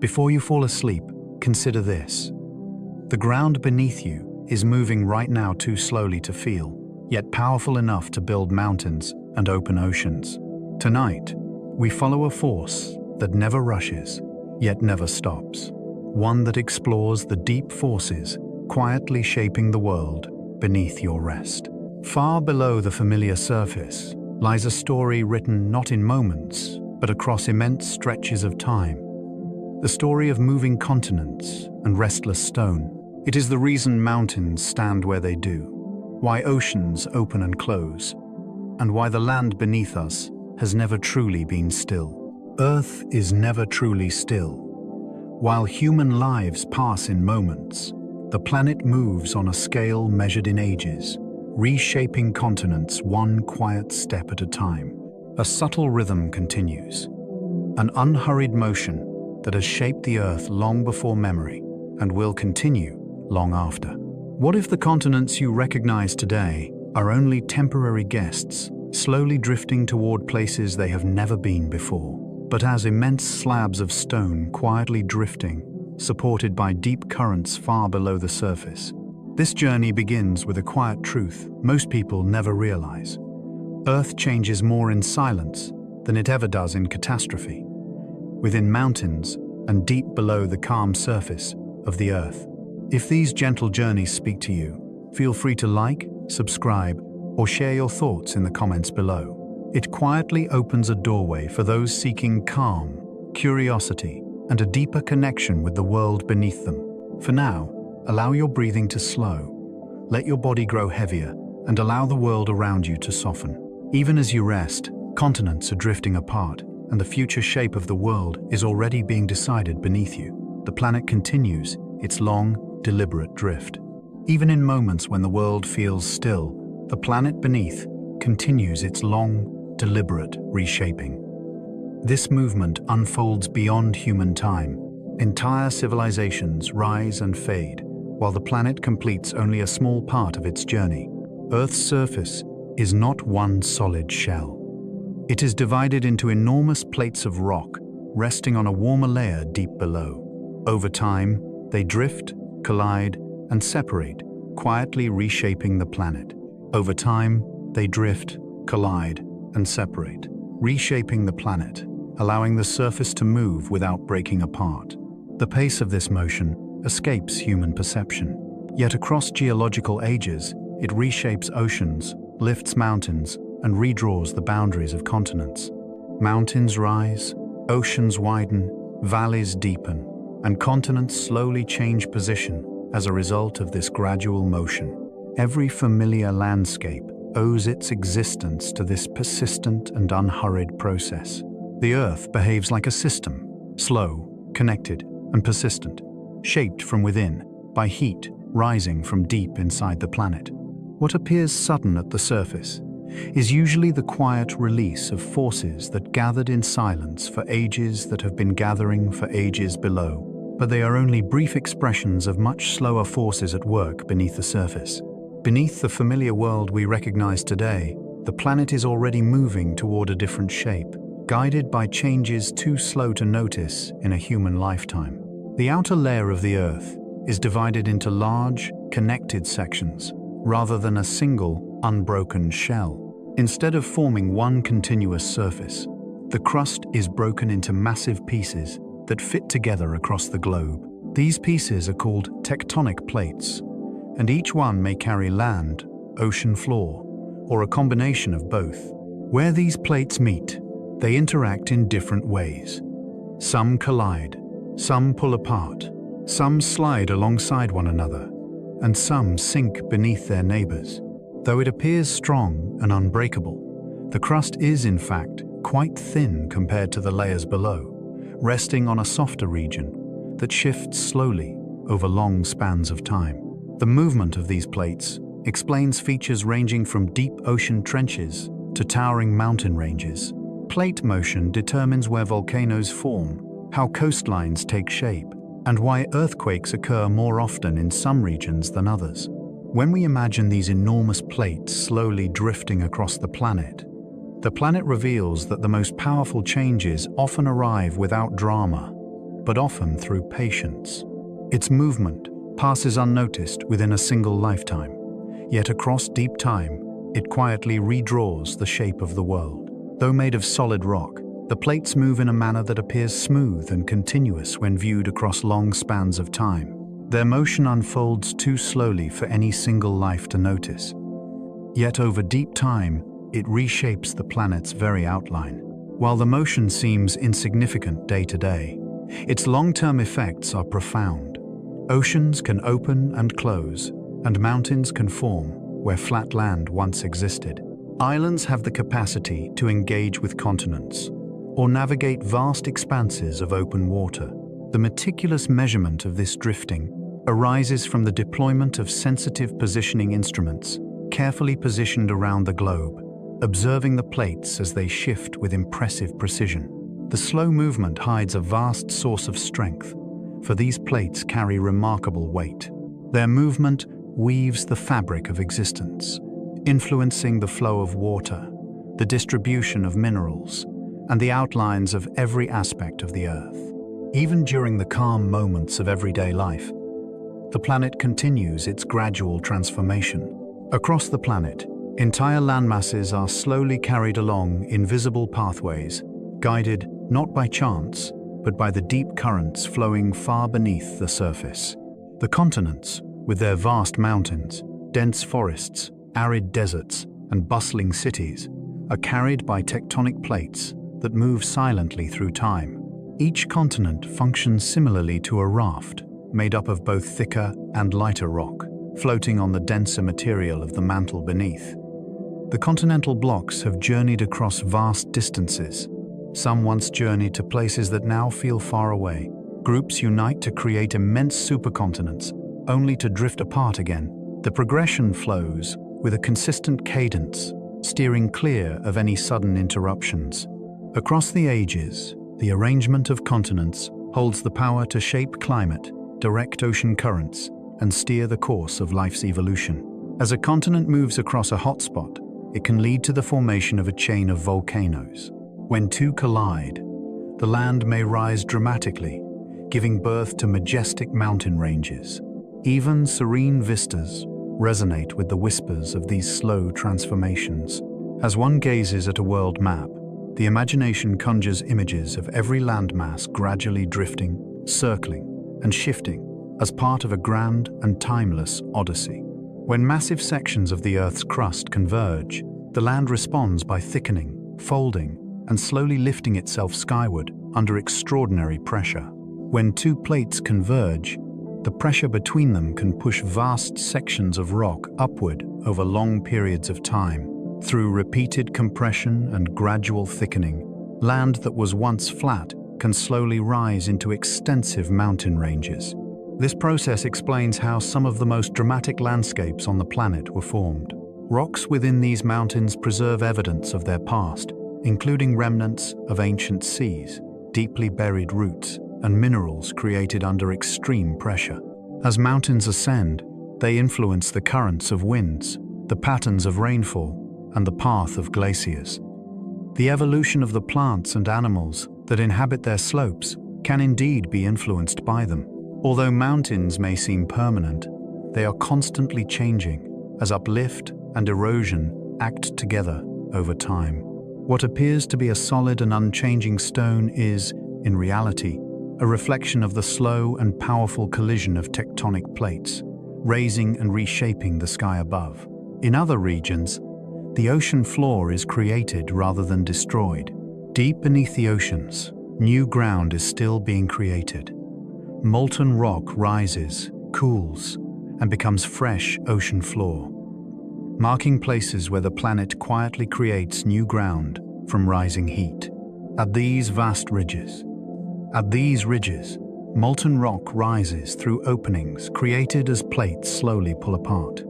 Before you fall asleep, consider this. The ground beneath you is moving right now too slowly to feel, yet powerful enough to build mountains and open oceans. Tonight, we follow a force that never rushes, yet never stops. One that explores the deep forces quietly shaping the world beneath your rest. Far below the familiar surface lies a story written not in moments, but across immense stretches of time. The story of moving continents and restless stone. It is the reason mountains stand where they do, why oceans open and close, and why the land beneath us has never truly been still. Earth is never truly still. While human lives pass in moments, the planet moves on a scale measured in ages, reshaping continents one quiet step at a time. A subtle rhythm continues, an unhurried motion that has shaped the Earth long before memory and will continue long after. What if the continents you recognize today are only temporary guests, slowly drifting toward places they have never been before, but as immense slabs of stone quietly drifting, supported by deep currents far below the surface? This journey begins with a quiet truth most people never realize. Earth changes more in silence than it ever does in catastrophe. Within mountains and deep below the calm surface of the Earth. If these gentle journeys speak to you, feel free to like, subscribe, or share your thoughts in the comments below. It quietly opens a doorway for those seeking calm, curiosity, and a deeper connection with the world beneath them. For now, allow your breathing to slow. Let your body grow heavier and allow the world around you to soften. Even as you rest, continents are drifting apart, and the future shape of the world is already being decided beneath you. The planet continues its long, deliberate drift. Even in moments when the world feels still, the planet beneath continues its long, deliberate reshaping. This movement unfolds beyond human time. Entire civilizations rise and fade, while the planet completes only a small part of its journey. Earth's surface is not one solid shell. It is divided into enormous plates of rock, resting on a warmer layer deep below. Over time, they drift, collide, and separate, quietly reshaping the planet. Over time, they drift, collide, and separate, reshaping the planet, allowing the surface to move without breaking apart. The pace of this motion escapes human perception. Yet across geological ages, it reshapes oceans, lifts mountains, and redraws the boundaries of continents. Mountains rise, oceans widen, valleys deepen, and continents slowly change position as a result of this gradual motion. Every familiar landscape owes its existence to this persistent and unhurried process. The Earth behaves like a system, slow, connected, and persistent, shaped from within by heat rising from deep inside the planet. What appears sudden at the surface is usually the quiet release of forces that gathered in silence for ages that have been gathering for ages below, but they are only brief expressions of much slower forces at work beneath the surface. Beneath the familiar world we recognize today, the planet is already moving toward a different shape, guided by changes too slow to notice in a human lifetime. The outer layer of the Earth is divided into large, connected sections, rather than a single, unbroken shell. Instead of forming one continuous surface, the crust is broken into massive pieces that fit together across the globe. These pieces are called tectonic plates, and each one may carry land, ocean floor, or a combination of both. Where these plates meet, they interact in different ways. Some collide, some pull apart, some slide alongside one another, and some sink beneath their neighbors. Though it appears strong and unbreakable, the crust is in fact quite thin compared to the layers below, resting on a softer region that shifts slowly over long spans of time. The movement of these plates explains features ranging from deep ocean trenches to towering mountain ranges. Plate motion determines where volcanoes form, how coastlines take shape, and why earthquakes occur more often in some regions than others. When we imagine these enormous plates slowly drifting across the planet reveals that the most powerful changes often arrive without drama. but often through patience. Its movement passes unnoticed within a single lifetime, yet across deep time, it quietly redraws the shape of the world. Though made of solid rock, the plates move in a manner that appears smooth and continuous when viewed across long spans of time. Their motion unfolds too slowly for any single life to notice. Yet over deep time, it reshapes the planet's very outline. While the motion seems insignificant day to day, its long-term effects are profound. Oceans can open and close, and mountains can form where flat land once existed. Islands have the capacity to engage with continents, or navigate vast expanses of open water. The meticulous measurement of this drifting arises from the deployment of sensitive positioning instruments, carefully positioned around the globe, observing the plates as they shift with impressive precision. The slow movement hides a vast source of strength, for these plates carry remarkable weight. Their movement weaves the fabric of existence, influencing the flow of water, the distribution of minerals, and the outlines of every aspect of the Earth. Even during the calm moments of everyday life, the planet continues its gradual transformation. Across the planet, entire landmasses are slowly carried along invisible pathways, guided not by chance, but by the deep currents flowing far beneath the surface. The continents, with their vast mountains, dense forests, arid deserts, and bustling cities, are carried by tectonic plates that move silently through time. Each continent functions similarly to a raft, made up of both thicker and lighter rock, floating on the denser material of the mantle beneath. The continental blocks have journeyed across vast distances. Some once journeyed to places that now feel far away. Groups unite to create immense supercontinents, only to drift apart again. The progression flows with a consistent cadence, steering clear of any sudden interruptions. Across the ages, the arrangement of continents holds the power to shape climate, direct ocean currents, and steer the course of life's evolution. As a continent moves across a hotspot, it can lead to the formation of a chain of volcanoes. When two collide, the land may rise dramatically, giving birth to majestic mountain ranges. Even serene vistas resonate with the whispers of these slow transformations. As one gazes at a world map, the imagination conjures images of every landmass gradually drifting, circling, and shifting as part of a grand and timeless odyssey. When massive sections of the Earth's crust converge, the land responds by thickening, folding, and slowly lifting itself skyward under extraordinary pressure. When two plates converge, the pressure between them can push vast sections of rock upward over long periods of time. Through repeated compression and gradual thickening, land that was once flat can slowly rise into extensive mountain ranges. This process explains how some of the most dramatic landscapes on the planet were formed. Rocks within these mountains preserve evidence of their past, including remnants of ancient seas, deeply buried roots, and minerals created under extreme pressure. As mountains ascend, they influence the currents of winds, the patterns of rainfall, and the path of glaciers. The evolution of the plants and animals that inhabit their slopes can indeed be influenced by them. Although mountains may seem permanent, they are constantly changing as uplift and erosion act together over time. What appears to be a solid and unchanging stone is, in reality, a reflection of the slow and powerful collision of tectonic plates, raising and reshaping the sky above. In other regions, the ocean floor is created rather than destroyed. Deep beneath the oceans, new ground is still being created. Molten rock rises, cools, and becomes fresh ocean floor, marking places where the planet quietly creates new ground from rising heat. At these ridges, molten rock rises through openings created as plates slowly pull apart.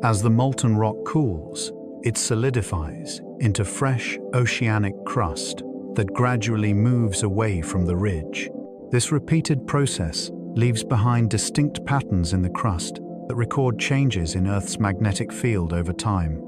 As the molten rock cools, it solidifies into fresh oceanic crust that gradually moves away from the ridge. This repeated process leaves behind distinct patterns in the crust that record changes in Earth's magnetic field over time.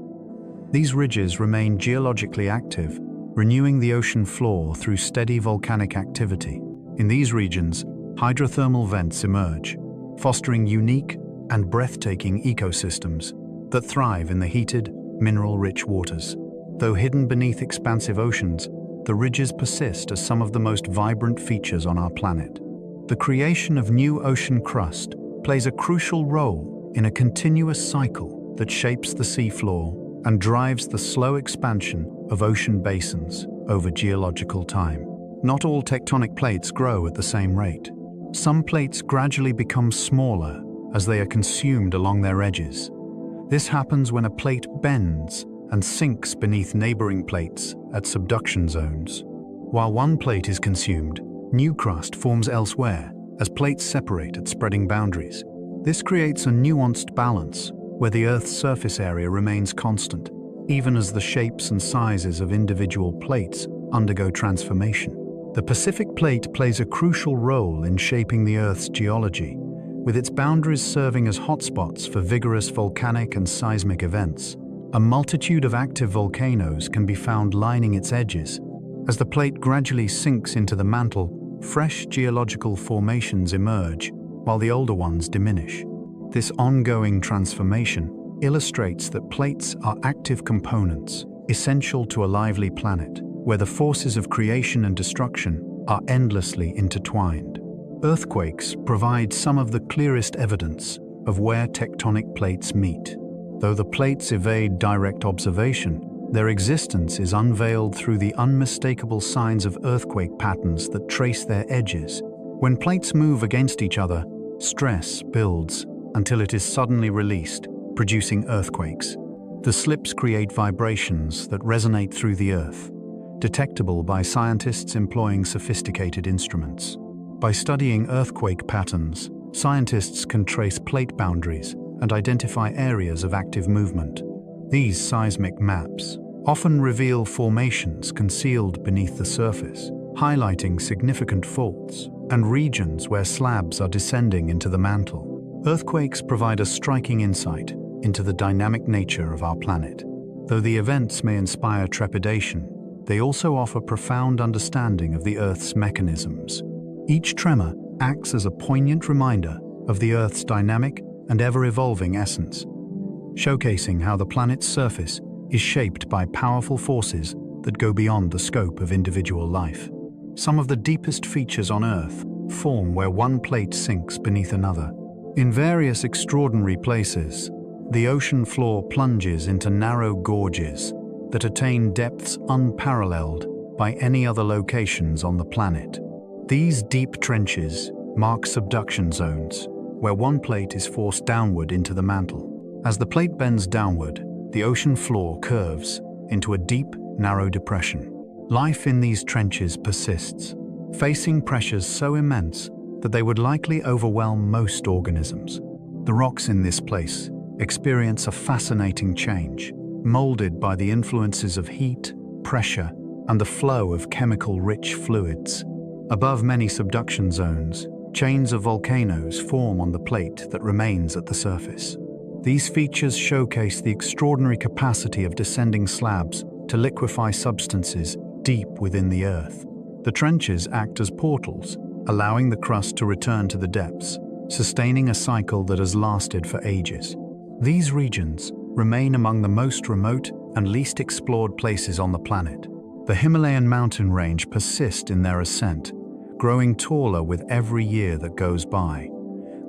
These ridges remain geologically active, renewing the ocean floor through steady volcanic activity. In these regions, hydrothermal vents emerge, fostering unique and breathtaking ecosystems that thrive in the heated, mineral-rich waters. Though hidden beneath expansive oceans, the ridges persist as some of the most vibrant features on our planet. The creation of new ocean crust plays a crucial role in a continuous cycle that shapes the seafloor and drives the slow expansion of ocean basins over geological time. Not all tectonic plates grow at the same rate. Some plates gradually become smaller as they are consumed along their edges. This happens when a plate bends and sinks beneath neighboring plates at subduction zones. While one plate is consumed, new crust forms elsewhere as plates separate at spreading boundaries. This creates a nuanced balance where the Earth's surface area remains constant, even as the shapes and sizes of individual plates undergo transformation. The Pacific Plate plays a crucial role in shaping the Earth's geology, with its boundaries serving as hotspots for vigorous volcanic and seismic events. A multitude of active volcanoes can be found lining its edges. As the plate gradually sinks into the mantle, fresh geological formations emerge, while the older ones diminish. This ongoing transformation illustrates that plates are active components, essential to a lively planet, where the forces of creation and destruction are endlessly intertwined. Earthquakes provide some of the clearest evidence of where tectonic plates meet. Though the plates evade direct observation, their existence is unveiled through the unmistakable signs of earthquake patterns that trace their edges. When plates move against each other, stress builds until it is suddenly released, producing earthquakes. The slips create vibrations that resonate through the Earth, detectable by scientists employing sophisticated instruments. By studying earthquake patterns, scientists can trace plate boundaries and identify areas of active movement. These seismic maps often reveal formations concealed beneath the surface, highlighting significant faults and regions where slabs are descending into the mantle. Earthquakes provide a striking insight into the dynamic nature of our planet. Though the events may inspire trepidation, they also offer profound understanding of the Earth's mechanisms. Each tremor acts as a poignant reminder of the Earth's dynamic and ever-evolving essence, showcasing how the planet's surface is shaped by powerful forces that go beyond the scope of individual life. Some of the deepest features on Earth form where one plate sinks beneath another. In various extraordinary places, the ocean floor plunges into narrow gorges that attain depths unparalleled by any other locations on the planet. These deep trenches mark subduction zones, where one plate is forced downward into the mantle. As the plate bends downward, the ocean floor curves into a deep, narrow depression. Life in these trenches persists, facing pressures so immense that they would likely overwhelm most organisms. The rocks in this place experience a fascinating change, molded by the influences of heat, pressure, and the flow of chemical-rich fluids. Above many subduction zones, chains of volcanoes form on the plate that remains at the surface. These features showcase the extraordinary capacity of descending slabs to liquefy substances deep within the Earth. The trenches act as portals, allowing the crust to return to the depths, sustaining a cycle that has lasted for ages. These regions remain among the most remote and least explored places on the planet. The Himalayan mountain range persists in their ascent, growing taller with every year that goes by.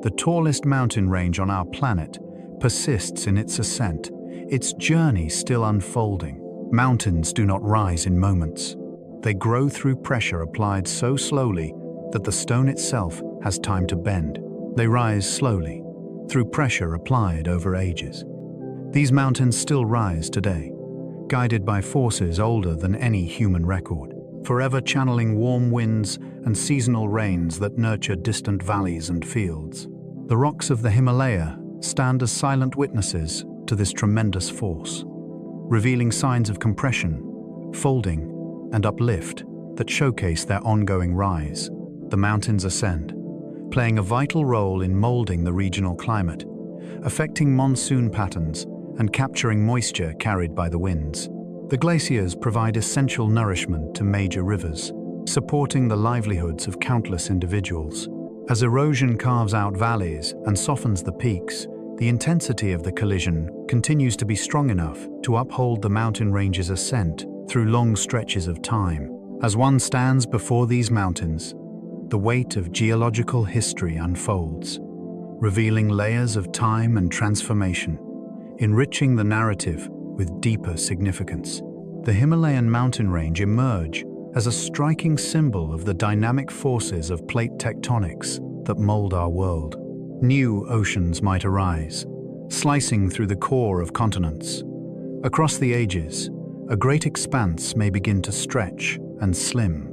The tallest mountain range on our planet persists in its ascent, its journey still unfolding. Mountains do not rise in moments. They grow through pressure applied so slowly that the stone itself has time to bend. They rise slowly, through pressure applied over ages. These mountains still rise today, guided by forces older than any human record, forever channeling warm winds and seasonal rains that nurture distant valleys and fields. The rocks of the Himalaya stand as silent witnesses to this tremendous force, revealing signs of compression, folding, and uplift that showcase their ongoing rise. The mountains ascend, playing a vital role in molding the regional climate, affecting monsoon patterns and capturing moisture carried by the winds. The glaciers provide essential nourishment to major rivers, supporting the livelihoods of countless individuals. As erosion carves out valleys and softens the peaks, the intensity of the collision continues to be strong enough to uphold the mountain range's ascent through long stretches of time. As one stands before these mountains, the weight of geological history unfolds, revealing layers of time and transformation, enriching the narrative with deeper significance. The Himalayan mountain range emerge as a striking symbol of the dynamic forces of plate tectonics that mold our world. New oceans might arise, slicing through the core of continents. Across the ages, a great expanse may begin to stretch and slim,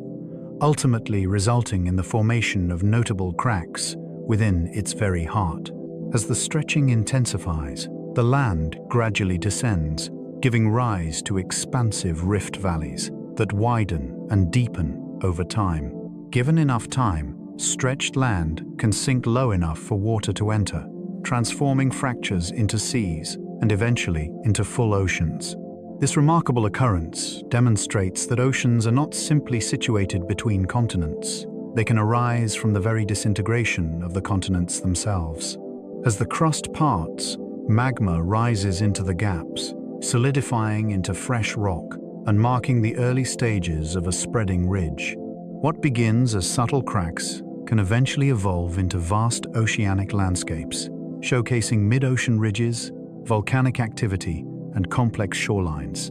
ultimately resulting in the formation of notable cracks within its very heart. As the stretching intensifies, the land gradually descends, giving rise to expansive rift valleys that widen and deepen over time. Given enough time, stretched land can sink low enough for water to enter, transforming fractures into seas and eventually into full oceans. This remarkable occurrence demonstrates that oceans are not simply situated between continents. They can arise from the very disintegration of the continents themselves. As the crust parts, magma rises into the gaps, solidifying into fresh rock and marking the early stages of a spreading ridge. What begins as subtle cracks can eventually evolve into vast oceanic landscapes, showcasing mid-ocean ridges, volcanic activity, and complex shorelines.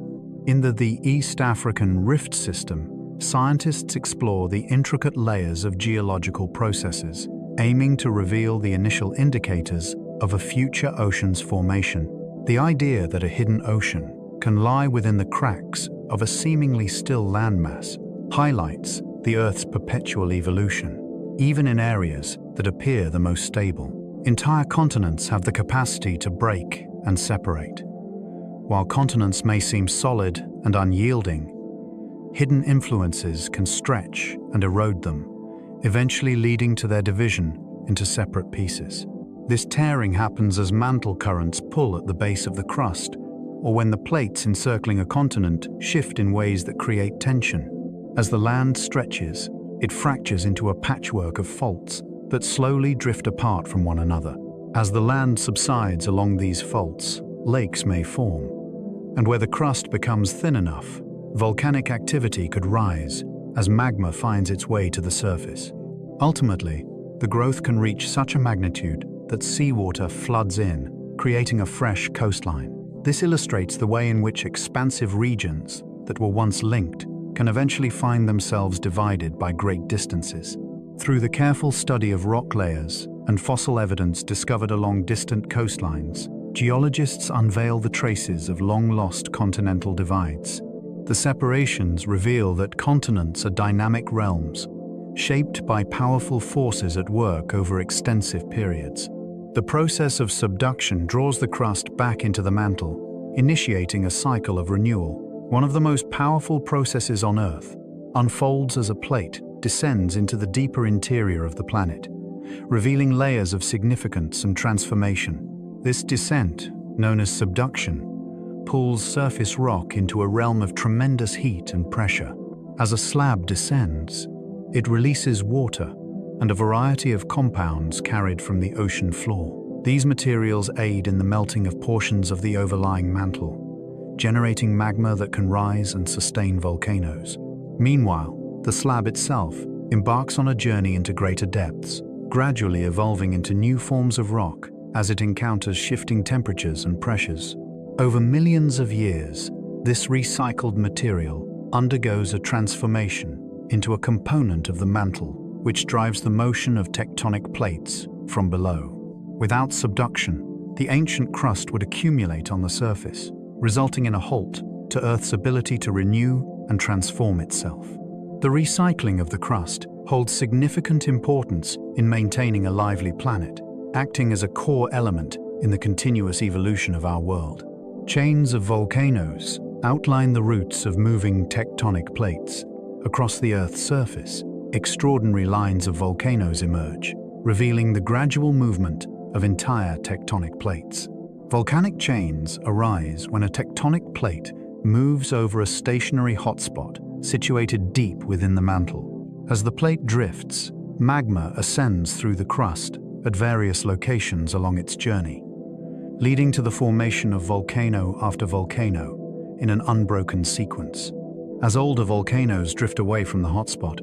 In the East African Rift System, scientists explore the intricate layers of geological processes, aiming to reveal the initial indicators of a future ocean's formation. The idea that a hidden ocean can lie within the cracks of a seemingly still landmass highlights the Earth's perpetual evolution, even in areas that appear the most stable. Entire continents have the capacity to break and separate. While continents may seem solid and unyielding, hidden influences can stretch and erode them, eventually leading to their division into separate pieces. This tearing happens as mantle currents pull at the base of the crust, or when the plates encircling a continent shift in ways that create tension. As the land stretches, it fractures into a patchwork of faults that slowly drift apart from one another. As the land subsides along these faults, lakes may form, and where the crust becomes thin enough, volcanic activity could rise as magma finds its way to the surface. Ultimately, the growth can reach such a magnitude that seawater floods in, creating a fresh coastline. This illustrates the way in which expansive regions that were once linked can eventually find themselves divided by great distances. Through the careful study of rock layers and fossil evidence discovered along distant coastlines, geologists unveil the traces of long-lost continental divides. The separations reveal that continents are dynamic realms, shaped by powerful forces at work over extensive periods. The process of subduction draws the crust back into the mantle, initiating a cycle of renewal. One of the most powerful processes on Earth unfolds as a plate descends into the deeper interior of the planet, revealing layers of significance and transformation. This descent, known as subduction, pulls surface rock into a realm of tremendous heat and pressure. As a slab descends, it releases water and a variety of compounds carried from the ocean floor. These materials aid in the melting of portions of the overlying mantle, generating magma that can rise and sustain volcanoes. Meanwhile, the slab itself embarks on a journey into greater depths, gradually evolving into new forms of rock as it encounters shifting temperatures and pressures. Over millions of years, this recycled material undergoes a transformation into a component of the mantle, which drives the motion of tectonic plates from below. Without subduction, the ancient crust would accumulate on the surface, resulting in a halt to Earth's ability to renew and transform itself. The recycling of the crust holds significant importance in maintaining a lively planet, acting as a core element in the continuous evolution of our world. Chains of volcanoes outline the routes of moving tectonic plates. Across the Earth's surface, extraordinary lines of volcanoes emerge, revealing the gradual movement of entire tectonic plates. Volcanic chains arise when a tectonic plate moves over a stationary hotspot situated deep within the mantle. As the plate drifts, magma ascends through the crust at various locations along its journey, leading to the formation of volcano after volcano in an unbroken sequence. As older volcanoes drift away from the hotspot,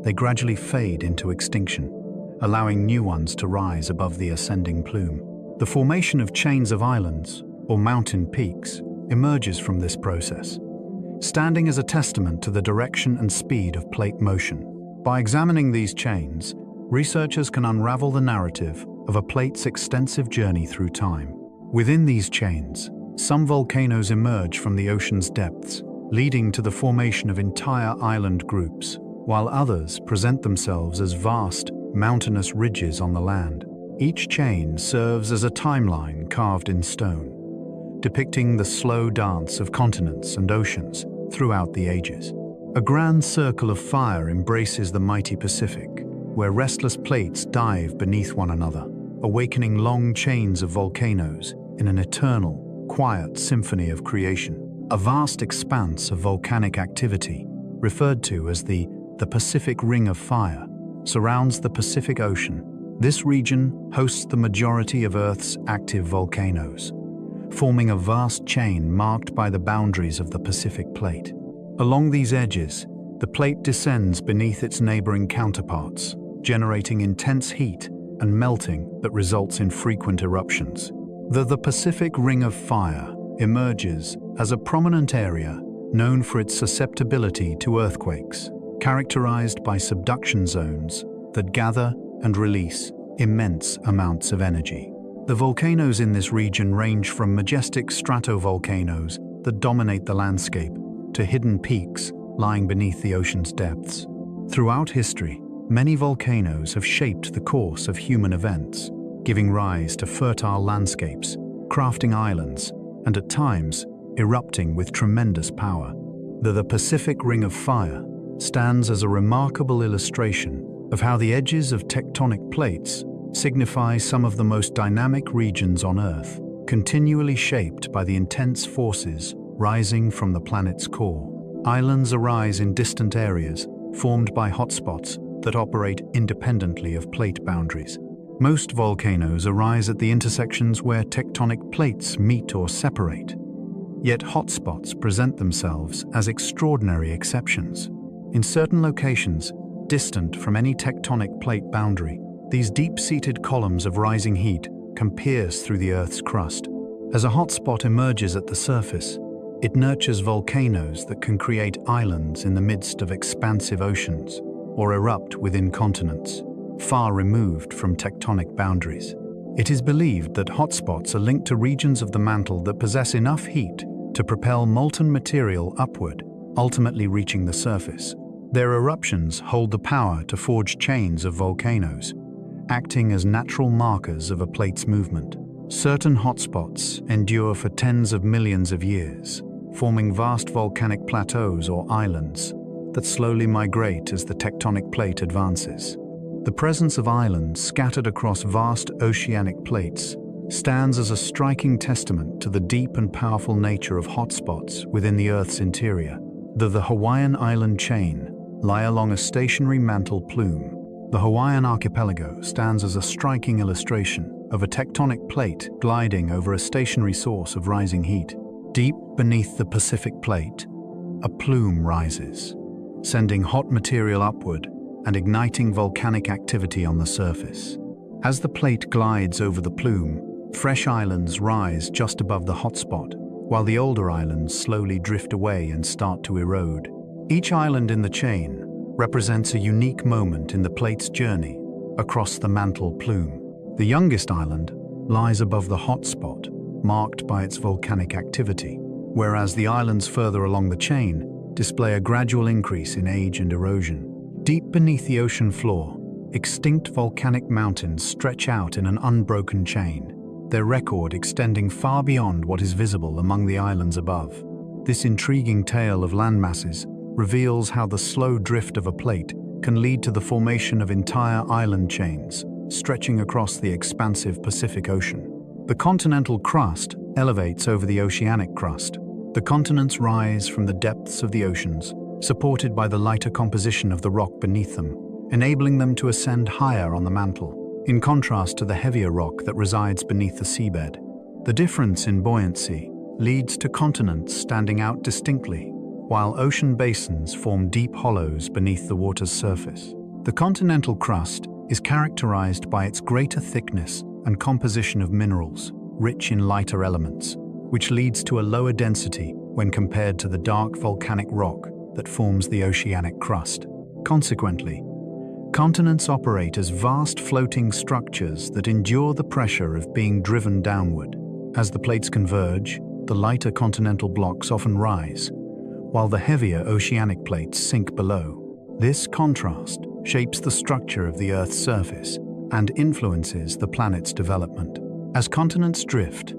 they gradually fade into extinction, allowing new ones to rise above the ascending plume. The formation of chains of islands, or mountain peaks, emerges from this process, standing as a testament to the direction and speed of plate motion. By examining these chains, researchers can unravel the narrative of a plate's extensive journey through time. Within these chains, some volcanoes emerge from the ocean's depths, leading to the formation of entire island groups, while others present themselves as vast, mountainous ridges on the land. Each chain serves as a timeline carved in stone, depicting the slow dance of continents and oceans throughout the ages. A grand circle of fire embraces the mighty Pacific, where restless plates dive beneath one another, awakening long chains of volcanoes in an eternal, quiet symphony of creation. A vast expanse of volcanic activity, referred to as the Pacific Ring of Fire, surrounds the Pacific Ocean. This region hosts the majority of Earth's active volcanoes, forming a vast chain marked by the boundaries of the Pacific Plate. Along these edges, the plate descends beneath its neighboring counterparts, generating intense heat and melting that results in frequent eruptions. The Pacific Ring of Fire emerges as a prominent area known for its susceptibility to earthquakes, characterized by subduction zones that gather and release immense amounts of energy. The volcanoes in this region range from majestic stratovolcanoes that dominate the landscape to hidden peaks lying beneath the ocean's depths. Throughout history, many volcanoes have shaped the course of human events, giving rise to fertile landscapes, crafting islands, and at times, erupting with tremendous power. The Pacific Ring of Fire stands as a remarkable illustration of how the edges of tectonic plates signify some of the most dynamic regions on Earth, continually shaped by the intense forces rising from the planet's core. Islands arise in distant areas, formed by hotspots that operate independently of plate boundaries. Most volcanoes arise at the intersections where tectonic plates meet or separate. Yet hotspots present themselves as extraordinary exceptions. In certain locations, distant from any tectonic plate boundary, these deep-seated columns of rising heat can pierce through the Earth's crust. As a hotspot emerges at the surface, it nurtures volcanoes that can create islands in the midst of expansive oceans or erupt within continents, far removed from tectonic boundaries. It is believed that hotspots are linked to regions of the mantle that possess enough heat to propel molten material upward, ultimately reaching the surface. Their eruptions hold the power to forge chains of volcanoes, acting as natural markers of a plate's movement. Certain hotspots endure for tens of millions of years, forming vast volcanic plateaus or islands that slowly migrate as the tectonic plate advances. The presence of islands scattered across vast oceanic plates stands as a striking testament to the deep and powerful nature of hotspots within the Earth's interior. The Hawaiian island chain lie along a stationary mantle plume. The Hawaiian archipelago stands as a striking illustration of a tectonic plate gliding over a stationary source of rising heat. Deep beneath the Pacific Plate, a plume rises, sending hot material upward and igniting volcanic activity on the surface. As the plate glides over the plume, fresh islands rise just above the hotspot, while the older islands slowly drift away and start to erode. Each island in the chain represents a unique moment in the plate's journey across the mantle plume. The youngest island lies above the hotspot, marked by its volcanic activity, whereas the islands further along the chain display a gradual increase in age and erosion. Deep beneath the ocean floor, extinct volcanic mountains stretch out in an unbroken chain, their record extending far beyond what is visible among the islands above. This intriguing tale of landmasses reveals how the slow drift of a plate can lead to the formation of entire island chains, stretching across the expansive Pacific Ocean. The continental crust elevates over the oceanic crust. The continents rise from the depths of the oceans, supported by the lighter composition of the rock beneath them, enabling them to ascend higher on the mantle, in contrast to the heavier rock that resides beneath the seabed. The difference in buoyancy leads to continents standing out distinctly, while ocean basins form deep hollows beneath the water's surface. The continental crust is characterized by its greater thickness and composition of minerals, rich in lighter elements, which leads to a lower density when compared to the dark volcanic rock that forms the oceanic crust. Consequently, continents operate as vast floating structures that endure the pressure of being driven downward. As the plates converge, the lighter continental blocks often rise, while the heavier oceanic plates sink below. This contrast shapes the structure of the Earth's surface and influences the planet's development. As continents drift,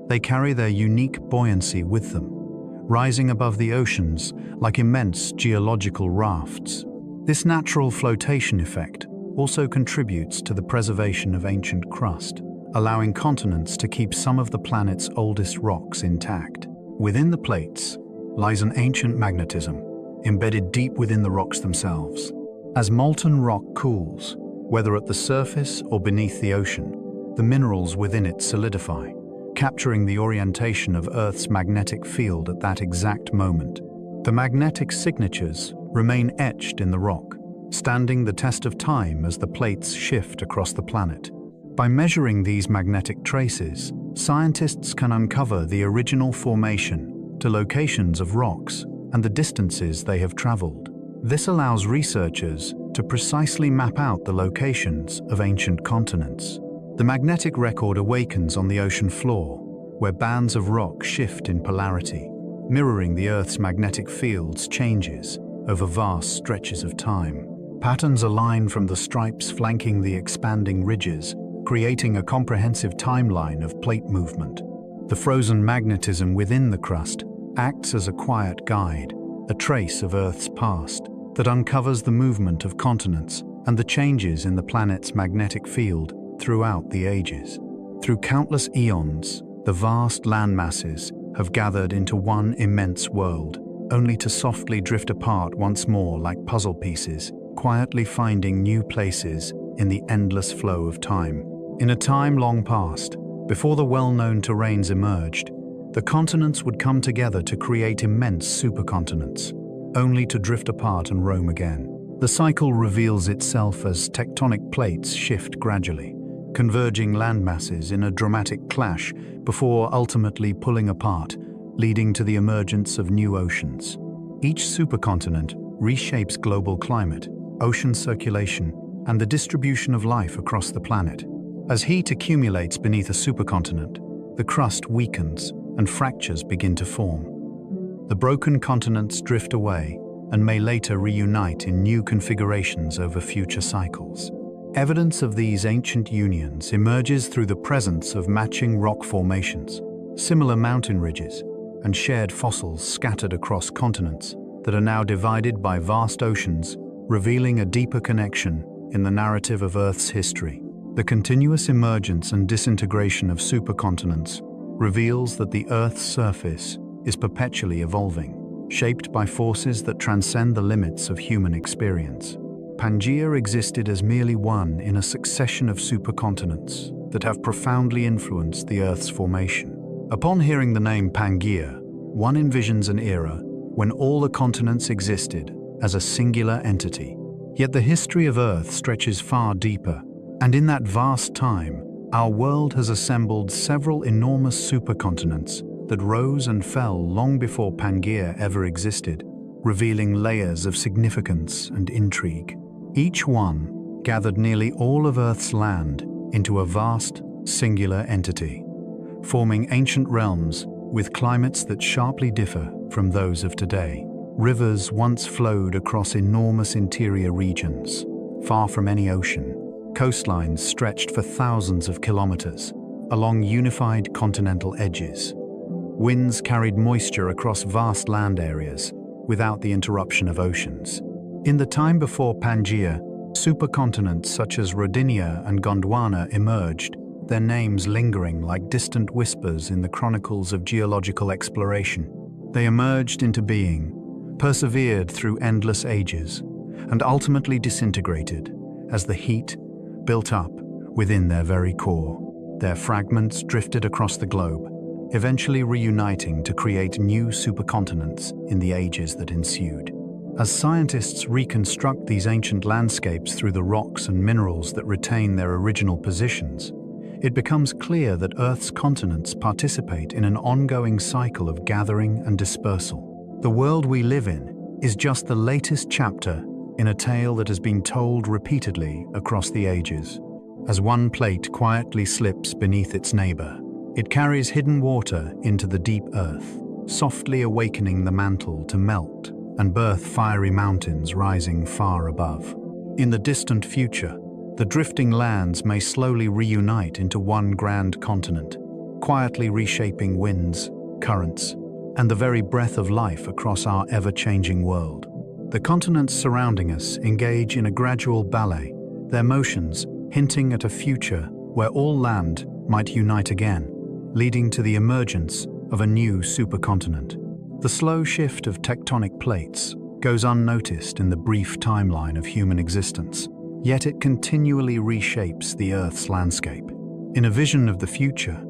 they carry their unique buoyancy with them, rising above the oceans like immense geological rafts. This natural flotation effect also contributes to the preservation of ancient crust, allowing continents to keep some of the planet's oldest rocks intact. Within the plates lies an ancient magnetism, embedded deep within the rocks themselves. As molten rock cools, whether at the surface or beneath the ocean, the minerals within it solidify, capturing the orientation of Earth's magnetic field at that exact moment. The magnetic signatures remain etched in the rock, standing the test of time as the plates shift across the planet. By measuring these magnetic traces, scientists can uncover the original formation to locations of rocks and the distances they have traveled. This allows researchers to precisely map out the locations of ancient continents. The magnetic record awakens on the ocean floor, where bands of rock shift in polarity, mirroring the Earth's magnetic field's changes over vast stretches of time. Patterns align from the stripes flanking the expanding ridges, creating a comprehensive timeline of plate movement. The frozen magnetism within the crust acts as a quiet guide, a trace of Earth's past that uncovers the movement of continents and the changes in the planet's magnetic field throughout the ages. Through countless eons, the vast landmasses have gathered into one immense world, only to softly drift apart once more like puzzle pieces, quietly finding new places in the endless flow of time. In a time long past, before the well-known terrains emerged, the continents would come together to create immense supercontinents, only to drift apart and roam again. The cycle reveals itself as tectonic plates shift gradually, converging landmasses in a dramatic clash before ultimately pulling apart, leading to the emergence of new oceans. Each supercontinent reshapes global climate, ocean circulation, and the distribution of life across the planet. As heat accumulates beneath a supercontinent, the crust weakens and fractures begin to form. The broken continents drift away and may later reunite in new configurations over future cycles. Evidence of these ancient unions emerges through the presence of matching rock formations, similar mountain ridges, and shared fossils scattered across continents that are now divided by vast oceans, revealing a deeper connection in the narrative of Earth's history. The continuous emergence and disintegration of supercontinents reveals that the Earth's surface is perpetually evolving, shaped by forces that transcend the limits of human experience. Pangaea existed as merely one in a succession of supercontinents that have profoundly influenced the Earth's formation. Upon hearing the name Pangaea, one envisions an era when all the continents existed as a singular entity. Yet the history of Earth stretches far deeper, and in that vast time, our world has assembled several enormous supercontinents that rose and fell long before Pangaea ever existed, revealing layers of significance and intrigue. Each one gathered nearly all of Earth's land into a vast, singular entity, forming ancient realms with climates that sharply differ from those of today. Rivers once flowed across enormous interior regions, far from any ocean. Coastlines stretched for thousands of kilometers along unified continental edges. Winds carried moisture across vast land areas without the interruption of oceans. In the time before Pangaea, supercontinents such as Rodinia and Gondwana emerged, their names lingering like distant whispers in the chronicles of geological exploration. They emerged into being, persevered through endless ages, and ultimately disintegrated as the heat built up within their very core. Their fragments drifted across the globe, eventually reuniting to create new supercontinents in the ages that ensued. As scientists reconstruct these ancient landscapes through the rocks and minerals that retain their original positions, it becomes clear that Earth's continents participate in an ongoing cycle of gathering and dispersal. The world we live in is just the latest chapter in a tale that has been told repeatedly across the ages. As one plate quietly slips beneath its neighbor, it carries hidden water into the deep earth, softly awakening the mantle to melt and birth fiery mountains rising far above. In the distant future, the drifting lands may slowly reunite into one grand continent, quietly reshaping winds, currents, and the very breath of life across our ever-changing world. The continents surrounding us engage in a gradual ballet, their motions hinting at a future where all land might unite again, leading to the emergence of a new supercontinent. The slow shift of tectonic plates goes unnoticed in the brief timeline of human existence, yet it continually reshapes the Earth's landscape. In a vision of the future,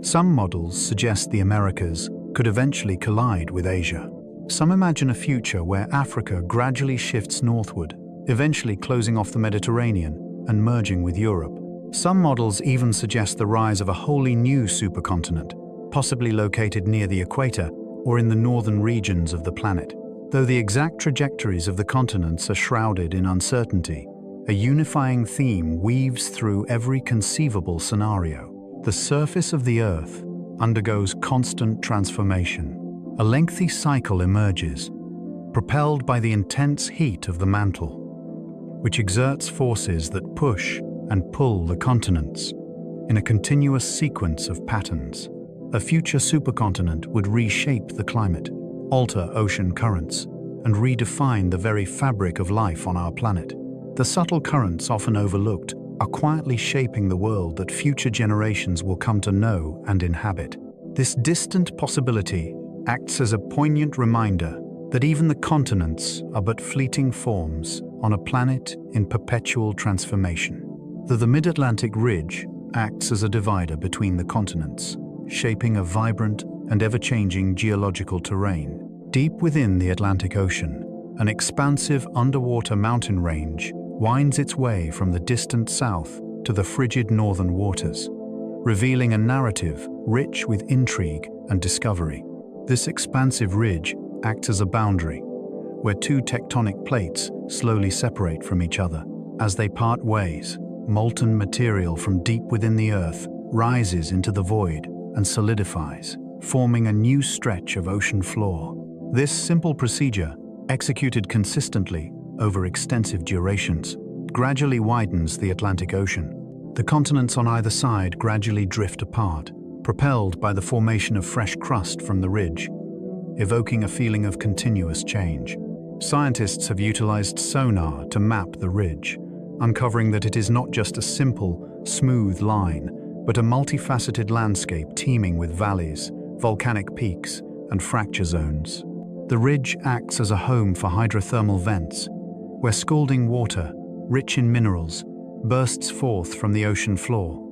some models suggest the Americas could eventually collide with Asia. Some imagine a future where Africa gradually shifts northward, eventually closing off the Mediterranean and merging with Europe. Some models even suggest the rise of a wholly new supercontinent, possibly located near the equator or in the northern regions of the planet. Though the exact trajectories of the continents are shrouded in uncertainty, a unifying theme weaves through every conceivable scenario. The surface of the Earth undergoes constant transformation. A lengthy cycle emerges, propelled by the intense heat of the mantle, which exerts forces that push and pull the continents in a continuous sequence of patterns. A future supercontinent would reshape the climate, alter ocean currents, and redefine the very fabric of life on our planet. The subtle currents often overlooked are quietly shaping the world that future generations will come to know and inhabit. This distant possibility acts as a poignant reminder that even the continents are but fleeting forms on a planet in perpetual transformation. The Mid-Atlantic Ridge acts as a divider between the continents, shaping a vibrant and ever-changing geological terrain. Deep within the Atlantic Ocean, an expansive underwater mountain range winds its way from the distant south to the frigid northern waters, revealing a narrative rich with intrigue and discovery. This expansive ridge acts as a boundary, where two tectonic plates slowly separate from each other. As they part ways, molten material from deep within the Earth rises into the void and solidifies, forming a new stretch of ocean floor. This simple procedure, executed consistently over extensive durations, gradually widens the Atlantic Ocean. The continents on either side gradually drift apart, propelled by the formation of fresh crust from the ridge, evoking a feeling of continuous change. Scientists have utilized sonar to map the ridge, uncovering that it is not just a simple, smooth line, but a multifaceted landscape teeming with valleys, volcanic peaks, and fracture zones. The ridge acts as a home for hydrothermal vents, where scalding water, rich in minerals, bursts forth from the ocean floor,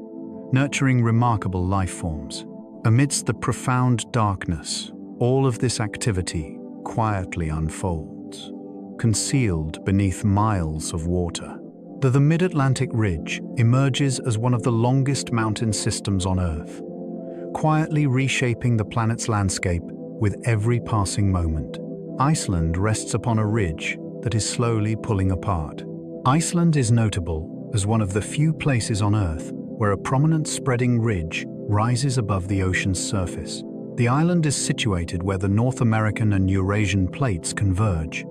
nurturing remarkable life forms. Amidst the profound darkness, all of this activity quietly unfolds, concealed beneath miles of water. The Mid-Atlantic Ridge emerges as one of the longest mountain systems on Earth, quietly reshaping the planet's landscape with every passing moment. Iceland rests upon a ridge that is slowly pulling apart. Iceland is notable as one of the few places on Earth where a prominent spreading ridge rises above the ocean's surface. The island is situated where the North American and Eurasian plates converge,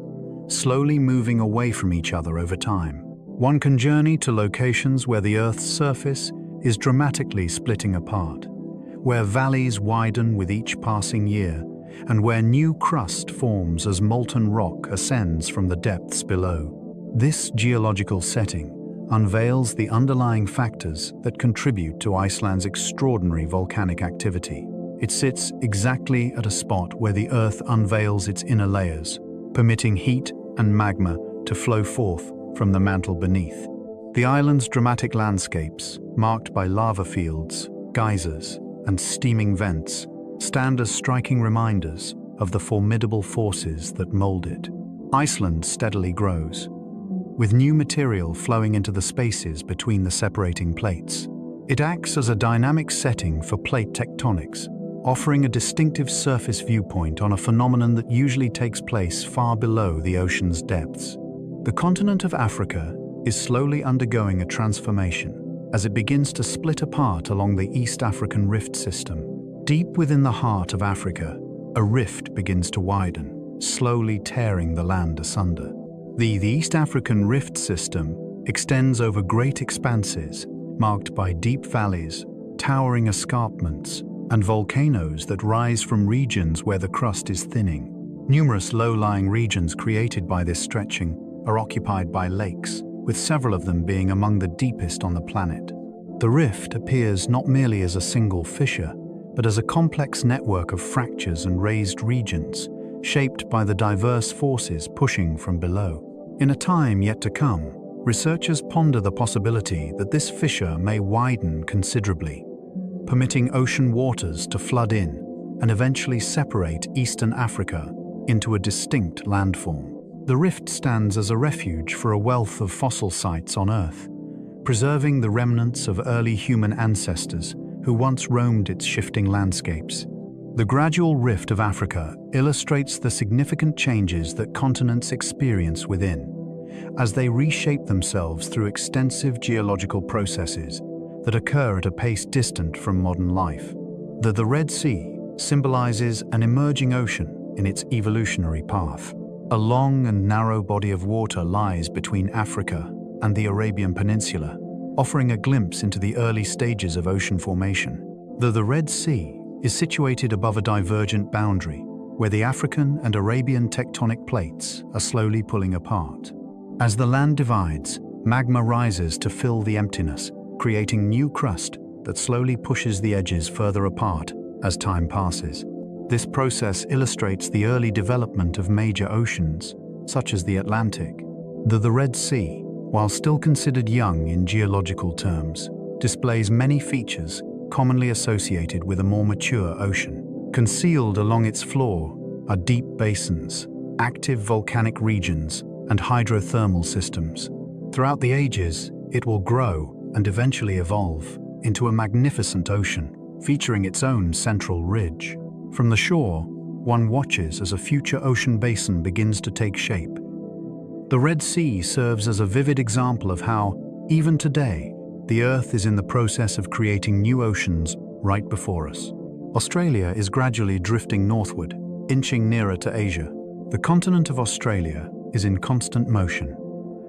slowly moving away from each other over time. One can journey to locations where the Earth's surface is dramatically splitting apart, where valleys widen with each passing year, and where new crust forms as molten rock ascends from the depths below. This geological setting unveils the underlying factors that contribute to Iceland's extraordinary volcanic activity. It sits exactly at a spot where the Earth unveils its inner layers, permitting heat and magma to flow forth from the mantle beneath. The island's dramatic landscapes, marked by lava fields, geysers, and steaming vents, stand as striking reminders of the formidable forces that mold it. Iceland steadily grows, with new material flowing into the spaces between the separating plates. It acts as a dynamic setting for plate tectonics, offering a distinctive surface viewpoint on a phenomenon that usually takes place far below the ocean's depths. The continent of Africa is slowly undergoing a transformation as it begins to split apart along the East African Rift system. Deep within the heart of Africa, a rift begins to widen, slowly tearing the land asunder. The East African Rift system extends over great expanses, marked by deep valleys, towering escarpments, and volcanoes that rise from regions where the crust is thinning. Numerous low-lying regions created by this stretching are occupied by lakes, with several of them being among the deepest on the planet. The rift appears not merely as a single fissure, but as a complex network of fractures and raised regions, shaped by the diverse forces pushing from below. In a time yet to come, researchers ponder the possibility that this fissure may widen considerably, permitting ocean waters to flood in and eventually separate Eastern Africa into a distinct landform. The rift stands as a refuge for a wealth of fossil sites on Earth, preserving the remnants of early human ancestors who once roamed its shifting landscapes. The gradual rift of Africa illustrates the significant changes that continents experience within, as they reshape themselves through extensive geological processes that occur at a pace distant from modern life. The Red Sea symbolizes an emerging ocean in its evolutionary path. A long and narrow body of water lies between Africa and the Arabian Peninsula, offering a glimpse into the early stages of ocean formation. The Red Sea is situated above a divergent boundary, where the African and Arabian tectonic plates are slowly pulling apart. As the land divides, magma rises to fill the emptiness, creating new crust that slowly pushes the edges further apart as time passes. This process illustrates the early development of major oceans, such as the Atlantic. The Red Sea, while still considered young in geological terms, displays many features commonly associated with a more mature ocean. Concealed along its floor are deep basins, active volcanic regions, and hydrothermal systems. Throughout the ages, it will grow and eventually evolve into a magnificent ocean, featuring its own central ridge. From the shore, one watches as a future ocean basin begins to take shape. The Red Sea serves as a vivid example of how, even today, the Earth is in the process of creating new oceans right before us. Australia is gradually drifting northward, inching nearer to Asia. The continent of Australia is in constant motion.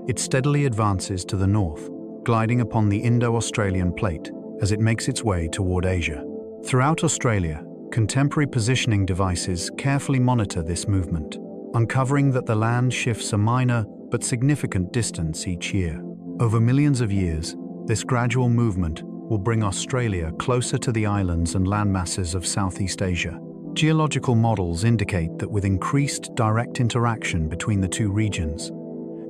It steadily advances to the north, gliding upon the Indo-Australian plate as it makes its way toward Asia. Throughout Australia, contemporary positioning devices carefully monitor this movement, uncovering that the land shifts a minor but significant distance each year. Over millions of years, this gradual movement will bring Australia closer to the islands and landmasses of Southeast Asia. Geological models indicate that with increased direct interaction between the two regions,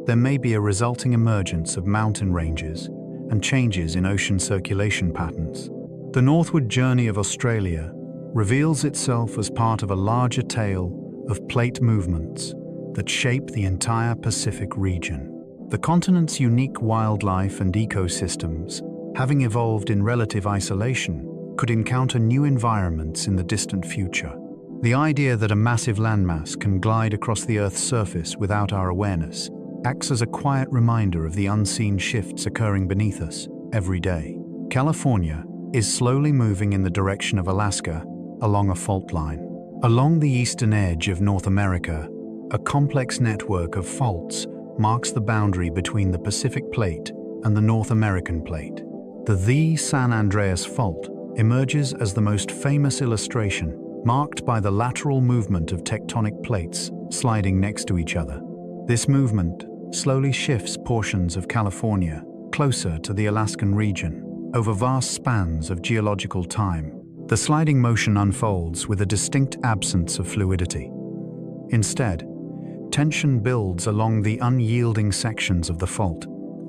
there may be a resulting emergence of mountain ranges and changes in ocean circulation patterns. The northward journey of Australia reveals itself as part of a larger tale of plate movements that shape the entire Pacific region. The continent's unique wildlife and ecosystems, having evolved in relative isolation, could encounter new environments in the distant future. The idea that a massive landmass can glide across the Earth's surface without our awareness acts as a quiet reminder of the unseen shifts occurring beneath us every day. California is slowly moving in the direction of Alaska along a fault line. Along the eastern edge of North America, a complex network of faults marks the boundary between the Pacific Plate and the North American Plate. The San Andreas Fault emerges as the most famous illustration, marked by the lateral movement of tectonic plates sliding next to each other. This movement slowly shifts portions of California closer to the Alaskan region over vast spans of geological time. The sliding motion unfolds with a distinct absence of fluidity. Instead, tension builds along the unyielding sections of the fault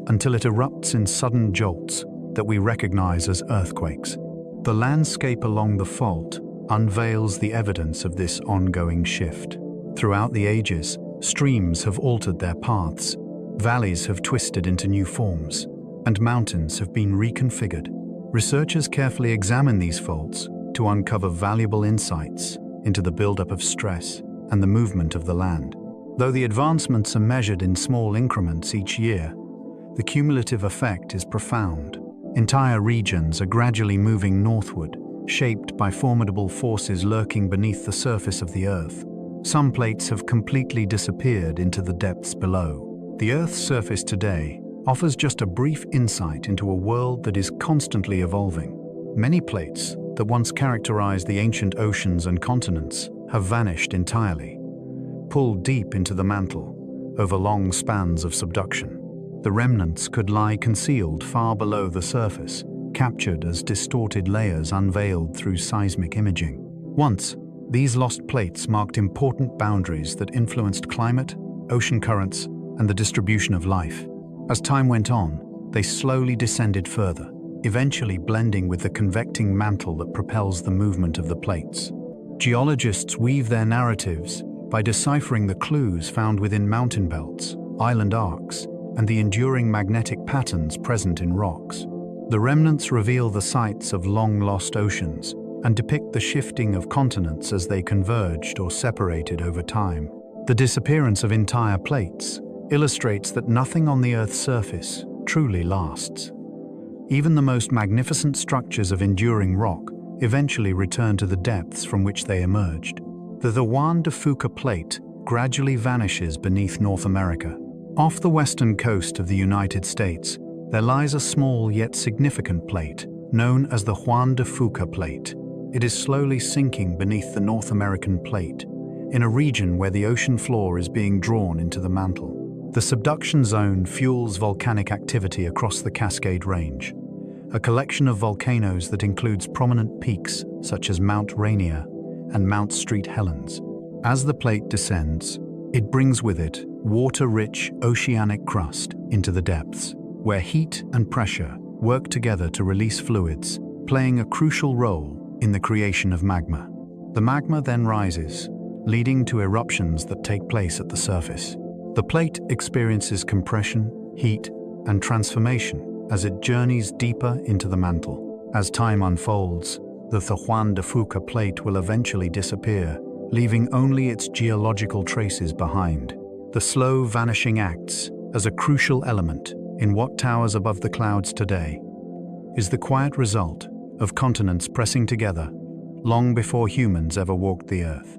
until it erupts in sudden jolts that we recognize as earthquakes. The landscape along the fault unveils the evidence of this ongoing shift. Throughout the ages, streams have altered their paths, valleys have twisted into new forms, and mountains have been reconfigured. Researchers carefully examine these faults to uncover valuable insights into the buildup of stress and the movement of the land. Though the advancements are measured in small increments each year, the cumulative effect is profound. Entire regions are gradually moving northward, shaped by formidable forces lurking beneath the surface of the Earth. Some plates have completely disappeared into the depths below. The Earth's surface today offers just a brief insight into a world that is constantly evolving. Many plates that once characterized the ancient oceans and continents have vanished entirely, pulled deep into the mantle over long spans of subduction. The remnants could lie concealed far below the surface, captured as distorted layers unveiled through seismic imaging. Once, these lost plates marked important boundaries that influenced climate, ocean currents, and the distribution of life. As time went on, they slowly descended further, eventually blending with the convecting mantle that propels the movement of the plates. Geologists weave their narratives by deciphering the clues found within mountain belts, island arcs, and the enduring magnetic patterns present in rocks. The remnants reveal the sites of long-lost oceans and depict the shifting of continents as they converged or separated over time. The disappearance of entire plates illustrates that nothing on the Earth's surface truly lasts. Even the most magnificent structures of enduring rock eventually return to the depths from which they emerged. The Juan de Fuca plate gradually vanishes beneath North America. Off the western coast of the United States, there lies a small yet significant plate, known as the Juan de Fuca plate. It is slowly sinking beneath the North American plate, in a region where the ocean floor is being drawn into the mantle. The subduction zone fuels volcanic activity across the Cascade Range, a collection of volcanoes that includes prominent peaks such as Mount Rainier and Mount St. Helens. As the plate descends, it brings with it water-rich oceanic crust into the depths, where heat and pressure work together to release fluids, playing a crucial role in the creation of magma. The magma then rises, leading to eruptions that take place at the surface. The plate experiences compression, heat, and transformation as it journeys deeper into the mantle. As time unfolds, the Juan de Fuca plate will eventually disappear, leaving only its geological traces behind. The slow vanishing acts as a crucial element in what towers above the clouds today is the quiet result of continents pressing together long before humans ever walked the Earth.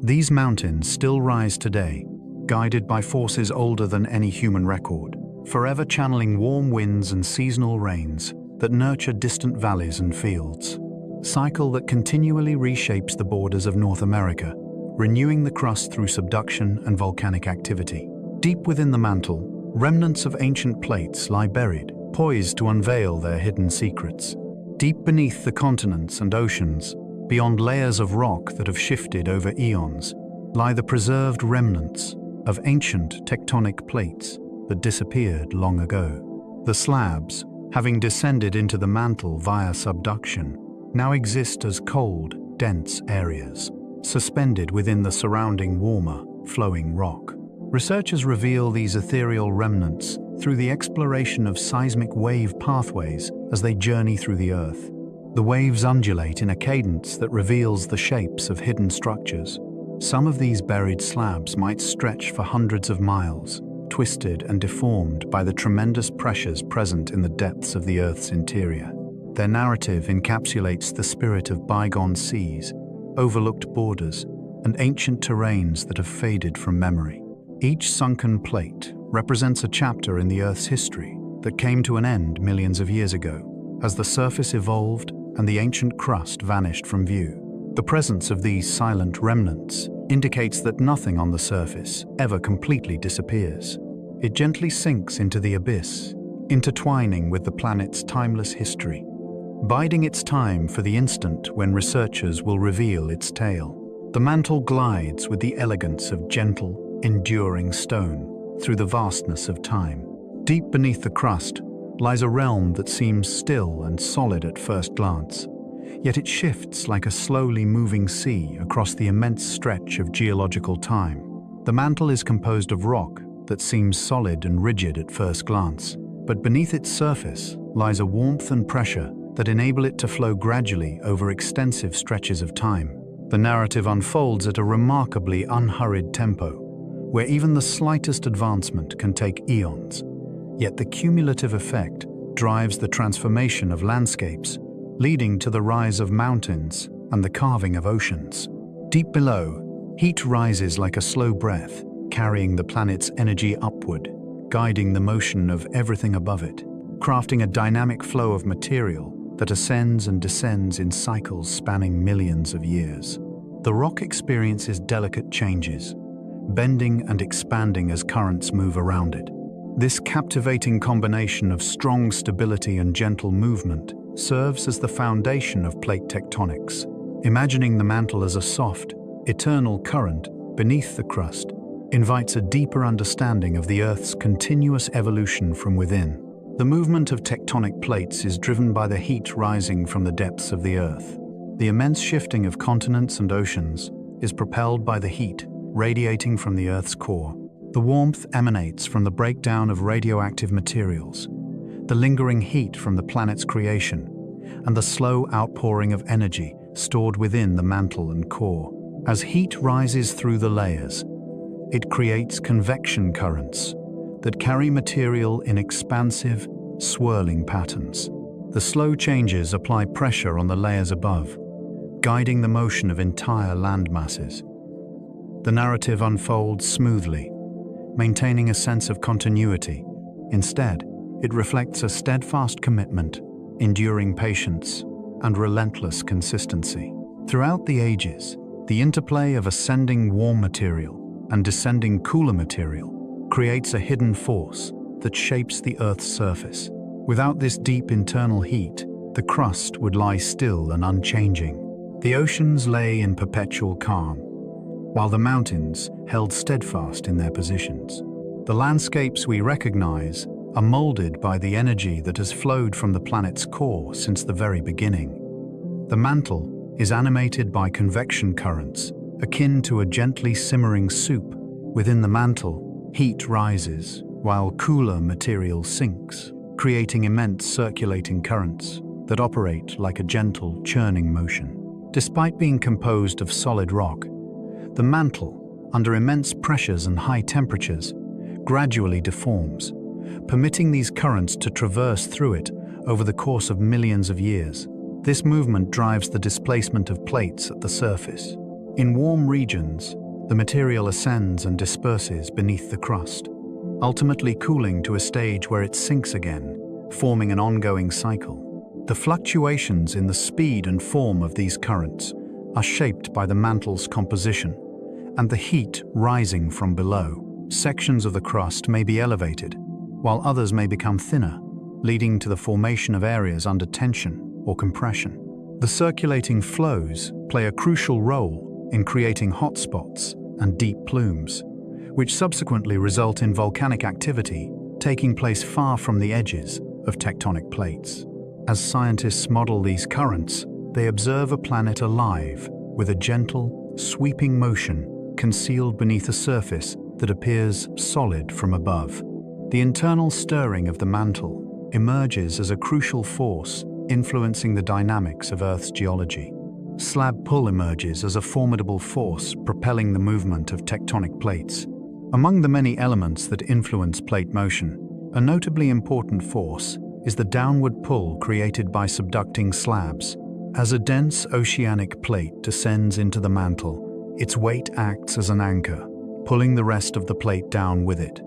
These mountains still rise today, guided by forces older than any human record, forever channeling warm winds and seasonal rains that nurture distant valleys and fields. Cycle that continually reshapes the borders of North America, renewing the crust through subduction and volcanic activity. Deep within the mantle, remnants of ancient plates lie buried, poised to unveil their hidden secrets. Deep beneath the continents and oceans, beyond layers of rock that have shifted over eons, lie the preserved remnants of ancient tectonic plates that disappeared long ago. The slabs, having descended into the mantle via subduction, now exist as cold, dense areas, suspended within the surrounding warmer, flowing rock. Researchers reveal these ethereal remnants through the exploration of seismic wave pathways as they journey through the Earth. The waves undulate in a cadence that reveals the shapes of hidden structures. Some of these buried slabs might stretch for hundreds of miles, twisted and deformed by the tremendous pressures present in the depths of the Earth's interior. Their narrative encapsulates the spirit of bygone seas, overlooked borders, and ancient terrains that have faded from memory. Each sunken plate represents a chapter in the Earth's history that came to an end millions of years ago, as the surface evolved and the ancient crust vanished from view. The presence of these silent remnants indicates that nothing on the surface ever completely disappears. It gently sinks into the abyss, intertwining with the planet's timeless history, biding its time for the instant when researchers will reveal its tale. The mantle glides with the elegance of gentle, enduring stone through the vastness of time. Deep beneath the crust lies a realm that seems still and solid at first glance, yet it shifts like a slowly moving sea across the immense stretch of geological time. The mantle is composed of rock that seems solid and rigid at first glance, but beneath its surface lies a warmth and pressure that enable it to flow gradually over extensive stretches of time. The narrative unfolds at a remarkably unhurried tempo, where even the slightest advancement can take eons. Yet the cumulative effect drives the transformation of landscapes, leading to the rise of mountains and the carving of oceans. Deep below, heat rises like a slow breath, carrying the planet's energy upward, guiding the motion of everything above it, crafting a dynamic flow of material that ascends and descends in cycles spanning millions of years. The rock experiences delicate changes, bending and expanding as currents move around it. This captivating combination of strong stability and gentle movement serves as the foundation of plate tectonics. Imagining the mantle as a soft, eternal current beneath the crust invites a deeper understanding of the Earth's continuous evolution from within. The movement of tectonic plates is driven by the heat rising from the depths of the Earth. The immense shifting of continents and oceans is propelled by the heat radiating from the Earth's core. The warmth emanates from the breakdown of radioactive materials, the lingering heat from the planet's creation, and the slow outpouring of energy stored within the mantle and core. As heat rises through the layers, it creates convection currents that carry material in expansive, swirling patterns. The slow changes apply pressure on the layers above, guiding the motion of entire land masses. The narrative unfolds smoothly, maintaining a sense of continuity. Instead, it reflects a steadfast commitment, enduring patience, and relentless consistency. Throughout the ages, the interplay of ascending warm material and descending cooler material creates a hidden force that shapes the Earth's surface. Without this deep internal heat, the crust would lie still and unchanging. The oceans lay in perpetual calm, while the mountains held steadfast in their positions. The landscapes we recognize are molded by the energy that has flowed from the planet's core since the very beginning. The mantle is animated by convection currents, akin to a gently simmering soup. Within the mantle, heat rises, while cooler material sinks, creating immense circulating currents that operate like a gentle, churning motion. Despite being composed of solid rock, the mantle, under immense pressures and high temperatures, gradually deforms, permitting these currents to traverse through it over the course of millions of years. This movement drives the displacement of plates at the surface. In warm regions, the material ascends and disperses beneath the crust, ultimately cooling to a stage where it sinks again, forming an ongoing cycle. The fluctuations in the speed and form of these currents are shaped by the mantle's composition and the heat rising from below. Sections of the crust may be elevated, while others may become thinner, leading to the formation of areas under tension or compression. The circulating flows play a crucial role in creating hotspots and deep plumes, which subsequently result in volcanic activity taking place far from the edges of tectonic plates. As scientists model these currents, they observe a planet alive with a gentle, sweeping motion concealed beneath a surface that appears solid from above. The internal stirring of the mantle emerges as a crucial force influencing the dynamics of Earth's geology. Slab pull emerges as a formidable force propelling the movement of tectonic plates. Among the many elements that influence plate motion, a notably important force is the downward pull created by subducting slabs. As a dense oceanic plate descends into the mantle, its weight acts as an anchor, pulling the rest of the plate down with it.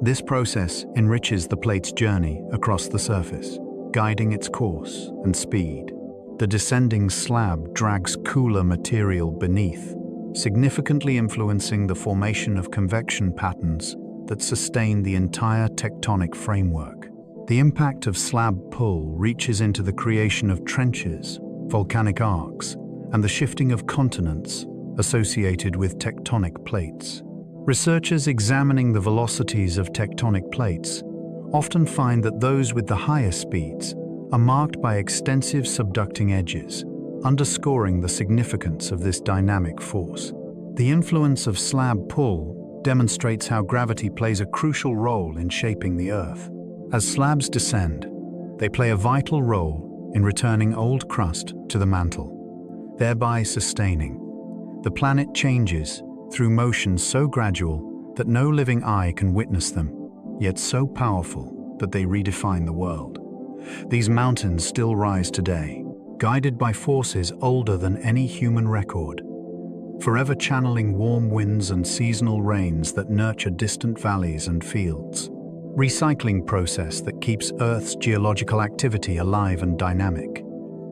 This process enriches the plate's journey across the surface, guiding its course and speed. The descending slab drags cooler material beneath, significantly influencing the formation of convection patterns that sustain the entire tectonic framework. The impact of slab pull reaches into the creation of trenches, volcanic arcs, and the shifting of continents associated with tectonic plates. Researchers examining the velocities of tectonic plates often find that those with the highest speeds are marked by extensive subducting edges, underscoring the significance of this dynamic force. The influence of slab pull demonstrates how gravity plays a crucial role in shaping the Earth. As slabs descend, they play a vital role in returning old crust to the mantle, thereby sustaining. The planet changes through motions so gradual that no living eye can witness them, yet so powerful that they redefine the world. These mountains still rise today, guided by forces older than any human record, forever channeling warm winds and seasonal rains that nurture distant valleys and fields. Recycling process that keeps Earth's geological activity alive and dynamic.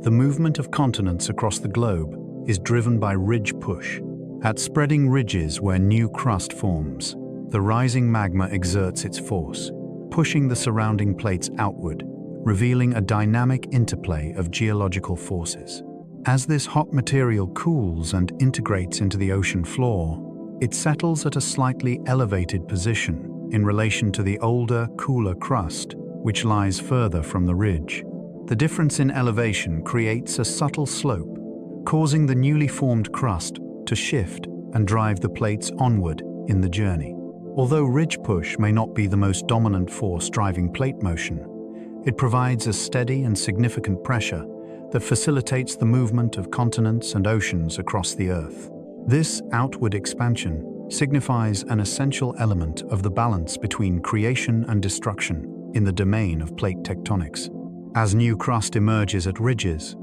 The movement of continents across the globe is driven by ridge push. At spreading ridges where new crust forms, the rising magma exerts its force, pushing the surrounding plates outward, revealing a dynamic interplay of geological forces. As this hot material cools and integrates into the ocean floor, it settles at a slightly elevated position in relation to the older, cooler crust, which lies further from the ridge. The difference in elevation creates a subtle slope, causing the newly formed crust to shift and drive the plates onward in the journey. Although ridge push may not be the most dominant force driving plate motion, it provides a steady and significant pressure that facilitates the movement of continents and oceans across the Earth. This outward expansion signifies an essential element of the balance between creation and destruction in the domain of plate tectonics. As new crust emerges at ridges,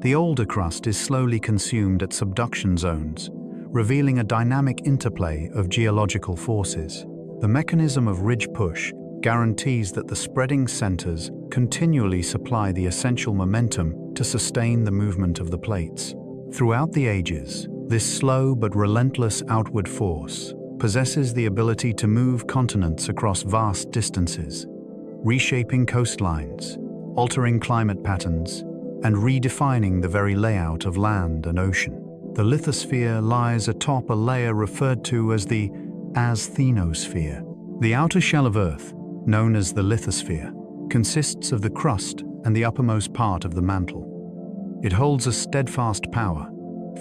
the older crust is slowly consumed at subduction zones, revealing a dynamic interplay of geological forces. The mechanism of ridge push guarantees that the spreading centers continually supply the essential momentum to sustain the movement of the plates. Throughout the ages, this slow but relentless outward force possesses the ability to move continents across vast distances, reshaping coastlines, altering climate patterns, and redefining the very layout of land and ocean. The lithosphere lies atop a layer referred to as the asthenosphere. The outer shell of Earth, known as the lithosphere, consists of the crust and the uppermost part of the mantle. It holds a steadfast power,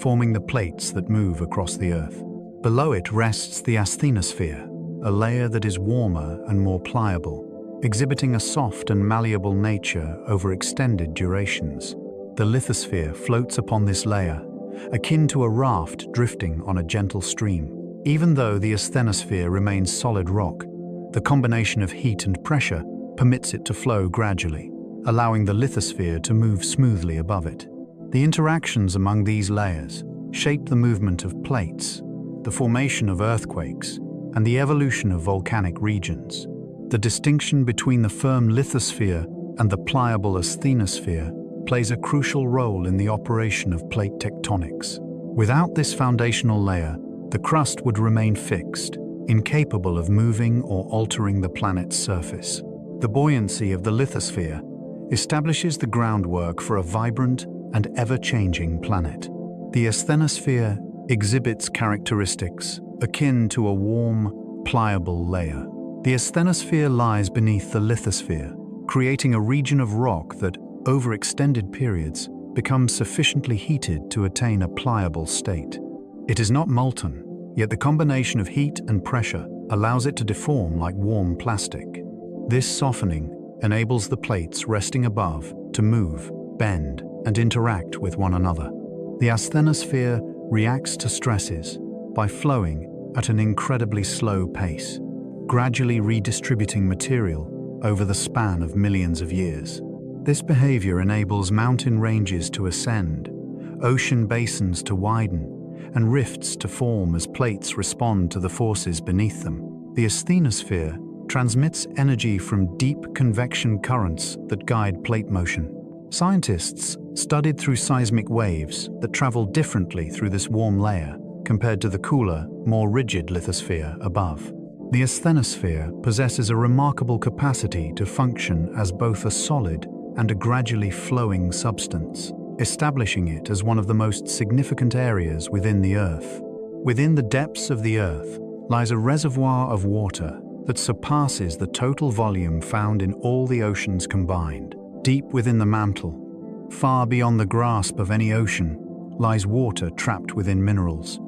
forming the plates that move across the Earth. Below it rests the asthenosphere, a layer that is warmer and more pliable, exhibiting a soft and malleable nature over extended durations. The lithosphere floats upon this layer, akin to a raft drifting on a gentle stream. Even though the asthenosphere remains solid rock, the combination of heat and pressure permits it to flow gradually, allowing the lithosphere to move smoothly above it. The interactions among these layers shape the movement of plates, the formation of earthquakes, and the evolution of volcanic regions. The distinction between the firm lithosphere and the pliable asthenosphere plays a crucial role in the operation of plate tectonics. Without this foundational layer, the crust would remain fixed, incapable of moving or altering the planet's surface. The buoyancy of the lithosphere establishes the groundwork for a vibrant and ever-changing planet. The asthenosphere exhibits characteristics akin to a warm, pliable layer. The asthenosphere lies beneath the lithosphere, creating a region of rock that, over extended periods, becomes sufficiently heated to attain a pliable state. It is not molten, yet the combination of heat and pressure allows it to deform like warm plastic. This softening enables the plates resting above to move, bend, and interact with one another. The asthenosphere reacts to stresses by flowing at an incredibly slow pace, gradually redistributing material over the span of millions of years. This behavior enables mountain ranges to ascend, ocean basins to widen, and rifts to form as plates respond to the forces beneath them. The asthenosphere transmits energy from deep convection currents that guide plate motion. Scientists studied through seismic waves that travel differently through this warm layer compared to the cooler, more rigid lithosphere above. The asthenosphere possesses a remarkable capacity to function as both a solid and a gradually flowing substance, establishing it as one of the most significant areas within the Earth. Within the depths of the Earth lies a reservoir of water that surpasses the total volume found in all the oceans combined. Deep within the mantle, far beyond the grasp of any ocean, lies water trapped within minerals,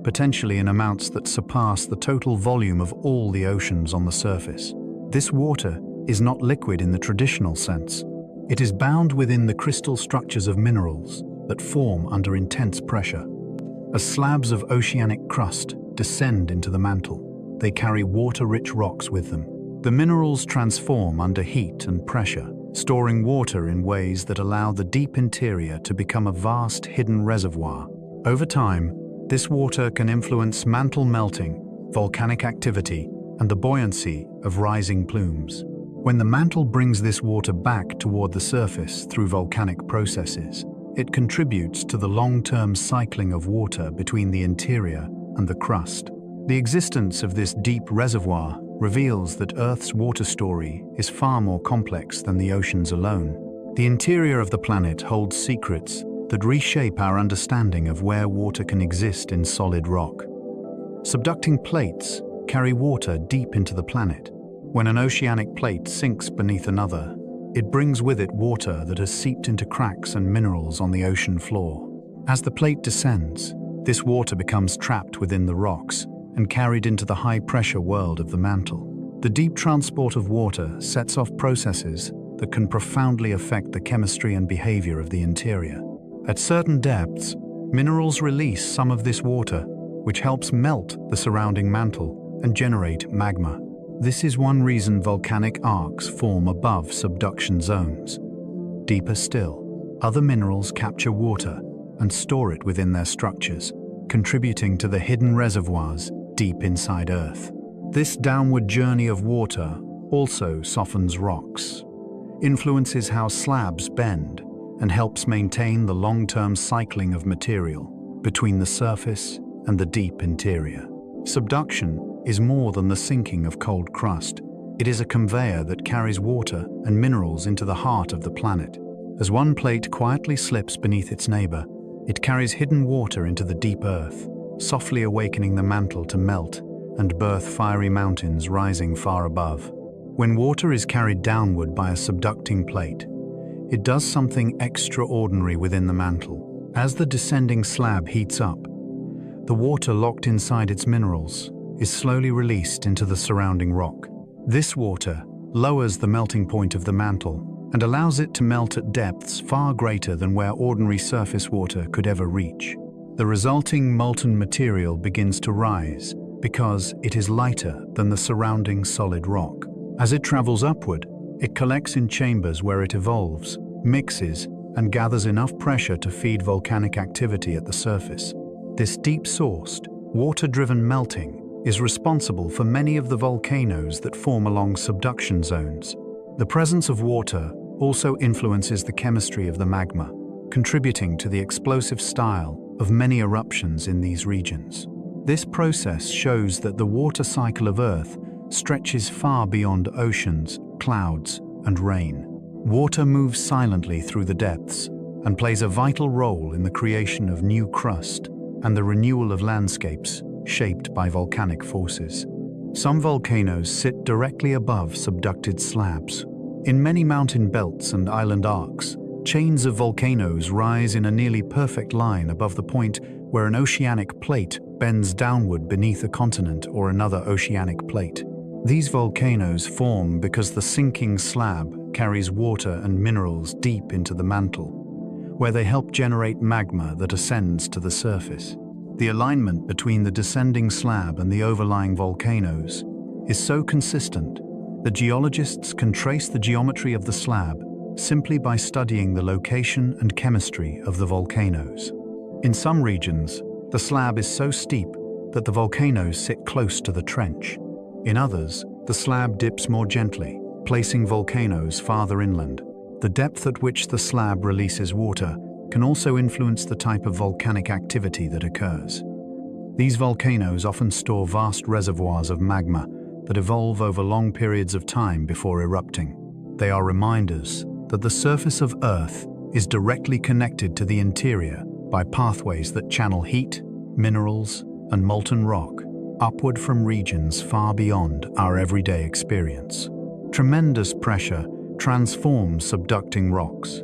potentially in amounts that surpass the total volume of all the oceans on the surface. This water is not liquid in the traditional sense. It is bound within the crystal structures of minerals that form under intense pressure. As slabs of oceanic crust descend into the mantle, they carry water-rich rocks with them. The minerals transform under heat and pressure, storing water in ways that allow the deep interior to become a vast hidden reservoir. Over time, this water can influence mantle melting, volcanic activity, and the buoyancy of rising plumes. When the mantle brings this water back toward the surface through volcanic processes, it contributes to the long-term cycling of water between the interior and the crust. The existence of this deep reservoir reveals that Earth's water story is far more complex than the oceans alone. The interior of the planet holds secrets that reshape our understanding of where water can exist in solid rock. Subducting plates carry water deep into the planet. When an oceanic plate sinks beneath another, it brings with it water that has seeped into cracks and minerals on the ocean floor. As the plate descends, this water becomes trapped within the rocks and carried into the high-pressure world of the mantle. The deep transport of water sets off processes that can profoundly affect the chemistry and behavior of the interior. At certain depths, minerals release some of this water, which helps melt the surrounding mantle and generate magma. This is one reason volcanic arcs form above subduction zones. Deeper still, other minerals capture water and store it within their structures, contributing to the hidden reservoirs deep inside Earth. This downward journey of water also softens rocks, influences how slabs bend, and helps maintain the long-term cycling of material between the surface and the deep interior. Subduction is more than the sinking of cold crust. It is a conveyor that carries water and minerals into the heart of the planet. As one plate quietly slips beneath its neighbor, it carries hidden water into the deep earth, softly awakening the mantle to melt and birth fiery mountains rising far above. When water is carried downward by a subducting plate, it does something extraordinary within the mantle. As the descending slab heats up, the water locked inside its minerals is slowly released into the surrounding rock. This water lowers the melting point of the mantle and allows it to melt at depths far greater than where ordinary surface water could ever reach. The resulting molten material begins to rise because it is lighter than the surrounding solid rock. As it travels upward, it collects in chambers where it evolves, mixes, and gathers enough pressure to feed volcanic activity at the surface. This deep-sourced, water-driven melting is responsible for many of the volcanoes that form along subduction zones. The presence of water also influences the chemistry of the magma, contributing to the explosive style of many eruptions in these regions. This process shows that the water cycle of Earth stretches far beyond oceans, clouds, and rain. Water moves silently through the depths and plays a vital role in the creation of new crust and the renewal of landscapes shaped by volcanic forces. Some volcanoes sit directly above subducted slabs. In many mountain belts and island arcs, chains of volcanoes rise in a nearly perfect line above the point where an oceanic plate bends downward beneath a continent or another oceanic plate. These volcanoes form because the sinking slab carries water and minerals deep into the mantle, where they help generate magma that ascends to the surface. The alignment between the descending slab and the overlying volcanoes is so consistent that geologists can trace the geometry of the slab simply by studying the location and chemistry of the volcanoes. In some regions, the slab is so steep that the volcanoes sit close to the trench. In others, the slab dips more gently, placing volcanoes farther inland. The depth at which the slab releases water can also influence the type of volcanic activity that occurs. These volcanoes often store vast reservoirs of magma that evolve over long periods of time before erupting. They are reminders that the surface of Earth is directly connected to the interior by pathways that channel heat, minerals, and molten rock, upward from regions far beyond our everyday experience. Tremendous pressure transforms subducting rocks.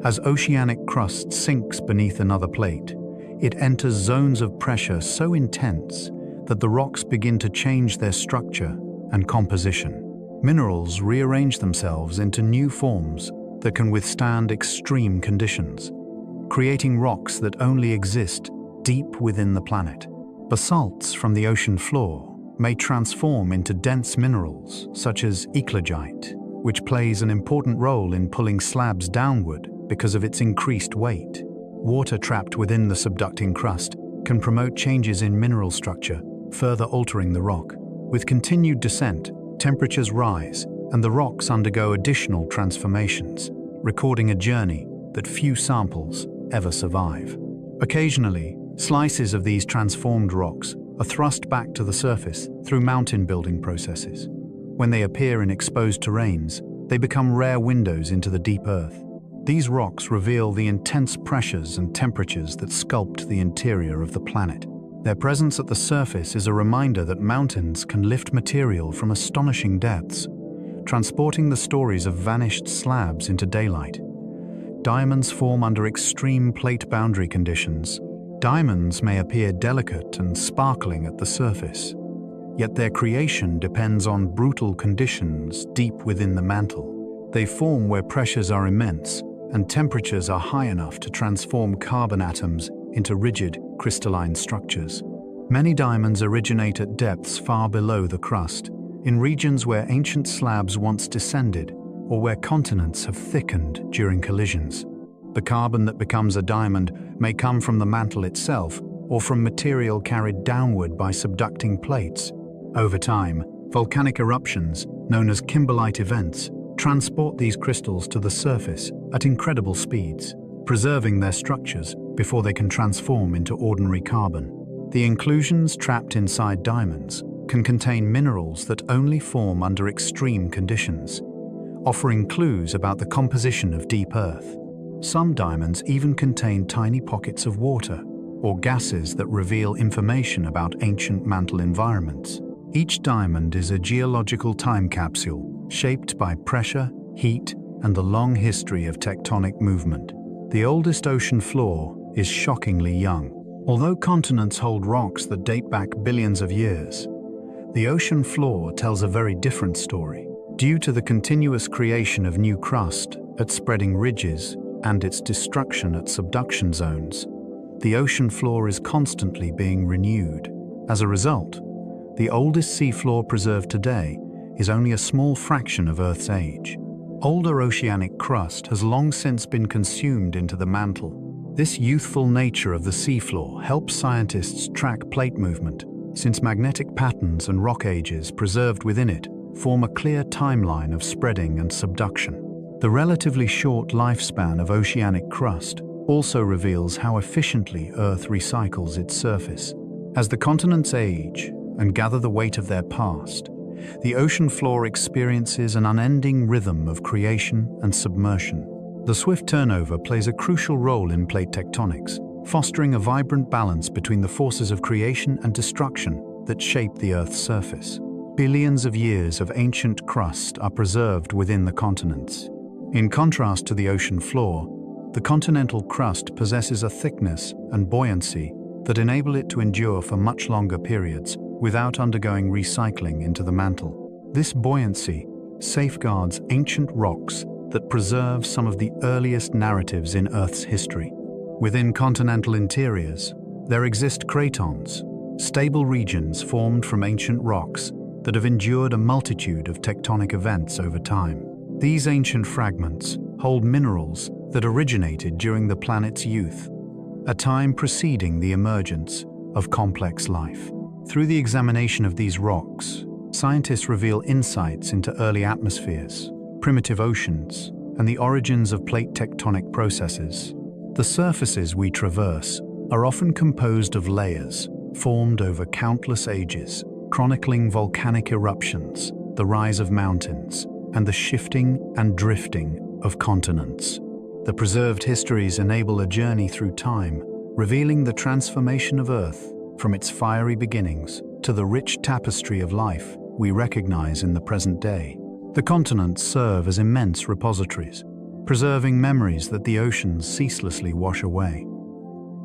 As oceanic crust sinks beneath another plate, it enters zones of pressure so intense that the rocks begin to change their structure and composition. Minerals rearrange themselves into new forms that can withstand extreme conditions, creating rocks that only exist deep within the planet. Basalts from the ocean floor may transform into dense minerals such as eclogite, which plays an important role in pulling slabs downward because of its increased weight. Water trapped within the subducting crust can promote changes in mineral structure, further altering the rock. With continued descent, temperatures rise and the rocks undergo additional transformations, recording a journey that few samples ever survive. Occasionally, slices of these transformed rocks are thrust back to the surface through mountain-building processes. When they appear in exposed terrains, they become rare windows into the deep earth. These rocks reveal the intense pressures and temperatures that sculpt the interior of the planet. Their presence at the surface is a reminder that mountains can lift material from astonishing depths, transporting the stories of vanished slabs into daylight. Diamonds form under extreme plate boundary conditions. Diamonds may appear delicate and sparkling at the surface, yet their creation depends on brutal conditions deep within the mantle. They form where pressures are immense and temperatures are high enough to transform carbon atoms into rigid, crystalline structures. Many diamonds originate at depths far below the crust, in regions where ancient slabs once descended or where continents have thickened during collisions. The carbon that becomes a diamond may come from the mantle itself or from material carried downward by subducting plates. Over time, volcanic eruptions, known as kimberlite events, transport these crystals to the surface at incredible speeds, preserving their structures before they can transform into ordinary carbon. The inclusions trapped inside diamonds can contain minerals that only form under extreme conditions, offering clues about the composition of deep earth. Some diamonds even contain tiny pockets of water or gases that reveal information about ancient mantle environments. Each diamond is a geological time capsule shaped by pressure, heat, and the long history of tectonic movement. The oldest ocean floor is shockingly young. Although continents hold rocks that date back billions of years, the ocean floor tells a very different story. Due to the continuous creation of new crust at spreading ridges and its destruction at subduction zones, the ocean floor is constantly being renewed. As a result, the oldest seafloor preserved today is only a small fraction of Earth's age. Older oceanic crust has long since been consumed into the mantle. This youthful nature of the seafloor helps scientists track plate movement, since magnetic patterns and rock ages preserved within it form a clear timeline of spreading and subduction. The relatively short lifespan of oceanic crust also reveals how efficiently Earth recycles its surface. As the continents age and gather the weight of their past, the ocean floor experiences an unending rhythm of creation and submersion. The swift turnover plays a crucial role in plate tectonics, fostering a vibrant balance between the forces of creation and destruction that shape the Earth's surface. Billions of years of ancient crust are preserved within the continents. In contrast to the ocean floor, the continental crust possesses a thickness and buoyancy that enable it to endure for much longer periods without undergoing recycling into the mantle. This buoyancy safeguards ancient rocks that preserve some of the earliest narratives in Earth's history. Within continental interiors, there exist cratons, stable regions formed from ancient rocks that have endured a multitude of tectonic events over time. These ancient fragments hold minerals that originated during the planet's youth, a time preceding the emergence of complex life. Through the examination of these rocks, scientists reveal insights into early atmospheres, primitive oceans, and the origins of plate tectonic processes. The surfaces we traverse are often composed of layers formed over countless ages, chronicling volcanic eruptions, the rise of mountains, and the shifting and drifting of continents. The preserved histories enable a journey through time, revealing the transformation of Earth from its fiery beginnings to the rich tapestry of life we recognize in the present day. The continents serve as immense repositories, preserving memories that the oceans ceaselessly wash away.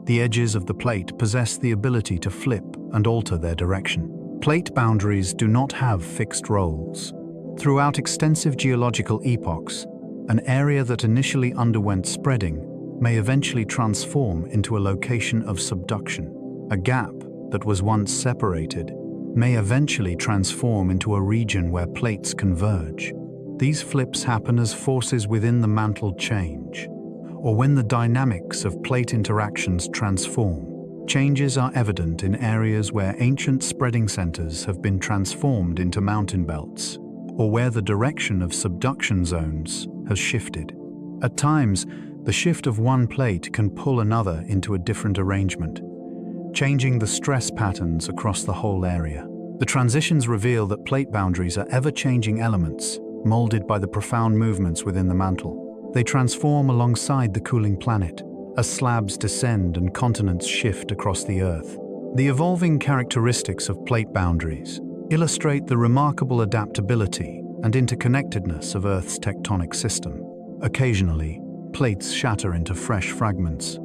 The edges of the plate possess the ability to flip and alter their direction. Plate boundaries do not have fixed roles. Throughout extensive geological epochs, an area that initially underwent spreading may eventually transform into a location of subduction. A gap that was once separated may eventually transform into a region where plates converge. These flips happen as forces within the mantle change, or when the dynamics of plate interactions transform. Changes are evident in areas where ancient spreading centers have been transformed into mountain belts, or where the direction of subduction zones has shifted. At times, the shift of one plate can pull another into a different arrangement, changing the stress patterns across the whole area. The transitions reveal that plate boundaries are ever-changing elements, molded by the profound movements within the mantle. They transform alongside the cooling planet, as slabs descend and continents shift across the Earth. The evolving characteristics of plate boundaries illustrate the remarkable adaptability and interconnectedness of Earth's tectonic system. Occasionally, plates shatter into fresh fragments.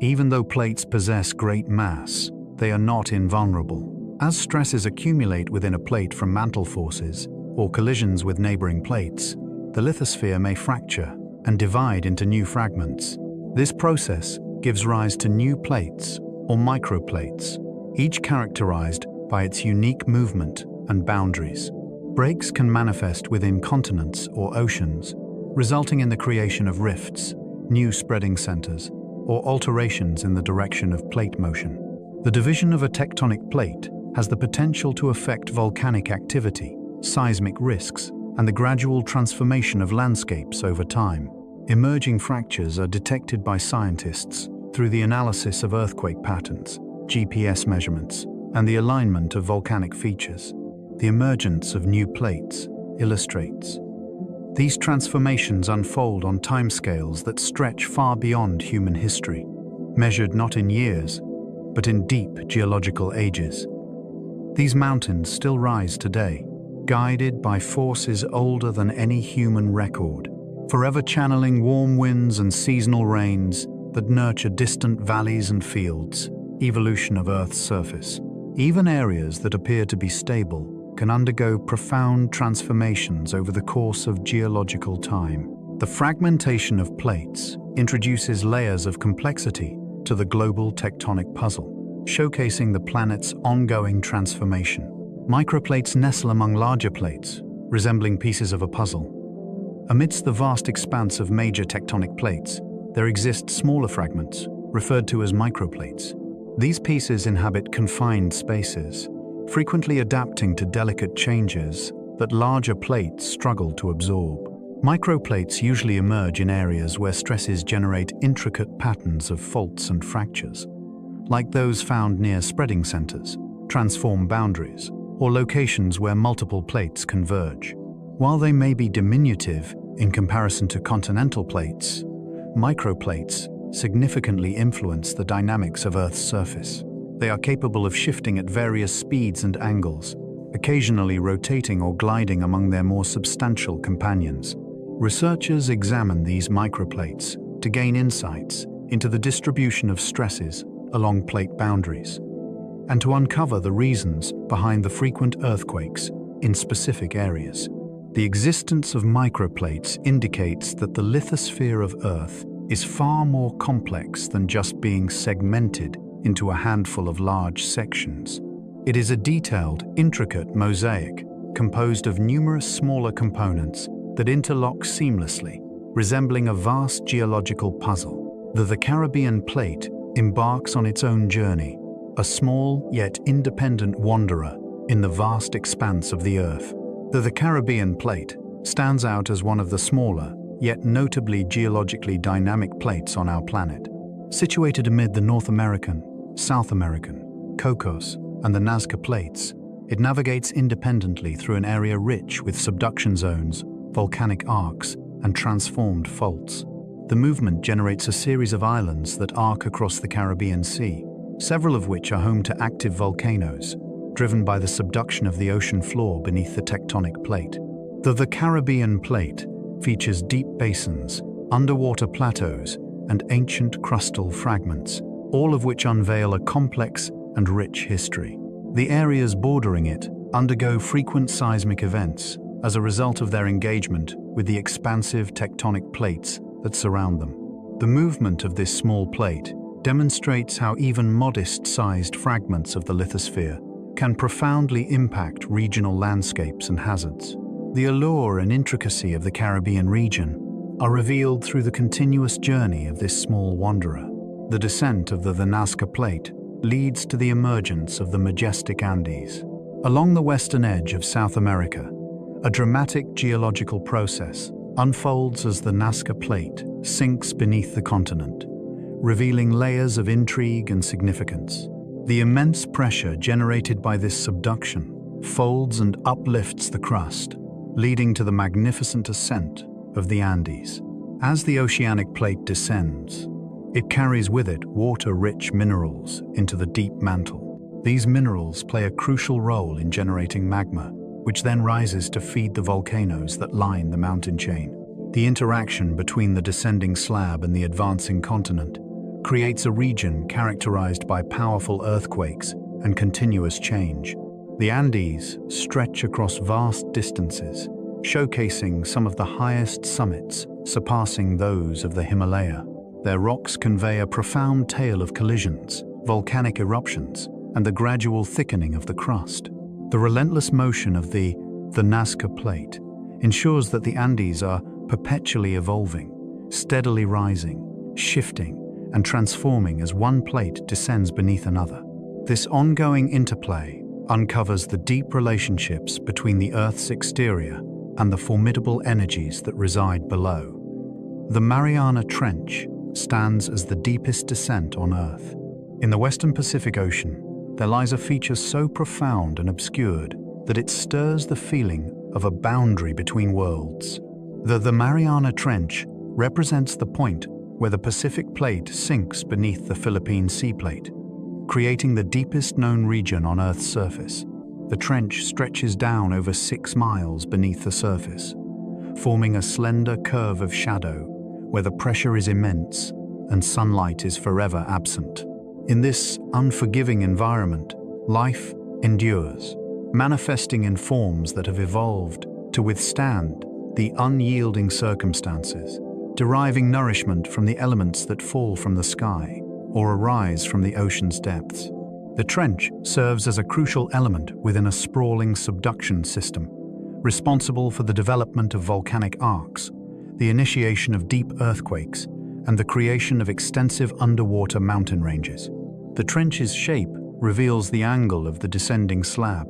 Even though plates possess great mass, they are not invulnerable. As stresses accumulate within a plate from mantle forces or collisions with neighboring plates, the lithosphere may fracture and divide into new fragments. This process gives rise to new plates or microplates, each characterized by its unique movement and boundaries. Breaks can manifest within continents or oceans, resulting in the creation of rifts, new spreading centers, or alterations in the direction of plate motion. The division of a tectonic plate has the potential to affect volcanic activity, seismic risks, and the gradual transformation of landscapes over time. Emerging fractures are detected by scientists through the analysis of earthquake patterns, GPS measurements, and the alignment of volcanic features. The emergence of new plates illustrates. These transformations unfold on timescales that stretch far beyond human history, measured not in years, but in deep geological ages. These mountains still rise today, guided by forces older than any human record, forever channeling warm winds and seasonal rains that nurture distant valleys and fields. Evolution of Earth's surface. Even areas that appear to be stable can undergo profound transformations over the course of geological time. The fragmentation of plates introduces layers of complexity to the global tectonic puzzle, showcasing the planet's ongoing transformation. Microplates nestle among larger plates, resembling pieces of a puzzle. Amidst the vast expanse of major tectonic plates, there exist smaller fragments, referred to as microplates. These pieces inhabit confined spaces, frequently adapting to delicate changes that larger plates struggle to absorb. Microplates usually emerge in areas where stresses generate intricate patterns of faults and fractures, like those found near spreading centers, transform boundaries, or locations where multiple plates converge. While they may be diminutive in comparison to continental plates, microplates significantly influence the dynamics of Earth's surface. They are capable of shifting at various speeds and angles, occasionally rotating or gliding among their more substantial companions. Researchers examine these microplates to gain insights into the distribution of stresses along plate boundaries, and to uncover the reasons behind the frequent earthquakes in specific areas. The existence of microplates indicates that the lithosphere of Earth is far more complex than just being segmented into a handful of large sections. It is a detailed, intricate mosaic composed of numerous smaller components that interlock seamlessly, resembling a vast geological puzzle. The Caribbean plate embarks on its own journey, a small yet independent wanderer in the vast expanse of the Earth. The Caribbean plate stands out as one of the smaller, yet notably geologically dynamic plates on our planet. Situated amid the North American, South American, Cocos, and the Nazca plates, it navigates independently through an area rich with subduction zones, volcanic arcs, and transformed faults. The movement generates a series of islands that arc across the Caribbean Sea, several of which are home to active volcanoes, driven by the subduction of the ocean floor beneath the tectonic plate. The Caribbean plate features deep basins, underwater plateaus, and ancient crustal fragments, all of which unveil a complex and rich history. The areas bordering it undergo frequent seismic events as a result of their engagement with the expansive tectonic plates that surround them. The movement of this small plate demonstrates how even modest-sized fragments of the lithosphere can profoundly impact regional landscapes and hazards. The allure and intricacy of the Caribbean region are revealed through the continuous journey of this small wanderer. The descent of the Nazca Plate leads to the emergence of the majestic Andes. Along the western edge of South America, a dramatic geological process unfolds as the Nazca Plate sinks beneath the continent, revealing layers of intrigue and significance. The immense pressure generated by this subduction folds and uplifts the crust, leading to the magnificent ascent of the Andes. As the oceanic plate descends, it carries with it water-rich minerals into the deep mantle. These minerals play a crucial role in generating magma, which then rises to feed the volcanoes that line the mountain chain. The interaction between the descending slab and the advancing continent creates a region characterized by powerful earthquakes and continuous change. The Andes stretch across vast distances, showcasing some of the highest summits, surpassing those of the Himalaya. Their rocks convey a profound tale of collisions, volcanic eruptions, and the gradual thickening of the crust. The relentless motion of the Nazca Plate ensures that the Andes are perpetually evolving, steadily rising, shifting, and transforming as one plate descends beneath another. This ongoing interplay uncovers the deep relationships between the Earth's exterior and the formidable energies that reside below. The Mariana Trench stands as the deepest descent on Earth. In the western Pacific Ocean, there lies a feature so profound and obscured that it stirs the feeling of a boundary between worlds. The Mariana Trench represents the point where the Pacific Plate sinks beneath the Philippine Sea Plate, creating the deepest known region on Earth's surface. The trench stretches down over 6 miles beneath the surface, forming a slender curve of shadow where the pressure is immense and sunlight is forever absent. In this unforgiving environment, life endures, manifesting in forms that have evolved to withstand the unyielding circumstances, deriving nourishment from the elements that fall from the sky or arise from the ocean's depths. The trench serves as a crucial element within a sprawling subduction system, responsible for the development of volcanic arcs, the initiation of deep earthquakes, and the creation of extensive underwater mountain ranges. The trench's shape reveals the angle of the descending slab,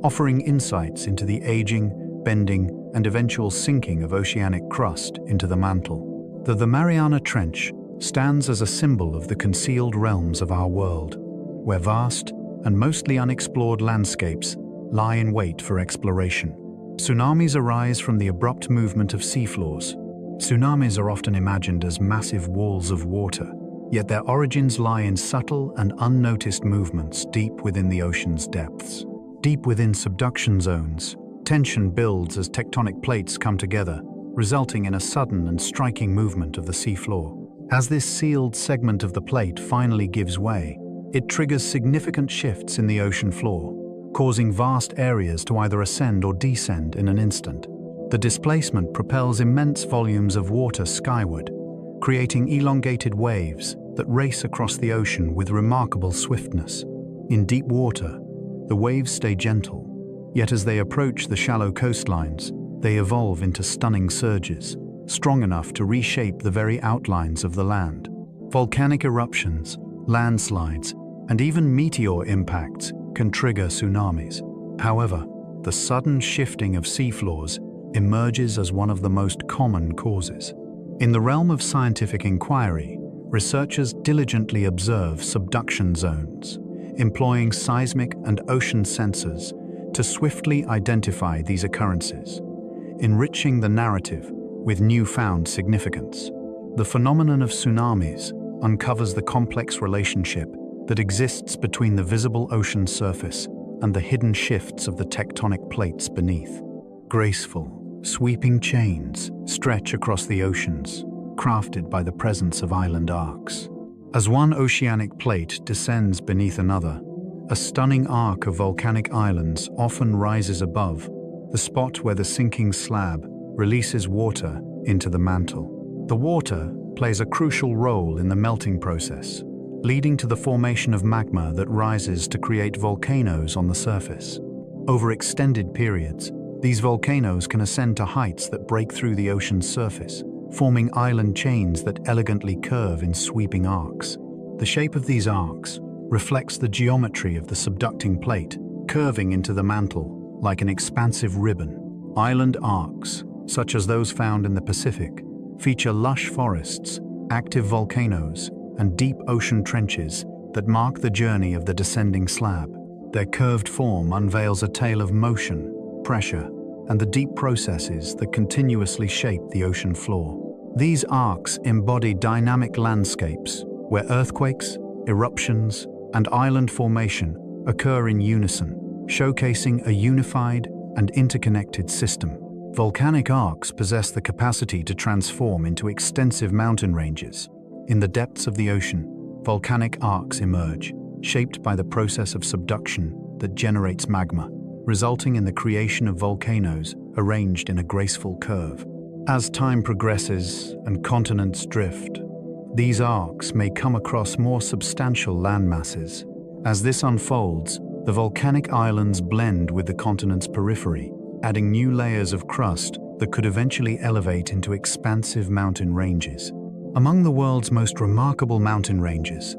offering insights into the aging, bending, and eventual sinking of oceanic crust into the mantle. The Mariana Trench stands as a symbol of the concealed realms of our world, where vast and mostly unexplored landscapes lie in wait for exploration. Tsunamis arise from the abrupt movement of seafloors. Tsunamis are often imagined as massive walls of water, yet their origins lie in subtle and unnoticed movements deep within the ocean's depths. Deep within subduction zones, tension builds as tectonic plates come together, resulting in a sudden and striking movement of the seafloor. As this sealed segment of the plate finally gives way, it triggers significant shifts in the ocean floor, causing vast areas to either ascend or descend in an instant. The displacement propels immense volumes of water skyward, creating elongated waves that race across the ocean with remarkable swiftness. In deep water, the waves stay gentle, yet as they approach the shallow coastlines, they evolve into stunning surges, strong enough to reshape the very outlines of the land. Volcanic eruptions, landslides, and even meteor impacts can trigger tsunamis. However, the sudden shifting of seafloors emerges as one of the most common causes. In the realm of scientific inquiry, researchers diligently observe subduction zones, employing seismic and ocean sensors to swiftly identify these occurrences, enriching the narrative with newfound significance. The phenomenon of tsunamis uncovers the complex relationship that exists between the visible ocean surface and the hidden shifts of the tectonic plates beneath. Graceful, sweeping chains stretch across the oceans, crafted by the presence of island arcs. As one oceanic plate descends beneath another, a stunning arc of volcanic islands often rises above, the spot where the sinking slab releases water into the mantle. The water plays a crucial role in the melting process, leading to the formation of magma that rises to create volcanoes on the surface. Over extended periods, these volcanoes can ascend to heights that break through the ocean's surface, forming island chains that elegantly curve in sweeping arcs. The shape of these arcs reflects the geometry of the subducting plate, curving into the mantle like an expansive ribbon. Island arcs, such as those found in the Pacific, feature lush forests, active volcanoes, and deep ocean trenches that mark the journey of the descending slab. Their curved form unveils a tale of motion, pressure, and the deep processes that continuously shape the ocean floor. These arcs embody dynamic landscapes where earthquakes, eruptions, and island formation occur in unison, showcasing a unified and interconnected system. Volcanic arcs possess the capacity to transform into extensive mountain ranges. In the depths of the ocean, volcanic arcs emerge, shaped by the process of subduction that generates magma, resulting in the creation of volcanoes arranged in a graceful curve. As time progresses and continents drift, these arcs may come across more substantial landmasses. As this unfolds, the volcanic islands blend with the continent's periphery, adding new layers of crust that could eventually elevate into expansive mountain ranges. Among the world's most remarkable mountain ranges,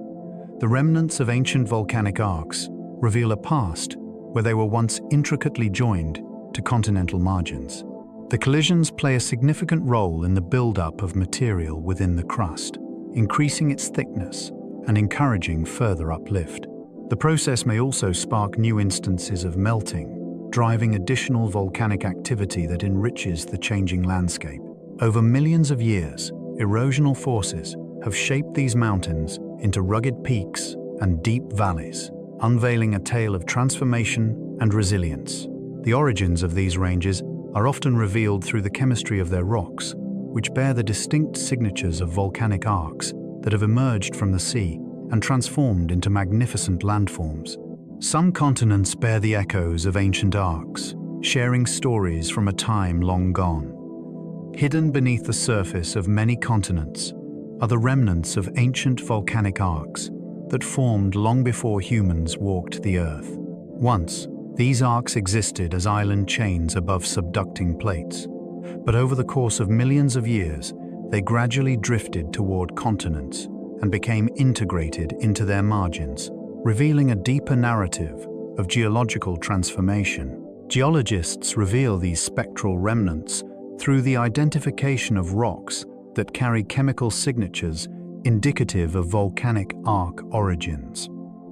the remnants of ancient volcanic arcs reveal a past where they were once intricately joined to continental margins. The collisions play a significant role in the buildup of material within the crust, increasing its thickness and encouraging further uplift. The process may also spark new instances of melting, driving additional volcanic activity that enriches the changing landscape. Over millions of years, erosional forces have shaped these mountains into rugged peaks and deep valleys, unveiling a tale of transformation and resilience. The origins of these ranges are often revealed through the chemistry of their rocks, which bear the distinct signatures of volcanic arcs that have emerged from the sea and transformed into magnificent landforms. Some continents bear the echoes of ancient arcs, sharing stories from a time long gone. Hidden beneath the surface of many continents are the remnants of ancient volcanic arcs that formed long before humans walked the earth. Once, these arcs existed as island chains above subducting plates, but over the course of millions of years, they gradually drifted toward continents and became integrated into their margins, revealing a deeper narrative of geological transformation. Geologists reveal these spectral remnants through the identification of rocks that carry chemical signatures indicative of volcanic arc origins.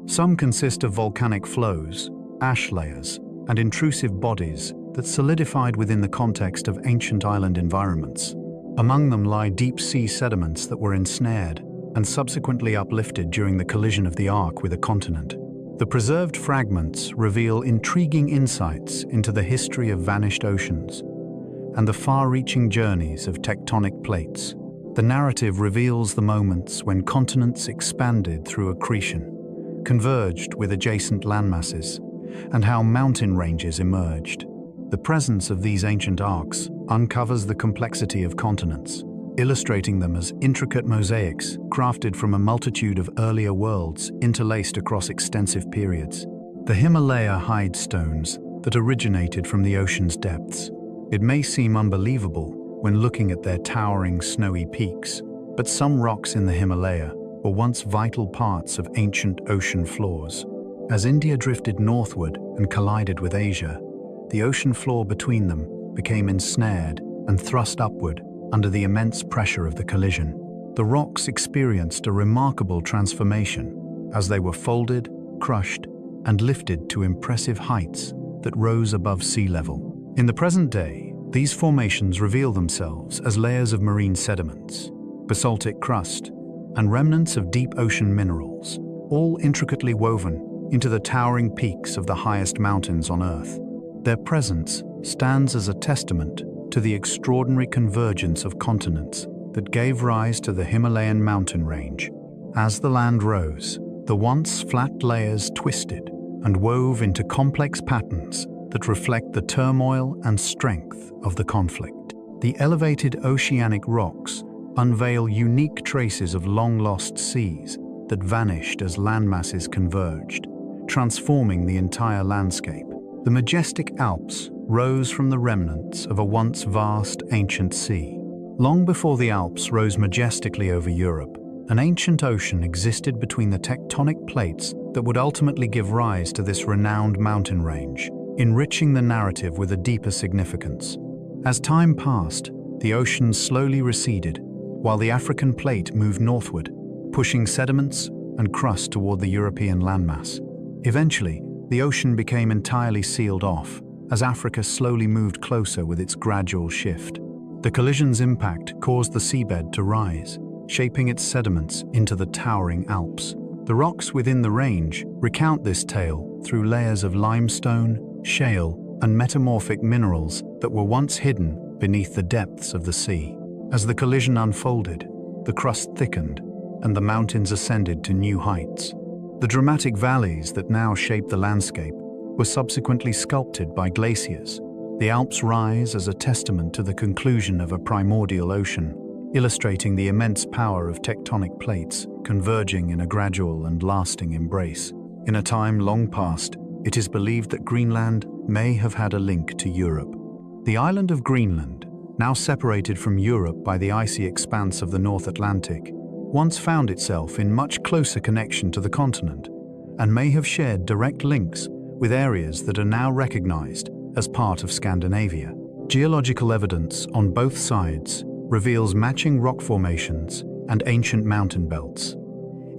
Some consist of volcanic flows, ash layers, and intrusive bodies that solidified within the context of ancient island environments. Among them lie deep-sea sediments that were ensnared and subsequently uplifted during the collision of the arc with a continent. The preserved fragments reveal intriguing insights into the history of vanished oceans and the far-reaching journeys of tectonic plates. The narrative reveals the moments when continents expanded through accretion, converged with adjacent landmasses, and how mountain ranges emerged. The presence of these ancient arcs uncovers the complexity of continents, illustrating them as intricate mosaics crafted from a multitude of earlier worlds interlaced across extensive periods. The Himalaya hide stones that originated from the ocean's depths. It may seem unbelievable when looking at their towering snowy peaks, but some rocks in the Himalaya were once vital parts of ancient ocean floors. As India drifted northward and collided with Asia, the ocean floor between them became ensnared and thrust upward under the immense pressure of the collision. The rocks experienced a remarkable transformation as they were folded, crushed, and lifted to impressive heights that rose above sea level. In the present day, these formations reveal themselves as layers of marine sediments, basaltic crust, and remnants of deep ocean minerals, all intricately woven into the towering peaks of the highest mountains on Earth. Their presence stands as a testament to the extraordinary convergence of continents that gave rise to the Himalayan mountain range. As the land rose, the once flat layers twisted and wove into complex patterns that reflect the turmoil and strength of the conflict. The elevated oceanic rocks unveil unique traces of long-lost seas that vanished as landmasses converged, transforming the entire landscape. The majestic Alps rose from the remnants of a once vast ancient sea. Long before the Alps rose majestically over Europe, an ancient ocean existed between the tectonic plates that would ultimately give rise to this renowned mountain range, enriching the narrative with a deeper significance. As time passed, the ocean slowly receded, while the African plate moved northward, pushing sediments and crust toward the European landmass. Eventually, the ocean became entirely sealed off, as Africa slowly moved closer with its gradual shift. The collision's impact caused the seabed to rise, shaping its sediments into the towering Alps. The rocks within the range recount this tale through layers of limestone, shale, and metamorphic minerals that were once hidden beneath the depths of the sea. As the collision unfolded, the crust thickened, and the mountains ascended to new heights. The dramatic valleys that now shape the landscape were subsequently sculpted by glaciers. The Alps rise as a testament to the conclusion of a primordial ocean, illustrating the immense power of tectonic plates converging in a gradual and lasting embrace. In a time long past, it is believed that Greenland may have had a link to Europe. The island of Greenland, now separated from Europe by the icy expanse of the North Atlantic, once found itself in much closer connection to the continent and may have shared direct links with areas that are now recognized as part of Scandinavia. Geological evidence on both sides reveals matching rock formations and ancient mountain belts,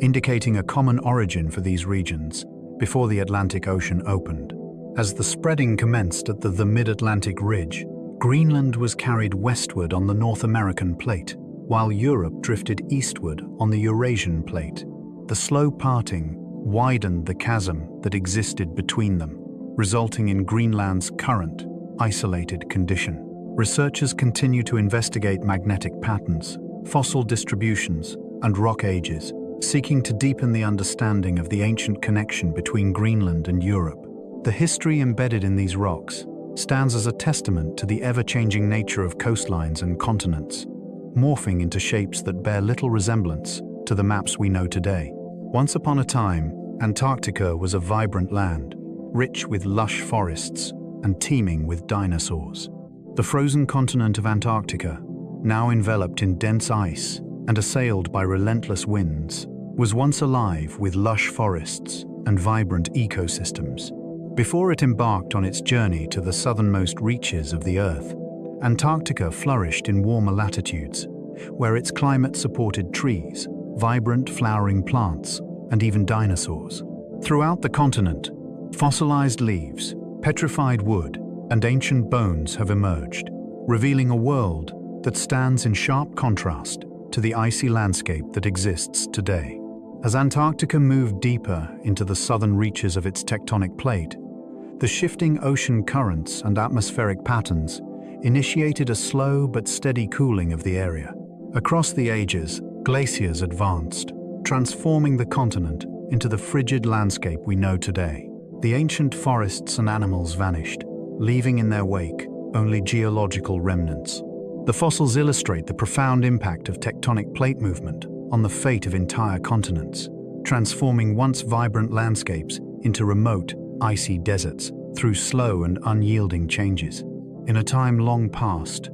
indicating a common origin for these regions before the Atlantic Ocean opened. As the spreading commenced at the Mid-Atlantic Ridge, Greenland was carried westward on the North American plate, while Europe drifted eastward on the Eurasian plate. The slow parting widened the chasm that existed between them, resulting in Greenland's current, isolated condition. Researchers continue to investigate magnetic patterns, fossil distributions, and rock ages, seeking to deepen the understanding of the ancient connection between Greenland and Europe. The history embedded in these rocks stands as a testament to the ever-changing nature of coastlines and continents, morphing into shapes that bear little resemblance to the maps we know today. Once upon a time, Antarctica was a vibrant land, rich with lush forests and teeming with dinosaurs. The frozen continent of Antarctica, now enveloped in dense ice and assailed by relentless winds, was once alive with lush forests and vibrant ecosystems. Before it embarked on its journey to the southernmost reaches of the Earth, Antarctica flourished in warmer latitudes, where its climate supported trees, vibrant flowering plants, and even dinosaurs. Throughout the continent, fossilized leaves, petrified wood, and ancient bones have emerged, revealing a world that stands in sharp contrast to the icy landscape that exists today. As Antarctica moved deeper into the southern reaches of its tectonic plate, the shifting ocean currents and atmospheric patterns initiated a slow but steady cooling of the area. Across the ages, glaciers advanced, transforming the continent into the frigid landscape we know today. The ancient forests and animals vanished, leaving in their wake only geological remnants. The fossils illustrate the profound impact of tectonic plate movement on the fate of entire continents, transforming once vibrant landscapes into remote, icy deserts through slow and unyielding changes. In a time long past,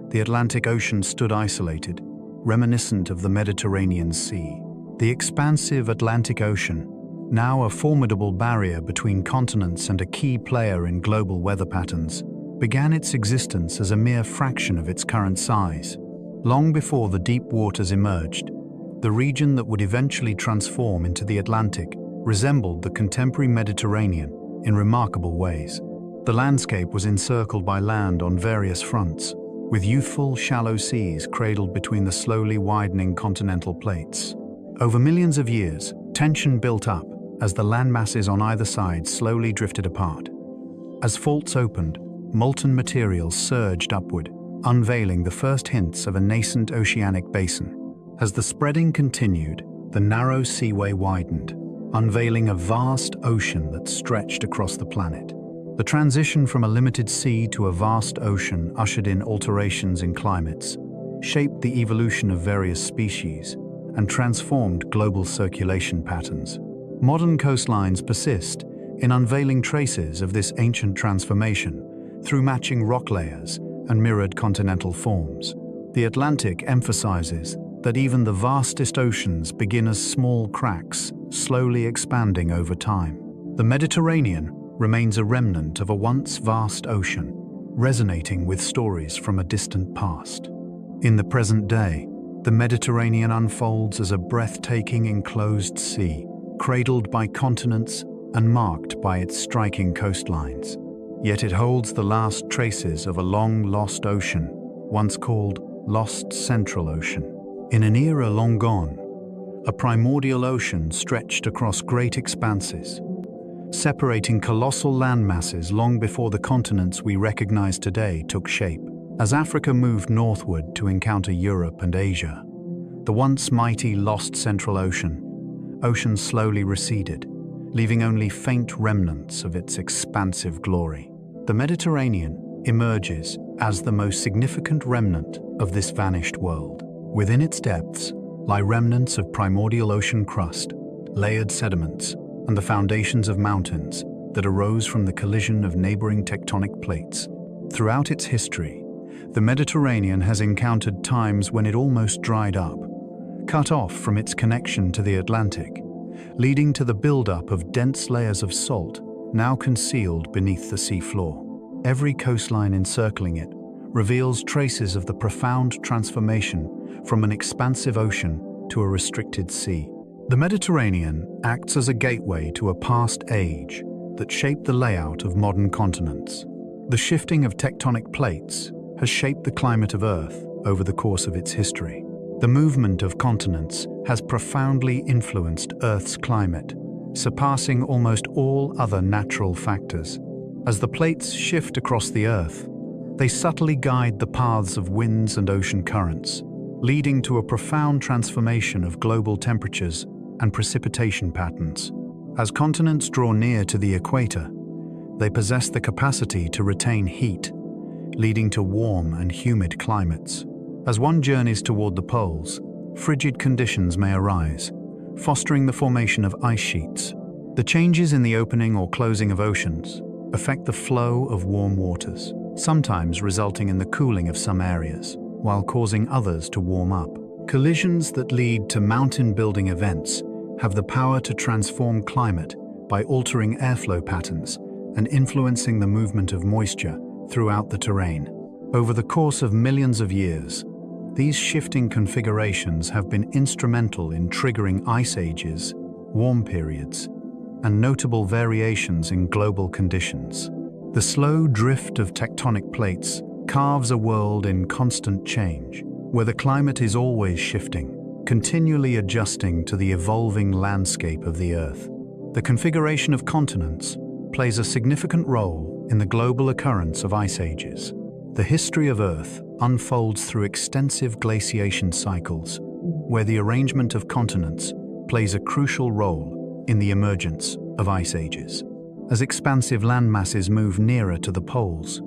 the Atlantic Ocean stood isolated, reminiscent of the Mediterranean Sea. The expansive Atlantic Ocean, now a formidable barrier between continents and a key player in global weather patterns, began its existence as a mere fraction of its current size. Long before the deep waters emerged, the region that would eventually transform into the Atlantic resembled the contemporary Mediterranean in remarkable ways. The landscape was encircled by land on various fronts, with youthful, shallow seas cradled between the slowly widening continental plates. Over millions of years, tension built up as the landmasses on either side slowly drifted apart. As faults opened, molten materials surged upward, unveiling the first hints of a nascent oceanic basin. As the spreading continued, the narrow seaway widened, unveiling a vast ocean that stretched across the planet. The transition from a limited sea to a vast ocean ushered in alterations in climates, shaped the evolution of various species, and transformed global circulation patterns. Modern coastlines persist in unveiling traces of this ancient transformation through matching rock layers and mirrored continental forms. The Atlantic emphasizes that even the vastest oceans begin as small cracks, slowly expanding over time. The Mediterranean remains a remnant of a once vast ocean, resonating with stories from a distant past. In the present day, the Mediterranean unfolds as a breathtaking enclosed sea, cradled by continents and marked by its striking coastlines. Yet it holds the last traces of a long-lost ocean, once called Lost Central Ocean. In an era long gone, a primordial ocean stretched across great expanses, separating colossal landmasses long before the continents we recognize today took shape. As Africa moved northward to encounter Europe and Asia, the once mighty Lost Central Ocean slowly receded, leaving only faint remnants of its expansive glory. The Mediterranean emerges as the most significant remnant of this vanished world. Within its depths lie remnants of primordial ocean crust, layered sediments, and the foundations of mountains that arose from the collision of neighboring tectonic plates. Throughout its history, the Mediterranean has encountered times when it almost dried up, cut off from its connection to the Atlantic, leading to the buildup of dense layers of salt now concealed beneath the seafloor. Every coastline encircling it reveals traces of the profound transformation from an expansive ocean to a restricted sea. The Mediterranean acts as a gateway to a past age that shaped the layout of modern continents. The shifting of tectonic plates has shaped the climate of Earth over the course of its history. The movement of continents has profoundly influenced Earth's climate, surpassing almost all other natural factors. As the plates shift across the Earth, they subtly guide the paths of winds and ocean currents, leading to a profound transformation of global temperatures and precipitation patterns. As continents draw near to the equator, they possess the capacity to retain heat, leading to warm and humid climates. As one journeys toward the poles, frigid conditions may arise, fostering the formation of ice sheets. The changes in the opening or closing of oceans affect the flow of warm waters, sometimes resulting in the cooling of some areas, while causing others to warm up. Collisions that lead to mountain-building events have the power to transform climate by altering airflow patterns and influencing the movement of moisture throughout the terrain. Over the course of millions of years, these shifting configurations have been instrumental in triggering ice ages, warm periods, and notable variations in global conditions. The slow drift of tectonic plates carves a world in constant change, where the climate is always shifting, continually adjusting to the evolving landscape of the Earth. The configuration of continents plays a significant role in the global occurrence of ice ages. The history of Earth unfolds through extensive glaciation cycles, where the arrangement of continents plays a crucial role in the emergence of ice ages. As expansive landmasses move nearer to the poles,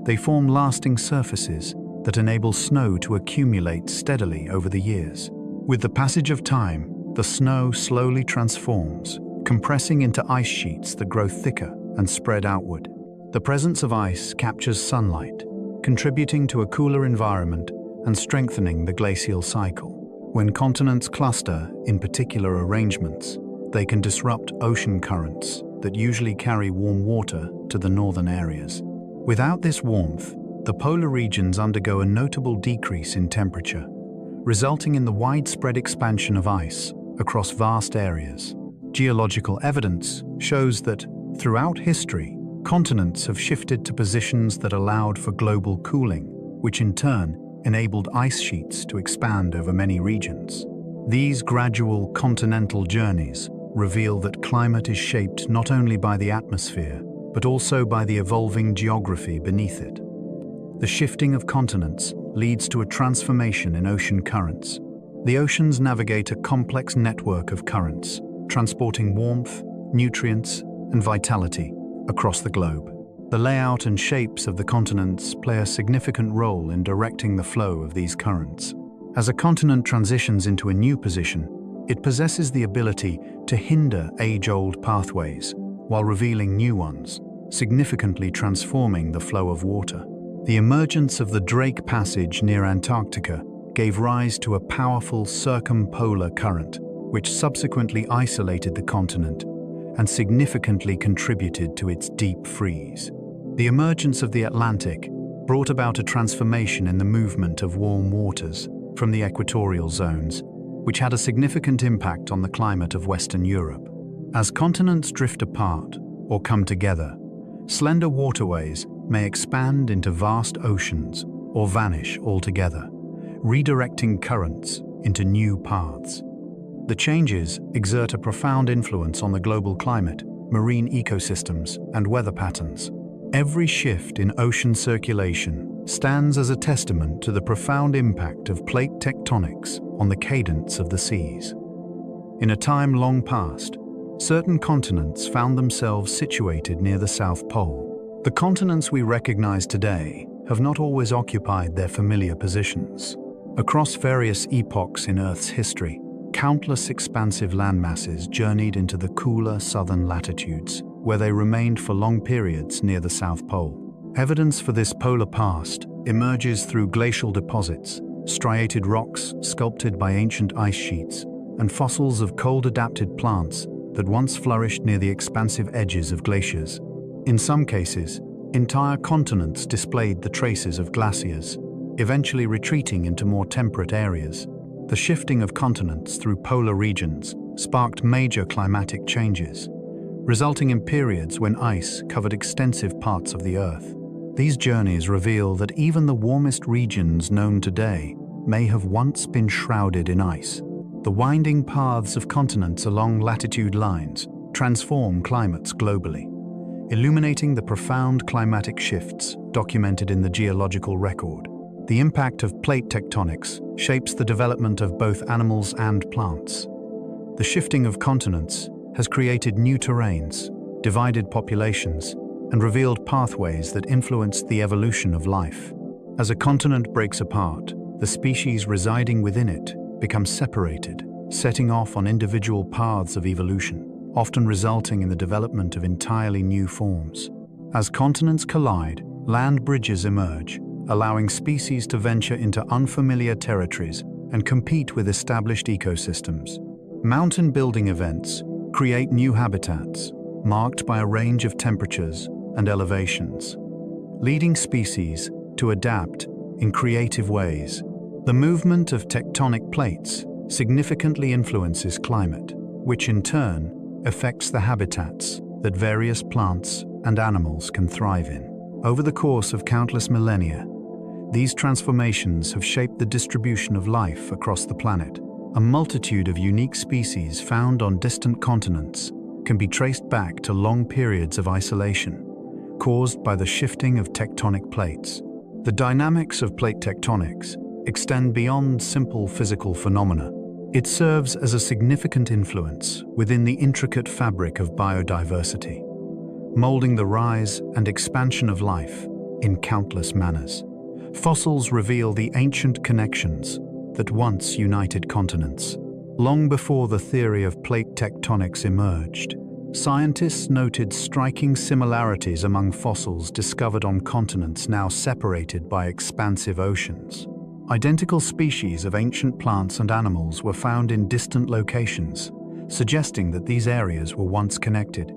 they form lasting surfaces that enable snow to accumulate steadily over the years. With the passage of time, the snow slowly transforms, compressing into ice sheets that grow thicker and spread outward. The presence of ice captures sunlight, contributing to a cooler environment and strengthening the glacial cycle. When continents cluster in particular arrangements, they can disrupt ocean currents that usually carry warm water to the northern areas. Without this warmth, the polar regions undergo a notable decrease in temperature, resulting in the widespread expansion of ice across vast areas. Geological evidence shows that, throughout history, continents have shifted to positions that allowed for global cooling, which in turn enabled ice sheets to expand over many regions. These gradual continental journeys reveal that climate is shaped not only by the atmosphere, but also by the evolving geography beneath it. The shifting of continents leads to a transformation in ocean currents. The oceans navigate a complex network of currents, transporting warmth, nutrients, and vitality across the globe. The layout and shapes of the continents play a significant role in directing the flow of these currents. As a continent transitions into a new position, it possesses the ability to hinder age-old pathways while revealing new ones, significantly transforming the flow of water. The emergence of the Drake Passage near Antarctica gave rise to a powerful circumpolar current, which subsequently isolated the continent and significantly contributed to its deep freeze. The emergence of the Atlantic brought about a transformation in the movement of warm waters from the equatorial zones, which had a significant impact on the climate of Western Europe. As continents drift apart or come together, slender waterways may expand into vast oceans or vanish altogether, redirecting currents into new paths. The changes exert a profound influence on the global climate, marine ecosystems, and weather patterns. Every shift in ocean circulation stands as a testament to the profound impact of plate tectonics on the cadence of the seas. In a time long past, certain continents found themselves situated near the South Pole. The continents we recognize today have not always occupied their familiar positions. Across various epochs in Earth's history, countless expansive landmasses journeyed into the cooler southern latitudes, where they remained for long periods near the South Pole. Evidence for this polar past emerges through glacial deposits, striated rocks sculpted by ancient ice sheets, and fossils of cold-adapted plants that once flourished near the expansive edges of glaciers. In some cases, entire continents displayed the traces of glaciers, eventually retreating into more temperate areas. The shifting of continents through polar regions sparked major climatic changes, resulting in periods when ice covered extensive parts of the Earth. These journeys reveal that even the warmest regions known today may have once been shrouded in ice. The winding paths of continents along latitude lines transform climates globally, illuminating the profound climatic shifts documented in the geological record. The impact of plate tectonics shapes the development of both animals and plants. The shifting of continents has created new terrains, divided populations, and revealed pathways that influenced the evolution of life. As a continent breaks apart, the species residing within it become separated, setting off on individual paths of evolution, often resulting in the development of entirely new forms. As continents collide, land bridges emerge, allowing species to venture into unfamiliar territories and compete with established ecosystems. Mountain building events create new habitats, marked by a range of temperatures and elevations, leading species to adapt in creative ways. The movement of tectonic plates significantly influences climate, which in turn affects the habitats that various plants and animals can thrive in. Over the course of countless millennia, these transformations have shaped the distribution of life across the planet. A multitude of unique species found on distant continents can be traced back to long periods of isolation, caused by the shifting of tectonic plates. The dynamics of plate tectonics extend beyond simple physical phenomena. It serves as a significant influence within the intricate fabric of biodiversity, molding the rise and expansion of life in countless manners. Fossils reveal the ancient connections that once united continents. Long before the theory of plate tectonics emerged, scientists noted striking similarities among fossils discovered on continents now separated by expansive oceans. Identical species of ancient plants and animals were found in distant locations, suggesting that these areas were once connected.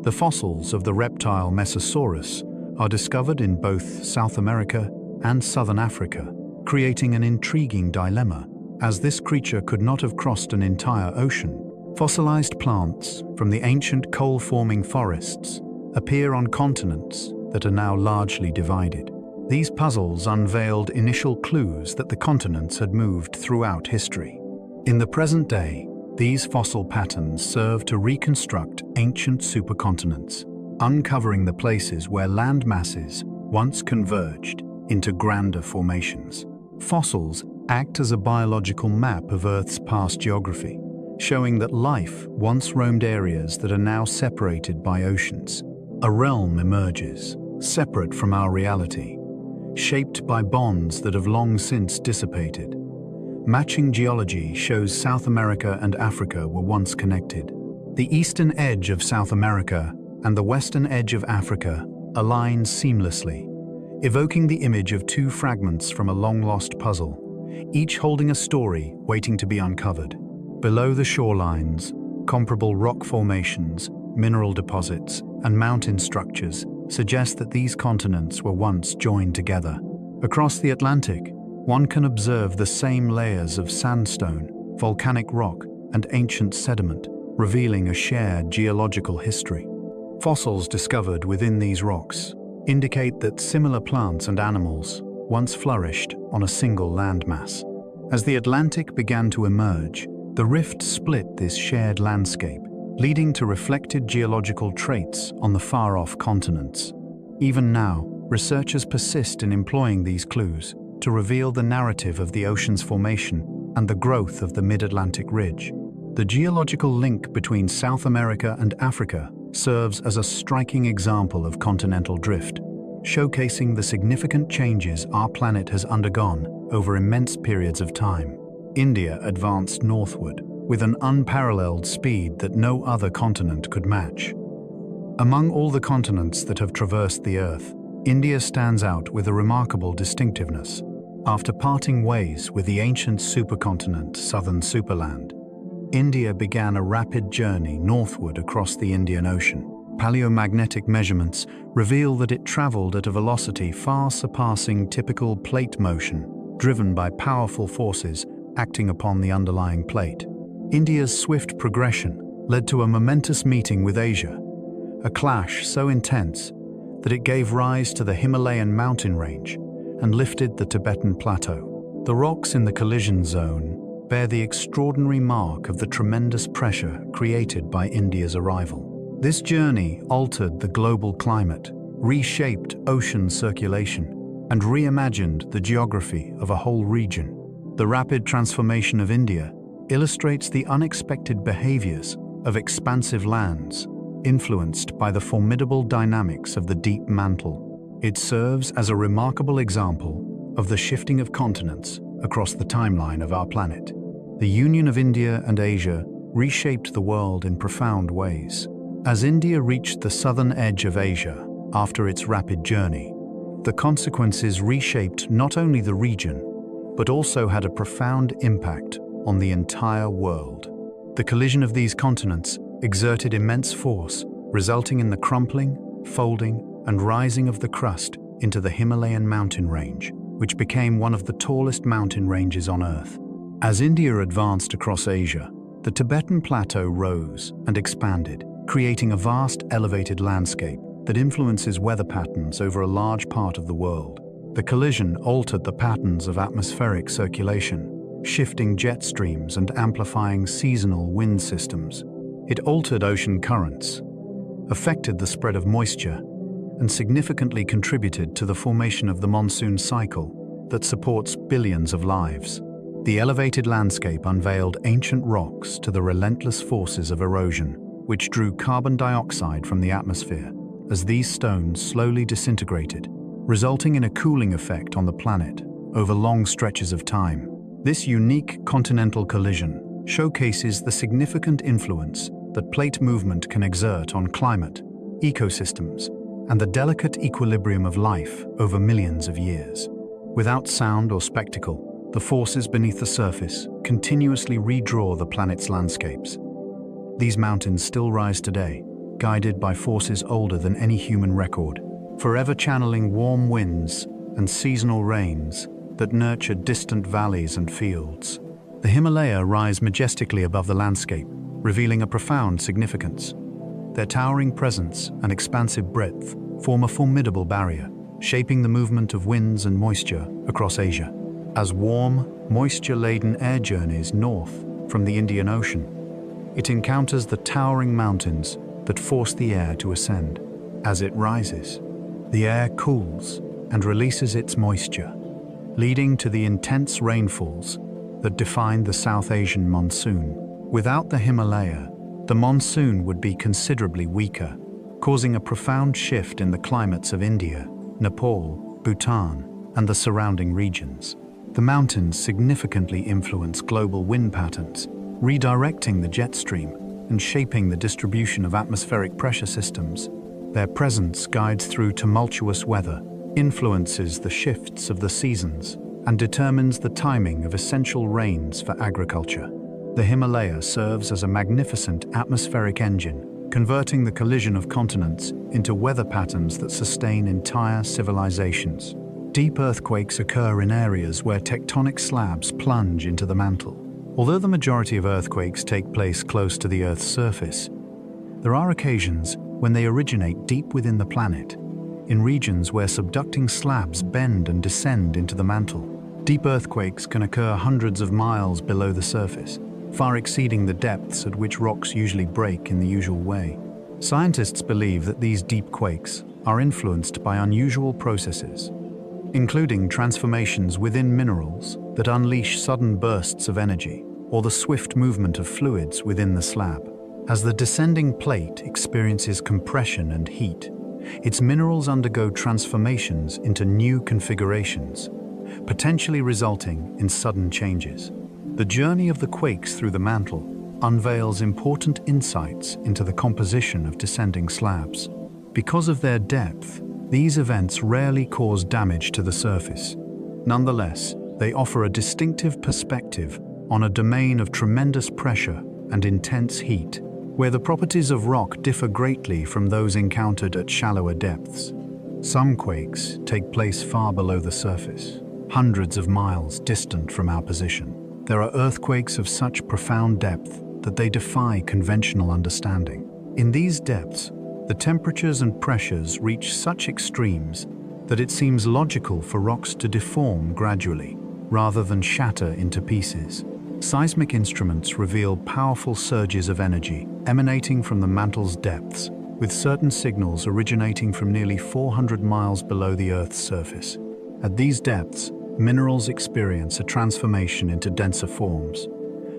The fossils of the reptile Mesosaurus are discovered in both South America and Southern Africa, creating an intriguing dilemma, as this creature could not have crossed an entire ocean. Fossilized plants from the ancient coal-forming forests appear on continents that are now largely divided. These puzzles unveiled initial clues that the continents had moved throughout history. In the present day, these fossil patterns serve to reconstruct ancient supercontinents, uncovering the places where land masses once converged into grander formations. Fossils act as a biological map of Earth's past geography, showing that life once roamed areas that are now separated by oceans. A realm emerges, separate from our reality, shaped by bonds that have long since dissipated. Matching geology shows South America and Africa were once connected. The eastern edge of South America and the western edge of Africa align seamlessly, evoking the image of two fragments from a long-lost puzzle, each holding a story waiting to be uncovered. Below the shorelines, comparable rock formations, mineral deposits, and mountain structures suggest that these continents were once joined together. Across the Atlantic, one can observe the same layers of sandstone, volcanic rock, and ancient sediment, revealing a shared geological history. Fossils discovered within these rocks indicate that similar plants and animals once flourished on a single landmass. As the Atlantic began to emerge, the rift split this shared landscape, leading to reflected geological traits on the far-off continents. Even now, researchers persist in employing these clues to reveal the narrative of the ocean's formation and the growth of the mid-Atlantic ridge. The geological link between South America and Africa serves as a striking example of continental drift, showcasing the significant changes our planet has undergone over immense periods of time. India advanced northward with an unparalleled speed that no other continent could match. Among all the continents that have traversed the Earth, India stands out with a remarkable distinctiveness. After parting ways with the ancient supercontinent Southern Superland, India began a rapid journey northward across the Indian Ocean. Paleomagnetic measurements reveal that it traveled at a velocity far surpassing typical plate motion, driven by powerful forces acting upon the underlying plate. India's swift progression led to a momentous meeting with Asia, a clash so intense that it gave rise to the Himalayan mountain range and lifted the Tibetan plateau. The rocks in the collision zone bear the extraordinary mark of the tremendous pressure created by India's arrival. This journey altered the global climate, reshaped ocean circulation, and reimagined the geography of a whole region. The rapid transformation of India illustrates the unexpected behaviors of expansive lands, influenced by the formidable dynamics of the deep mantle. It serves as a remarkable example of the shifting of continents across the timeline of our planet. The union of India and Asia reshaped the world in profound ways. As India reached the southern edge of Asia after its rapid journey, the consequences reshaped not only the region, but also had a profound impact on the entire world. The collision of these continents exerted immense force, resulting in the crumpling, folding, and rising of the crust into the Himalayan mountain range, which became one of the tallest mountain ranges on Earth. As India advanced across Asia, the Tibetan plateau rose and expanded, creating a vast elevated landscape that influences weather patterns over a large part of the world. The collision altered the patterns of atmospheric circulation, shifting jet streams and amplifying seasonal wind systems. It altered ocean currents, affected the spread of moisture, and significantly contributed to the formation of the monsoon cycle that supports billions of lives. The elevated landscape unveiled ancient rocks to the relentless forces of erosion, which drew carbon dioxide from the atmosphere as these stones slowly disintegrated, resulting in a cooling effect on the planet over long stretches of time. This unique continental collision showcases the significant influence that plate movement can exert on climate, ecosystems, and the delicate equilibrium of life over millions of years. Without sound or spectacle, the forces beneath the surface continuously redraw the planet's landscapes. These mountains still rise today, guided by forces older than any human record, forever channeling warm winds and seasonal rains that nurture distant valleys and fields. The Himalaya rise majestically above the landscape, revealing a profound significance. Their towering presence and expansive breadth form a formidable barrier, shaping the movement of winds and moisture across Asia. As warm, moisture-laden air journeys north, from the Indian Ocean. It encounters the towering mountains that force the air to ascend. As it rises, the air cools and releases its moisture, leading to the intense rainfalls that define the South Asian monsoon. Without the Himalaya, the monsoon would be considerably weaker, causing a profound shift in the climates of India, Nepal, Bhutan, and the surrounding regions. The mountains significantly influence global wind patterns, redirecting the jet stream and shaping the distribution of atmospheric pressure systems. Their presence guides through tumultuous weather, influences the shifts of the seasons, and determines the timing of essential rains for agriculture. The Himalaya serves as a magnificent atmospheric engine, converting the collision of continents into weather patterns that sustain entire civilizations. Deep earthquakes occur in areas where tectonic slabs plunge into the mantle. Although the majority of earthquakes take place close to the Earth's surface, there are occasions when they originate deep within the planet, in regions where subducting slabs bend and descend into the mantle. Deep earthquakes can occur hundreds of miles below the surface, far exceeding the depths at which rocks usually break in the usual way. Scientists believe that these deep quakes are influenced by unusual processes, including transformations within minerals that unleash sudden bursts of energy, or the swift movement of fluids within the slab. As the descending plate experiences compression and heat, its minerals undergo transformations into new configurations, potentially resulting in sudden changes. The journey of the quakes through the mantle unveils important insights into the composition of descending slabs. Because of their depth, these events rarely cause damage to the surface. Nonetheless, they offer a distinctive perspective on a domain of tremendous pressure and intense heat, where the properties of rock differ greatly from those encountered at shallower depths. Some quakes take place far below the surface, hundreds of miles distant from our position. There are earthquakes of such profound depth that they defy conventional understanding. In these depths, the temperatures and pressures reach such extremes that it seems logical for rocks to deform gradually, rather than shatter into pieces. Seismic instruments reveal powerful surges of energy emanating from the mantle's depths, with certain signals originating from nearly 400 miles below the Earth's surface. At these depths, minerals experience a transformation into denser forms,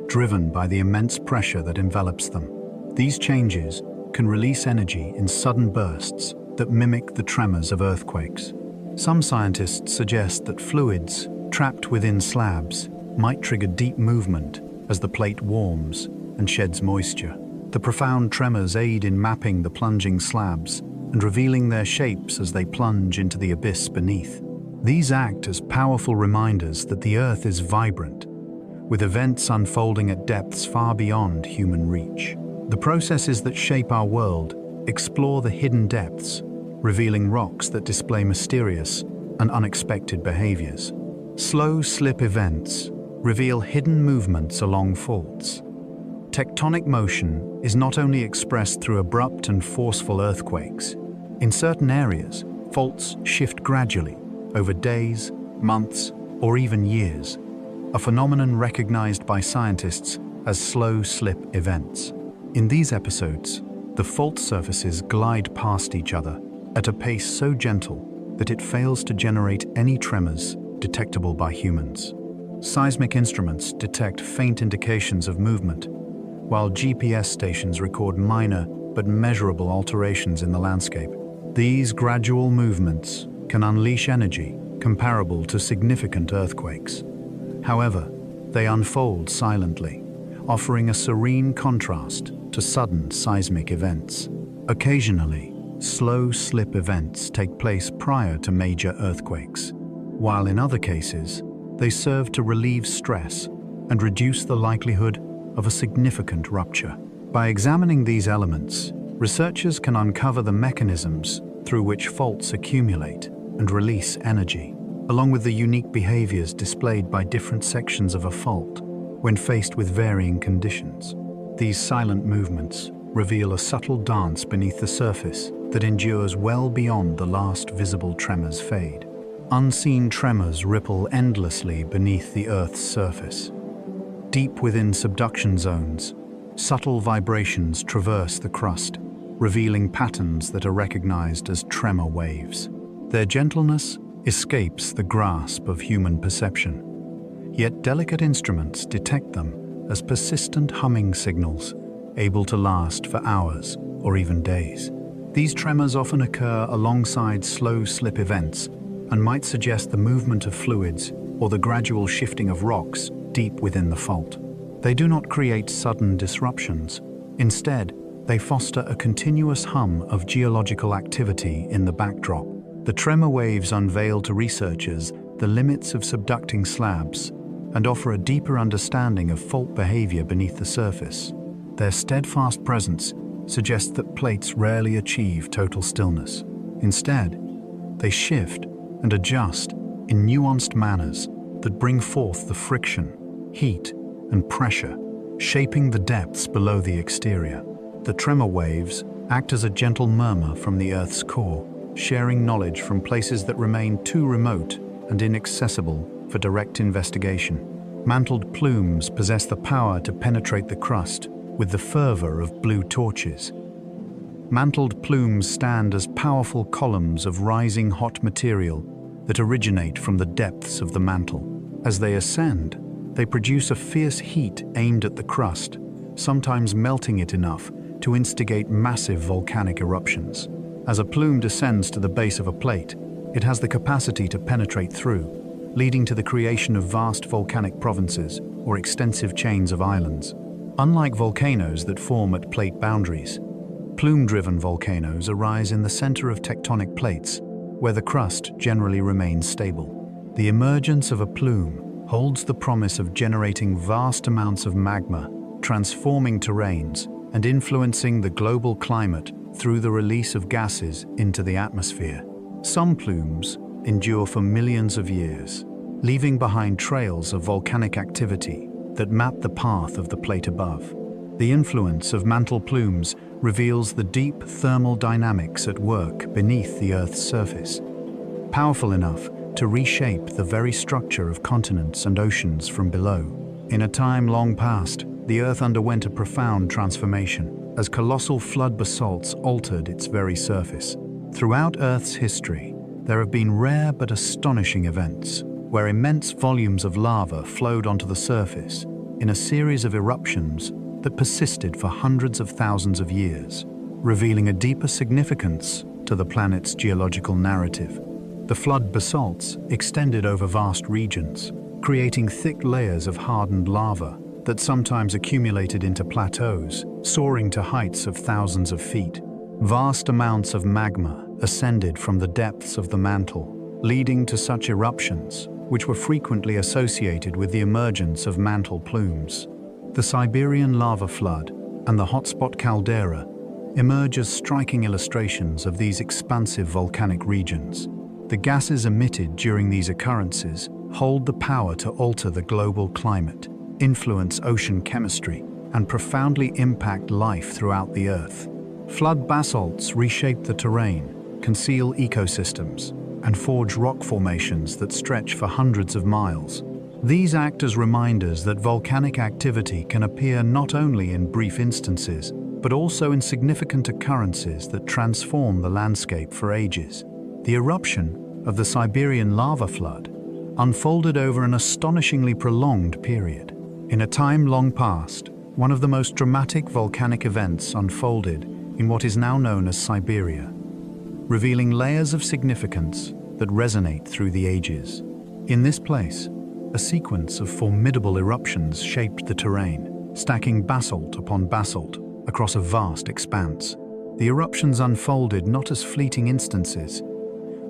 driven by the immense pressure that envelops them. These changes can release energy in sudden bursts that mimic the tremors of earthquakes. Some scientists suggest that fluids trapped within slabs might trigger deep movement as the plate warms and sheds moisture. The profound tremors aid in mapping the plunging slabs and revealing their shapes as they plunge into the abyss beneath. These act as powerful reminders that the Earth is vibrant, with events unfolding at depths far beyond human reach. The processes that shape our world explore the hidden depths, revealing rocks that display mysterious and unexpected behaviors. Slow slip events reveal hidden movements along faults. Tectonic motion is not only expressed through abrupt and forceful earthquakes. In certain areas, faults shift gradually over days, months, or even years, a phenomenon recognized by scientists as slow slip events. In these episodes, the fault surfaces glide past each other at a pace so gentle that it fails to generate any tremors detectable by humans. Seismic instruments detect faint indications of movement, while GPS stations record minor but measurable alterations in the landscape. These gradual movements can unleash energy comparable to significant earthquakes. However, they unfold silently, offering a serene contrast to sudden seismic events. Occasionally, slow slip events take place prior to major earthquakes, while in other cases, they serve to relieve stress and reduce the likelihood of a significant rupture. By examining these elements, researchers can uncover the mechanisms through which faults accumulate and release energy, along with the unique behaviors displayed by different sections of a fault when faced with varying conditions. These silent movements reveal a subtle dance beneath the surface that endures well beyond the last visible tremors fade. Unseen tremors ripple endlessly beneath the Earth's surface. deep within subduction zones, subtle vibrations traverse the crust, revealing patterns that are recognized as tremor waves. Their gentleness escapes the grasp of human perception, yet delicate instruments detect them as persistent humming signals, able to last for hours or even days. These tremors often occur alongside slow slip events and might suggest the movement of fluids or the gradual shifting of rocks deep within the fault. They do not create sudden disruptions. Instead, they foster a continuous hum of geological activity in the backdrop. The tremor waves unveil to researchers the limits of subducting slabs and offer a deeper understanding of fault behavior beneath the surface. Their steadfast presence suggests that plates rarely achieve total stillness. Instead, they shift and adjust in nuanced manners that bring forth the friction, heat, and pressure, shaping the depths below the exterior. The tremor waves act as a gentle murmur from the Earth's core, sharing knowledge from places that remain too remote and inaccessible for direct investigation. Mantled plumes possess the power to penetrate the crust with the fervor of blue torches. Mantled plumes stand as powerful columns of rising hot material that originate from the depths of the mantle. As they ascend, they produce a fierce heat aimed at the crust, sometimes melting it enough to instigate massive volcanic eruptions. As a plume descends to the base of a plate, it has the capacity to penetrate through, leading to the creation of vast volcanic provinces or extensive chains of islands. Unlike volcanoes that form at plate boundaries, plume-driven volcanoes arise in the center of tectonic plates, where the crust generally remains stable. The emergence of a plume holds the promise of generating vast amounts of magma, transforming terrains, and influencing the global climate through the release of gases into the atmosphere. Some plumes endure for millions of years, leaving behind trails of volcanic activity that map the path of the plate above. The influence of mantle plumes reveals the deep thermal dynamics at work beneath the Earth's surface, powerful enough to reshape the very structure of continents and oceans from below. In a time long past, the Earth underwent a profound transformation as colossal flood basalts altered its very surface. Throughout Earth's history, there have been rare but astonishing events where immense volumes of lava flowed onto the surface in a series of eruptions that persisted for hundreds of thousands of years, revealing a deeper significance to the planet's geological narrative. The flood basalts extended over vast regions, creating thick layers of hardened lava that sometimes accumulated into plateaus, soaring to heights of thousands of feet. Vast amounts of magma ascended from the depths of the mantle, leading to such eruptions, which were frequently associated with the emergence of mantle plumes. The Siberian lava flood and the hotspot caldera emerge as striking illustrations of these expansive volcanic regions. The gases emitted during these occurrences hold the power to alter the global climate, influence ocean chemistry, and profoundly impact life throughout the Earth. Flood basalts reshape the terrain, conceal ecosystems, and forge rock formations that stretch for hundreds of miles. These act as reminders that volcanic activity can appear not only in brief instances, but also in significant occurrences that transform the landscape for ages. The eruption of the Siberian lava flood unfolded over an astonishingly prolonged period. In a time long past, one of the most dramatic volcanic events unfolded in what is now known as Siberia, revealing layers of significance that resonate through the ages. In this place, a sequence of formidable eruptions shaped the terrain, stacking basalt upon basalt across a vast expanse. The eruptions unfolded not as fleeting instances,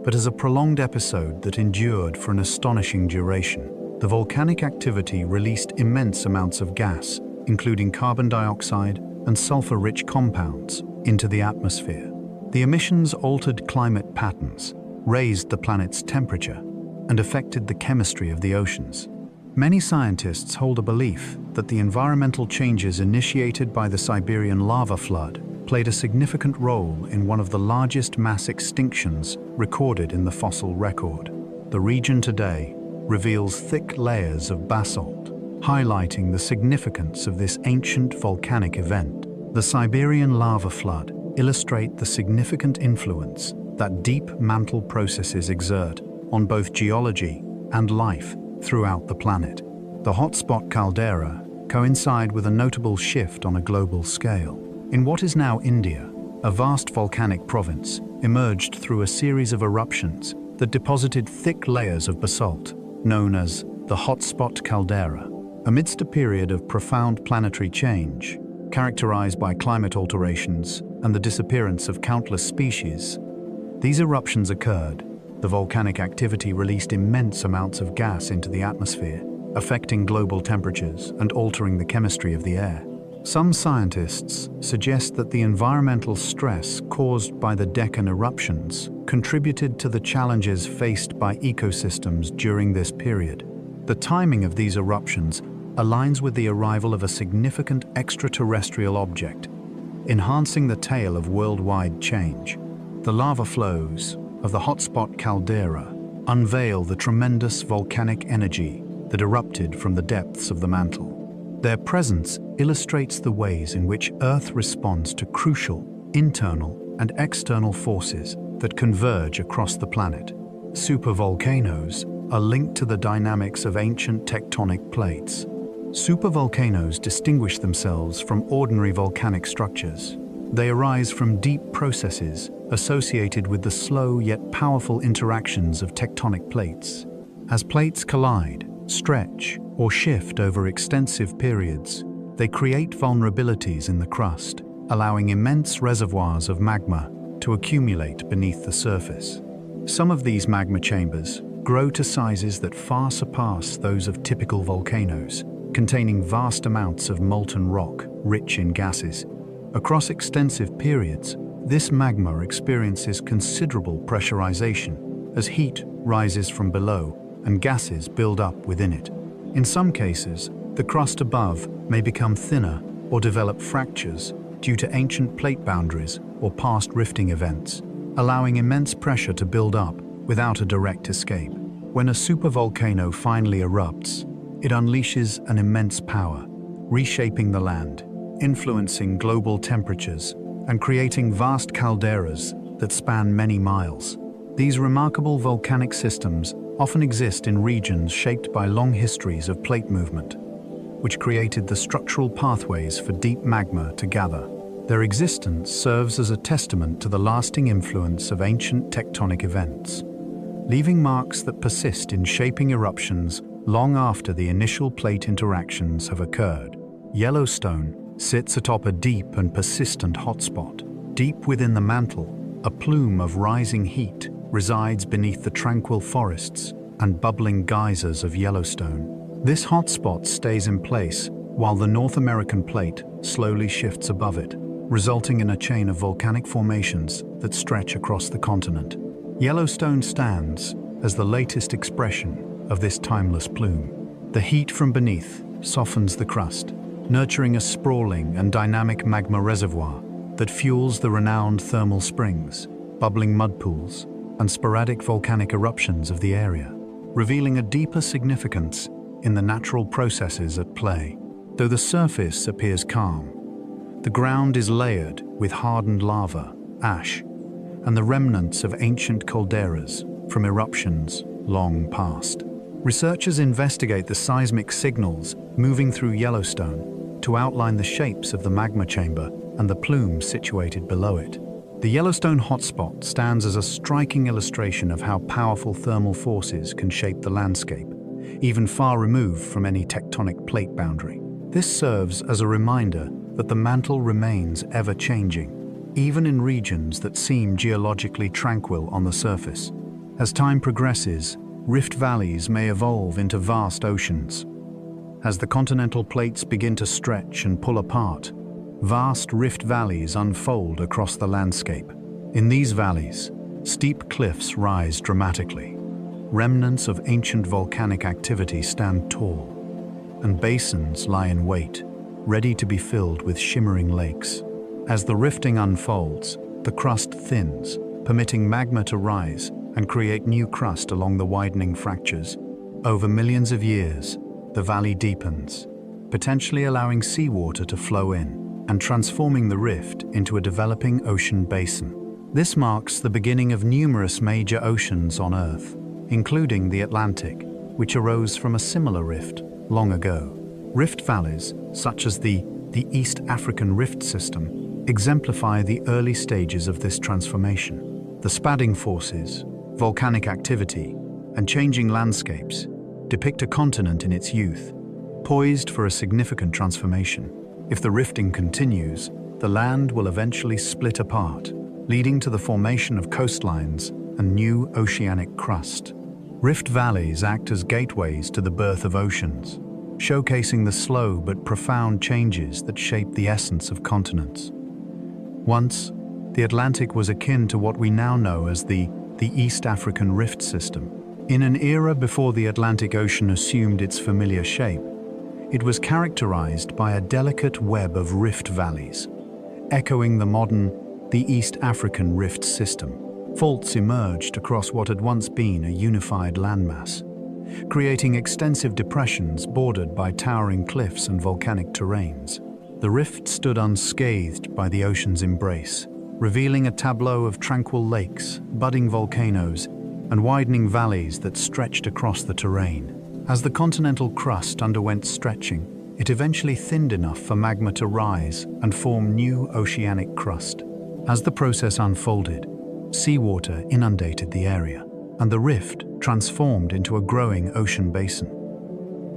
but as a prolonged episode that endured for an astonishing duration. The volcanic activity released immense amounts of gas, including carbon dioxide and sulfur-rich compounds, into the atmosphere. The emissions altered climate patterns, raised the planet's temperature, and affected the chemistry of the oceans. Many scientists hold a belief that the environmental changes initiated by the Siberian lava flood played a significant role in one of the largest mass extinctions recorded in the fossil record. The region today reveals thick layers of basalt, highlighting the significance of this ancient volcanic event. The Siberian lava flood illustrates the significant influence that deep mantle processes exert on both geology and life throughout the planet. The hotspot caldera coincide with a notable shift on a global scale. In what is now India, a vast volcanic province emerged through a series of eruptions that deposited thick layers of basalt, known as the hotspot caldera. Amidst a period of profound planetary change, characterized by climate alterations and the disappearance of countless species, these eruptions occurred. The volcanic activity released immense amounts of gas into the atmosphere, affecting global temperatures and altering the chemistry of the air. Some scientists suggest that the environmental stress caused by the Deccan eruptions contributed to the challenges faced by ecosystems during this period. The timing of these eruptions aligns with the arrival of a significant extraterrestrial object, enhancing the tale of worldwide change. The lava flows of the hotspot caldera unveil the tremendous volcanic energy that erupted from the depths of the mantle. Their presence illustrates the ways in which Earth responds to crucial internal and external forces that converge across the planet. Supervolcanoes are linked to the dynamics of ancient tectonic plates. Supervolcanoes distinguish themselves from ordinary volcanic structures. They arise from deep processes associated with the slow yet powerful interactions of tectonic plates. As plates collide, stretch, or shift over extensive periods, they create vulnerabilities in the crust, allowing immense reservoirs of magma to accumulate beneath the surface. Some of these magma chambers grow to sizes that far surpass those of typical volcanoes, containing vast amounts of molten rock rich in gases. Across extensive periods, this magma experiences considerable pressurization as heat rises from below and gases build up within it. In some cases, the crust above may become thinner or develop fractures due to ancient plate boundaries or past rifting events, allowing immense pressure to build up without a direct escape. When a supervolcano finally erupts, it unleashes an immense power, reshaping the land, influencing global temperatures, and creating vast calderas that span many miles. These remarkable volcanic systems often exist in regions shaped by long histories of plate movement, which created the structural pathways for deep magma to gather. Their existence serves as a testament to the lasting influence of ancient tectonic events, leaving marks that persist in shaping eruptions long after the initial plate interactions have occurred. Yellowstone sits atop a deep and persistent hotspot. Deep within the mantle, a plume of rising heat resides beneath the tranquil forests and bubbling geysers of Yellowstone. This hotspot stays in place while the North American plate slowly shifts above it, resulting in a chain of volcanic formations that stretch across the continent. Yellowstone stands as the latest expression of this timeless plume. The heat from beneath softens the crust, nurturing a sprawling and dynamic magma reservoir that fuels the renowned thermal springs, bubbling mud pools, and sporadic volcanic eruptions of the area, revealing a deeper significance in the natural processes at play. Though the surface appears calm, the ground is layered with hardened lava, ash, and the remnants of ancient calderas from eruptions long past. Researchers investigate the seismic signals moving through Yellowstone to outline the shapes of the magma chamber and the plume situated below it. The Yellowstone hotspot stands as a striking illustration of how powerful thermal forces can shape the landscape, even far removed from any tectonic plate boundary. This serves as a reminder that the mantle remains ever-changing, even in regions that seem geologically tranquil on the surface. As time progresses, rift valleys may evolve into vast oceans. As the continental plates begin to stretch and pull apart, vast rift valleys unfold across the landscape. In these valleys, steep cliffs rise dramatically. Remnants of ancient volcanic activity stand tall, and basins lie in wait, ready to be filled with shimmering lakes. As the rifting unfolds, the crust thins, permitting magma to rise and create new crust along the widening fractures. Over millions of years, the valley deepens, potentially allowing seawater to flow in and transforming the rift into a developing ocean basin. This marks the beginning of numerous major oceans on Earth, including the Atlantic, which arose from a similar rift long ago. Rift valleys, such as the East African Rift System, exemplify the early stages of this transformation. The spadding forces, volcanic activity, and changing landscapes depict a continent in its youth, poised for a significant transformation. If the rifting continues, the land will eventually split apart, leading to the formation of coastlines and new oceanic crust. Rift valleys act as gateways to the birth of oceans, showcasing the slow but profound changes that shape the essence of continents. Once, the Atlantic was akin to what we now know as the East African Rift System. In an era before the Atlantic Ocean assumed its familiar shape, it was characterized by a delicate web of rift valleys, echoing the East African Rift System. Faults emerged across what had once been a unified landmass, creating extensive depressions bordered by towering cliffs and volcanic terrains. The rift stood unscathed by the ocean's embrace, revealing a tableau of tranquil lakes, budding volcanoes, and widening valleys that stretched across the terrain. As the continental crust underwent stretching, it eventually thinned enough for magma to rise and form new oceanic crust. As the process unfolded, seawater inundated the area, and the rift transformed into a growing ocean basin.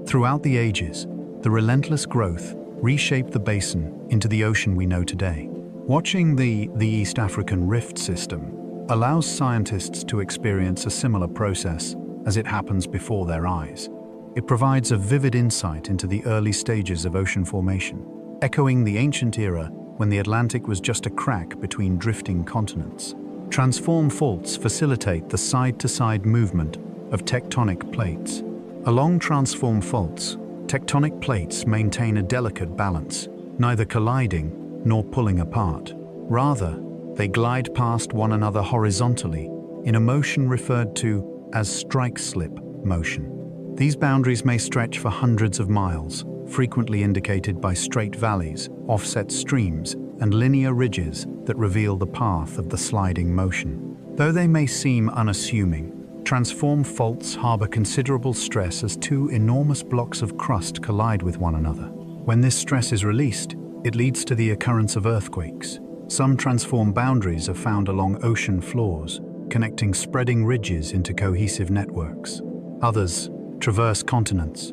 Throughout the ages, the relentless growth reshaped the basin into the ocean we know today. Watching the East African Rift System allows scientists to experience a similar process as it happens before their eyes. It provides a vivid insight into the early stages of ocean formation, echoing the ancient era when the Atlantic was just a crack between drifting continents. Transform faults facilitate the side-to-side movement of tectonic plates. Along transform faults, tectonic plates maintain a delicate balance, neither colliding nor pulling apart. Rather, they glide past one another horizontally in a motion referred to as strike-slip motion. These boundaries may stretch for hundreds of miles, frequently indicated by straight valleys, offset streams, and linear ridges that reveal the path of the sliding motion. Though they may seem unassuming, transform faults harbor considerable stress as two enormous blocks of crust collide with one another. When this stress is released, it leads to the occurrence of earthquakes. Some transform boundaries are found along ocean floors, connecting spreading ridges into cohesive networks. Others traverse continents,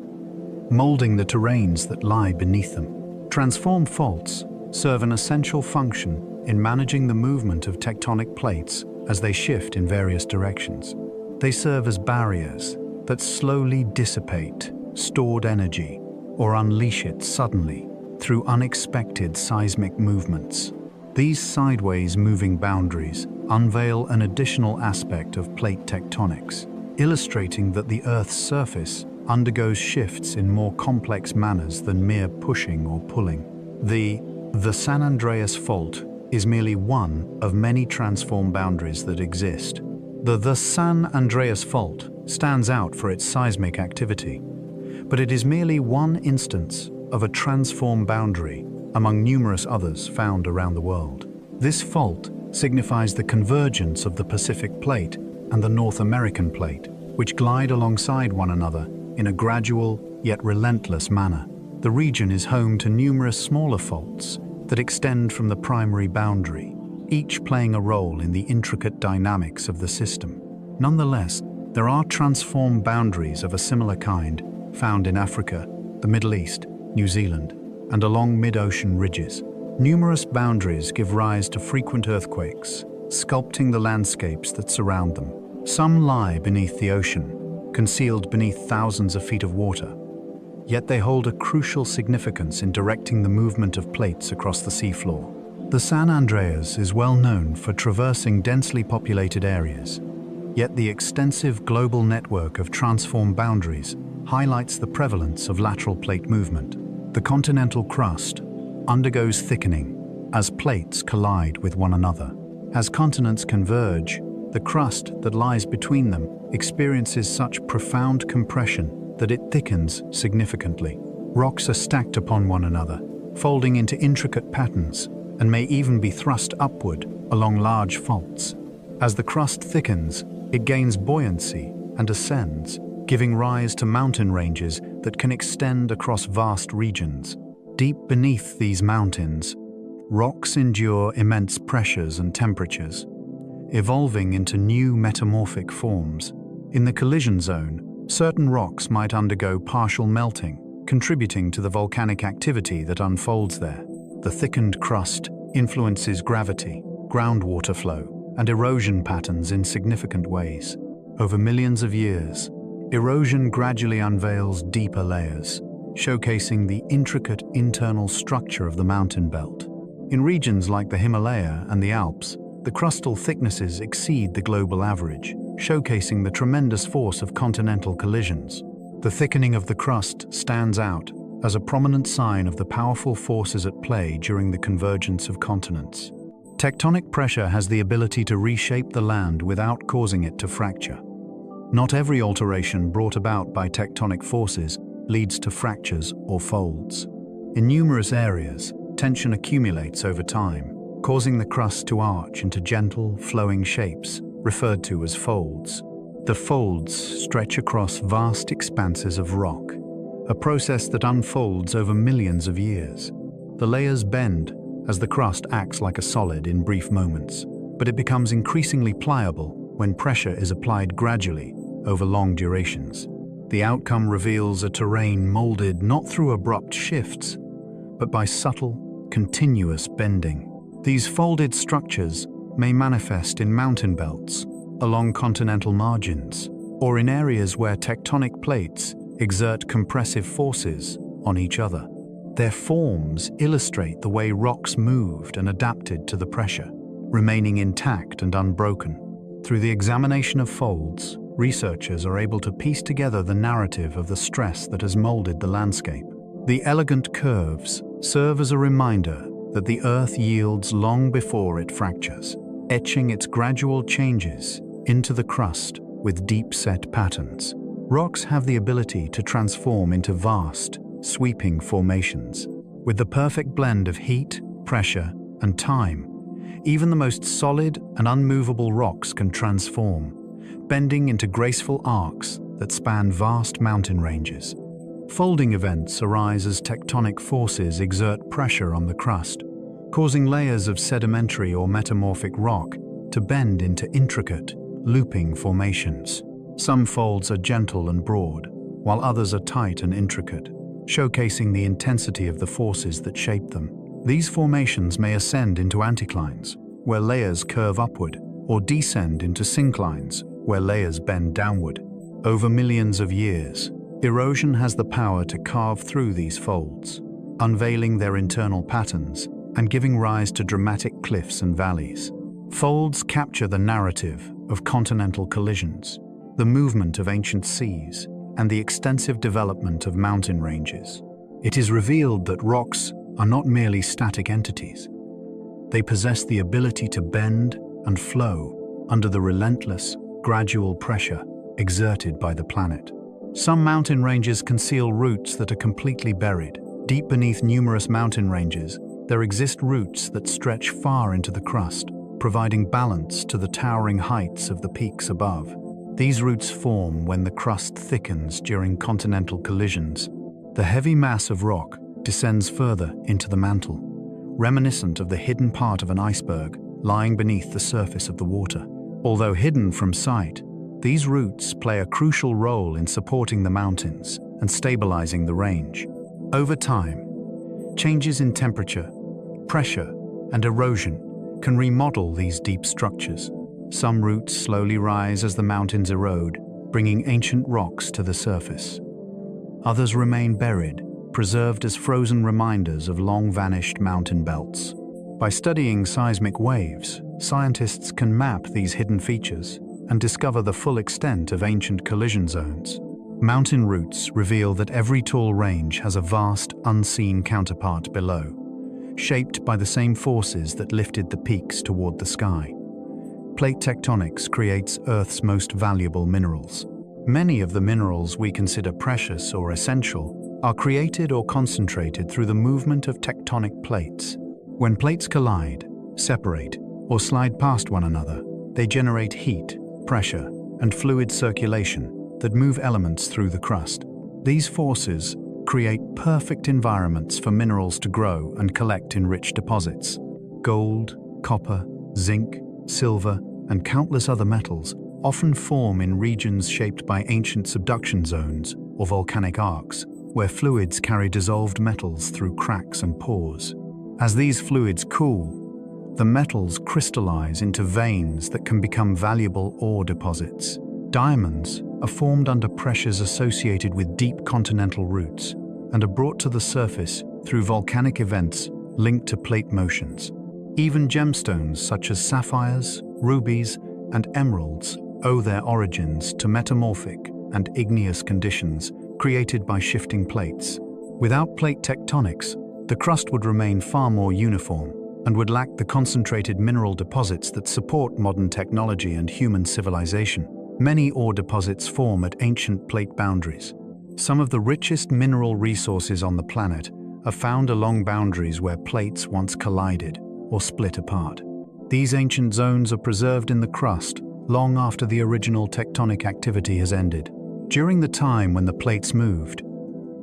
molding the terrains that lie beneath them. Transform faults serve an essential function in managing the movement of tectonic plates as they shift in various directions. They serve as barriers that slowly dissipate stored energy or unleash it suddenly through unexpected seismic movements. These sideways moving boundaries unveil an additional aspect of plate tectonics, illustrating that the Earth's surface undergoes shifts in more complex manners than mere pushing or pulling. The San Andreas Fault is merely one of many transform boundaries that exist. The San Andreas Fault stands out for its seismic activity, but it is merely one instance of a transform boundary among numerous others found around the world. This fault signifies the convergence of the Pacific Plate and the North American Plate, which glide alongside one another in a gradual yet relentless manner. The region is home to numerous smaller faults that extend from the primary boundary, each playing a role in the intricate dynamics of the system. Nonetheless, there are transform boundaries of a similar kind found in Africa, the Middle East, New Zealand, and along mid-ocean ridges. Numerous boundaries give rise to frequent earthquakes, sculpting the landscapes that surround them. Some lie beneath the ocean, concealed beneath thousands of feet of water, yet they hold a crucial significance in directing the movement of plates across the seafloor. The San Andreas is well known for traversing densely populated areas, yet the extensive global network of transform boundaries highlights the prevalence of lateral plate movement. The continental crust undergoes thickening as plates collide with one another. As continents converge, the crust that lies between them experiences such profound compression that it thickens significantly. Rocks are stacked upon one another, folding into intricate patterns, and may even be thrust upward along large faults. As the crust thickens, it gains buoyancy and ascends, giving rise to mountain ranges that can extend across vast regions. Deep beneath these mountains, rocks endure immense pressures and temperatures, evolving into new metamorphic forms. In the collision zone, certain rocks might undergo partial melting, contributing to the volcanic activity that unfolds there. The thickened crust influences gravity, groundwater flow, and erosion patterns in significant ways. Over millions of years, erosion gradually unveils deeper layers, showcasing the intricate internal structure of the mountain belt. In regions like the Himalaya and the Alps, the crustal thicknesses exceed the global average, showcasing the tremendous force of continental collisions. The thickening of the crust stands out as a prominent sign of the powerful forces at play during the convergence of continents. Tectonic pressure has the ability to reshape the land without causing it to fracture. Not every alteration brought about by tectonic forces leads to fractures or folds. In numerous areas, tension accumulates over time, causing the crust to arch into gentle, flowing shapes, referred to as folds. The folds stretch across vast expanses of rock, a process that unfolds over millions of years. The layers bend as the crust acts like a solid in brief moments, but it becomes increasingly pliable when pressure is applied gradually over long durations. The outcome reveals a terrain molded not through abrupt shifts, but by subtle, continuous bending. These folded structures may manifest in mountain belts, along continental margins, or in areas where tectonic plates exert compressive forces on each other. Their forms illustrate the way rocks moved and adapted to the pressure, remaining intact and unbroken. Through the examination of folds, researchers are able to piece together the narrative of the stress that has molded the landscape. The elegant curves serve as a reminder that the Earth yields long before it fractures, etching its gradual changes into the crust with deep-set patterns. Rocks have the ability to transform into vast, sweeping formations. With the perfect blend of heat, pressure, and time, even the most solid and unmovable rocks can transform, bending into graceful arcs that span vast mountain ranges. Folding events arise as tectonic forces exert pressure on the crust, causing layers of sedimentary or metamorphic rock to bend into intricate, looping formations. Some folds are gentle and broad, while others are tight and intricate, showcasing the intensity of the forces that shape them. These formations may ascend into anticlines, where layers curve upward, or descend into synclines, where layers bend downward. Over millions of years, erosion has the power to carve through these folds, unveiling their internal patterns and giving rise to dramatic cliffs and valleys. Folds capture the narrative of continental collisions, the movement of ancient seas, and the extensive development of mountain ranges. It is revealed that rocks are not merely static entities. They possess the ability to bend and flow under the relentless, gradual pressure exerted by the planet. Some mountain ranges conceal roots that are completely buried. Deep beneath numerous mountain ranges, there exist roots that stretch far into the crust, providing balance to the towering heights of the peaks above. These roots form when the crust thickens during continental collisions. The heavy mass of rock descends further into the mantle, reminiscent of the hidden part of an iceberg lying beneath the surface of the water. Although hidden from sight, these roots play a crucial role in supporting the mountains and stabilizing the range. Over time, changes in temperature, pressure, and erosion can remodel these deep structures. Some roots slowly rise as the mountains erode, bringing ancient rocks to the surface. Others remain buried, preserved as frozen reminders of long-vanished mountain belts. By studying seismic waves, scientists can map these hidden features and discover the full extent of ancient collision zones. Mountain roots reveal that every tall range has a vast, unseen counterpart below, shaped by the same forces that lifted the peaks toward the sky. Plate tectonics creates Earth's most valuable minerals, Many of the minerals we consider precious or essential are created or concentrated through the movement of tectonic plates. When plates collide, separate, or slide past one another, they generate heat, pressure, and fluid circulation that move elements through the crust. These forces create perfect environments for minerals to grow and collect in rich deposits. Gold, copper, zinc, silver, and countless other metals often form in regions shaped by ancient subduction zones or volcanic arcs, where fluids carry dissolved metals through cracks and pores. As these fluids cool, the metals crystallize into veins that can become valuable ore deposits. Diamonds are formed under pressures associated with deep continental roots and are brought to the surface through volcanic events linked to plate motions. Even gemstones such as sapphires, rubies, and emeralds owe their origins to metamorphic and igneous conditions created by shifting plates. Without plate tectonics, the crust would remain far more uniform and would lack the concentrated mineral deposits that support modern technology and human civilization. Many ore deposits form at ancient plate boundaries. Some of the richest mineral resources on the planet are found along boundaries where plates once collided or split apart. These ancient zones are preserved in the crust long after the original tectonic activity has ended. During the time when the plates moved,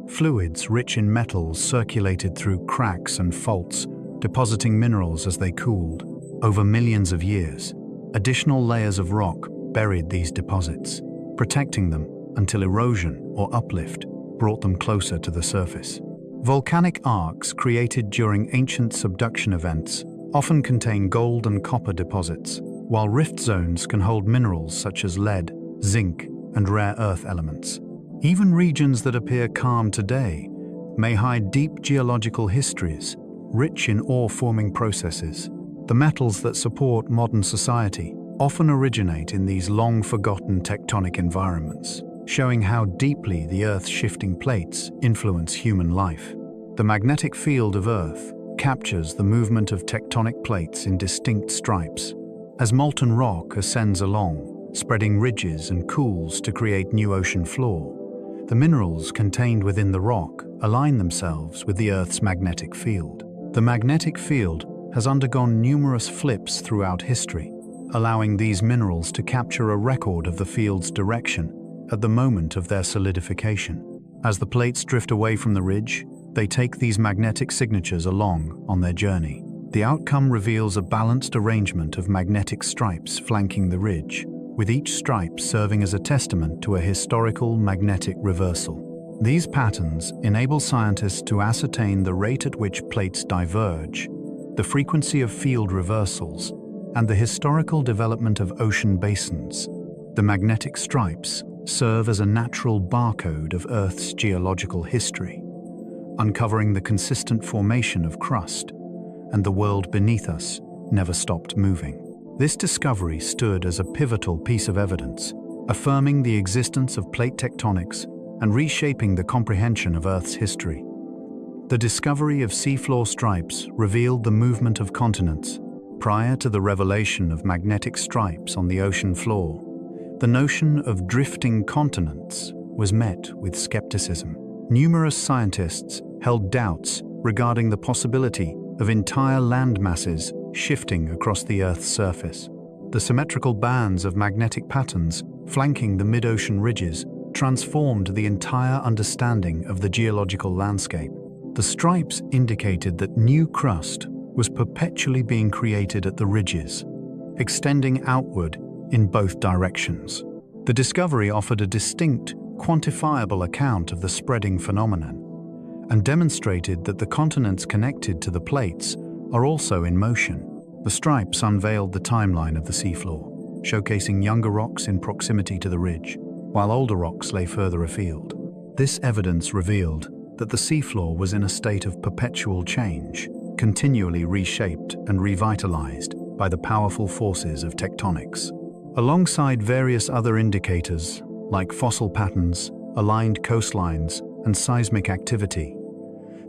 fluids rich in metals circulated through cracks and faults, depositing minerals as they cooled. Over millions of years, additional layers of rock buried these deposits, protecting them until erosion or uplift brought them closer to the surface. Volcanic arcs created during ancient subduction events often contain gold and copper deposits, while rift zones can hold minerals such as lead, zinc, and rare earth elements. Even regions that appear calm today may hide deep geological histories, rich in ore-forming processes. The metals that support modern society often originate in these long-forgotten tectonic environments, showing how deeply the Earth's shifting plates influence human life. The magnetic field of Earth captures the movement of tectonic plates in distinct stripes. As molten rock ascends along, spreading ridges and cools to create new ocean floor, the minerals contained within the rock align themselves with the Earth's magnetic field. The magnetic field has undergone numerous flips throughout history, allowing these minerals to capture a record of the field's direction at the moment of their solidification. As the plates drift away from the ridge, they take these magnetic signatures along on their journey. The outcome reveals a balanced arrangement of magnetic stripes flanking the ridge, with each stripe serving as a testament to a historical magnetic reversal. These patterns enable scientists to ascertain the rate at which plates diverge, the frequency of field reversals, and the historical development of ocean basins. The magnetic stripes serve as a natural barcode of Earth's geological history, uncovering the consistent formation of crust, and the world beneath us never stopped moving. This discovery stood as a pivotal piece of evidence, affirming the existence of plate tectonics and reshaping the comprehension of Earth's history. The discovery of seafloor stripes revealed the movement of continents. Prior to the revelation of magnetic stripes on the ocean floor, the notion of drifting continents was met with skepticism. Numerous scientists held doubts regarding the possibility of entire land masses shifting across the Earth's surface. The symmetrical bands of magnetic patterns flanking the mid-ocean ridges transformed the entire understanding of the geological landscape. The stripes indicated that new crust was perpetually being created at the ridges, extending outward in both directions. The discovery offered a distinct, quantifiable account of the spreading phenomenon and demonstrated that the continents connected to the plates are also in motion. The stripes unveiled the timeline of the seafloor, showcasing younger rocks in proximity to the ridge, while older rocks lay further afield. This evidence revealed that the seafloor was in a state of perpetual change, continually reshaped and revitalized by the powerful forces of tectonics. Alongside various other indicators, like fossil patterns, aligned coastlines, and seismic activity,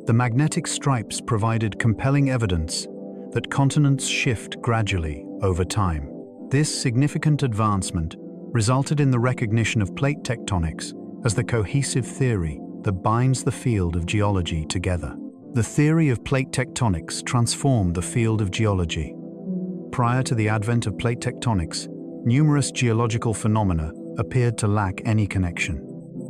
the magnetic stripes provided compelling evidence that continents shift gradually over time. This significant advancement resulted in the recognition of plate tectonics as the cohesive theory that binds the field of geology together. The theory of plate tectonics transformed the field of geology. Prior to the advent of plate tectonics, numerous geological phenomena appeared to lack any connection.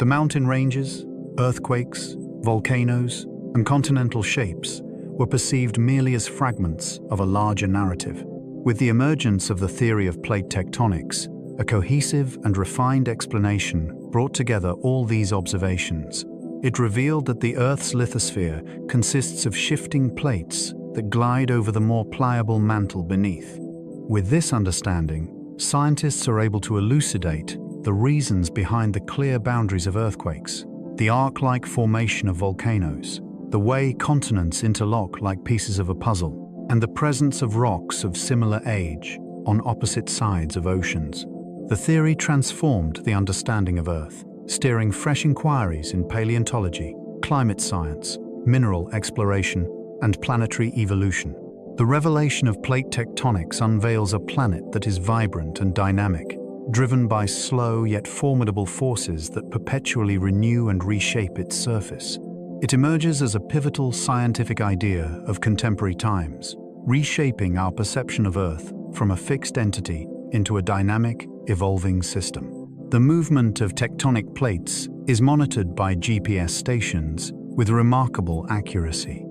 The mountain ranges, earthquakes, volcanoes, and continental shapes were perceived merely as fragments of a larger narrative. With the emergence of the theory of plate tectonics, a cohesive and refined explanation brought together all these observations. It revealed that the Earth's lithosphere consists of shifting plates that glide over the more pliable mantle beneath. With this understanding, scientists are able to elucidate the reasons behind the clear boundaries of earthquakes, the arc-like formation of volcanoes, the way continents interlock like pieces of a puzzle, and the presence of rocks of similar age on opposite sides of oceans. The theory transformed the understanding of Earth, steering fresh inquiries in paleontology, climate science, mineral exploration, and planetary evolution. The revelation of plate tectonics unveils a planet that is vibrant and dynamic, driven by slow yet formidable forces that perpetually renew and reshape its surface. It emerges as a pivotal scientific idea of contemporary times, reshaping our perception of Earth from a fixed entity into a dynamic, evolving system. The movement of tectonic plates is monitored by GPS stations with remarkable accuracy.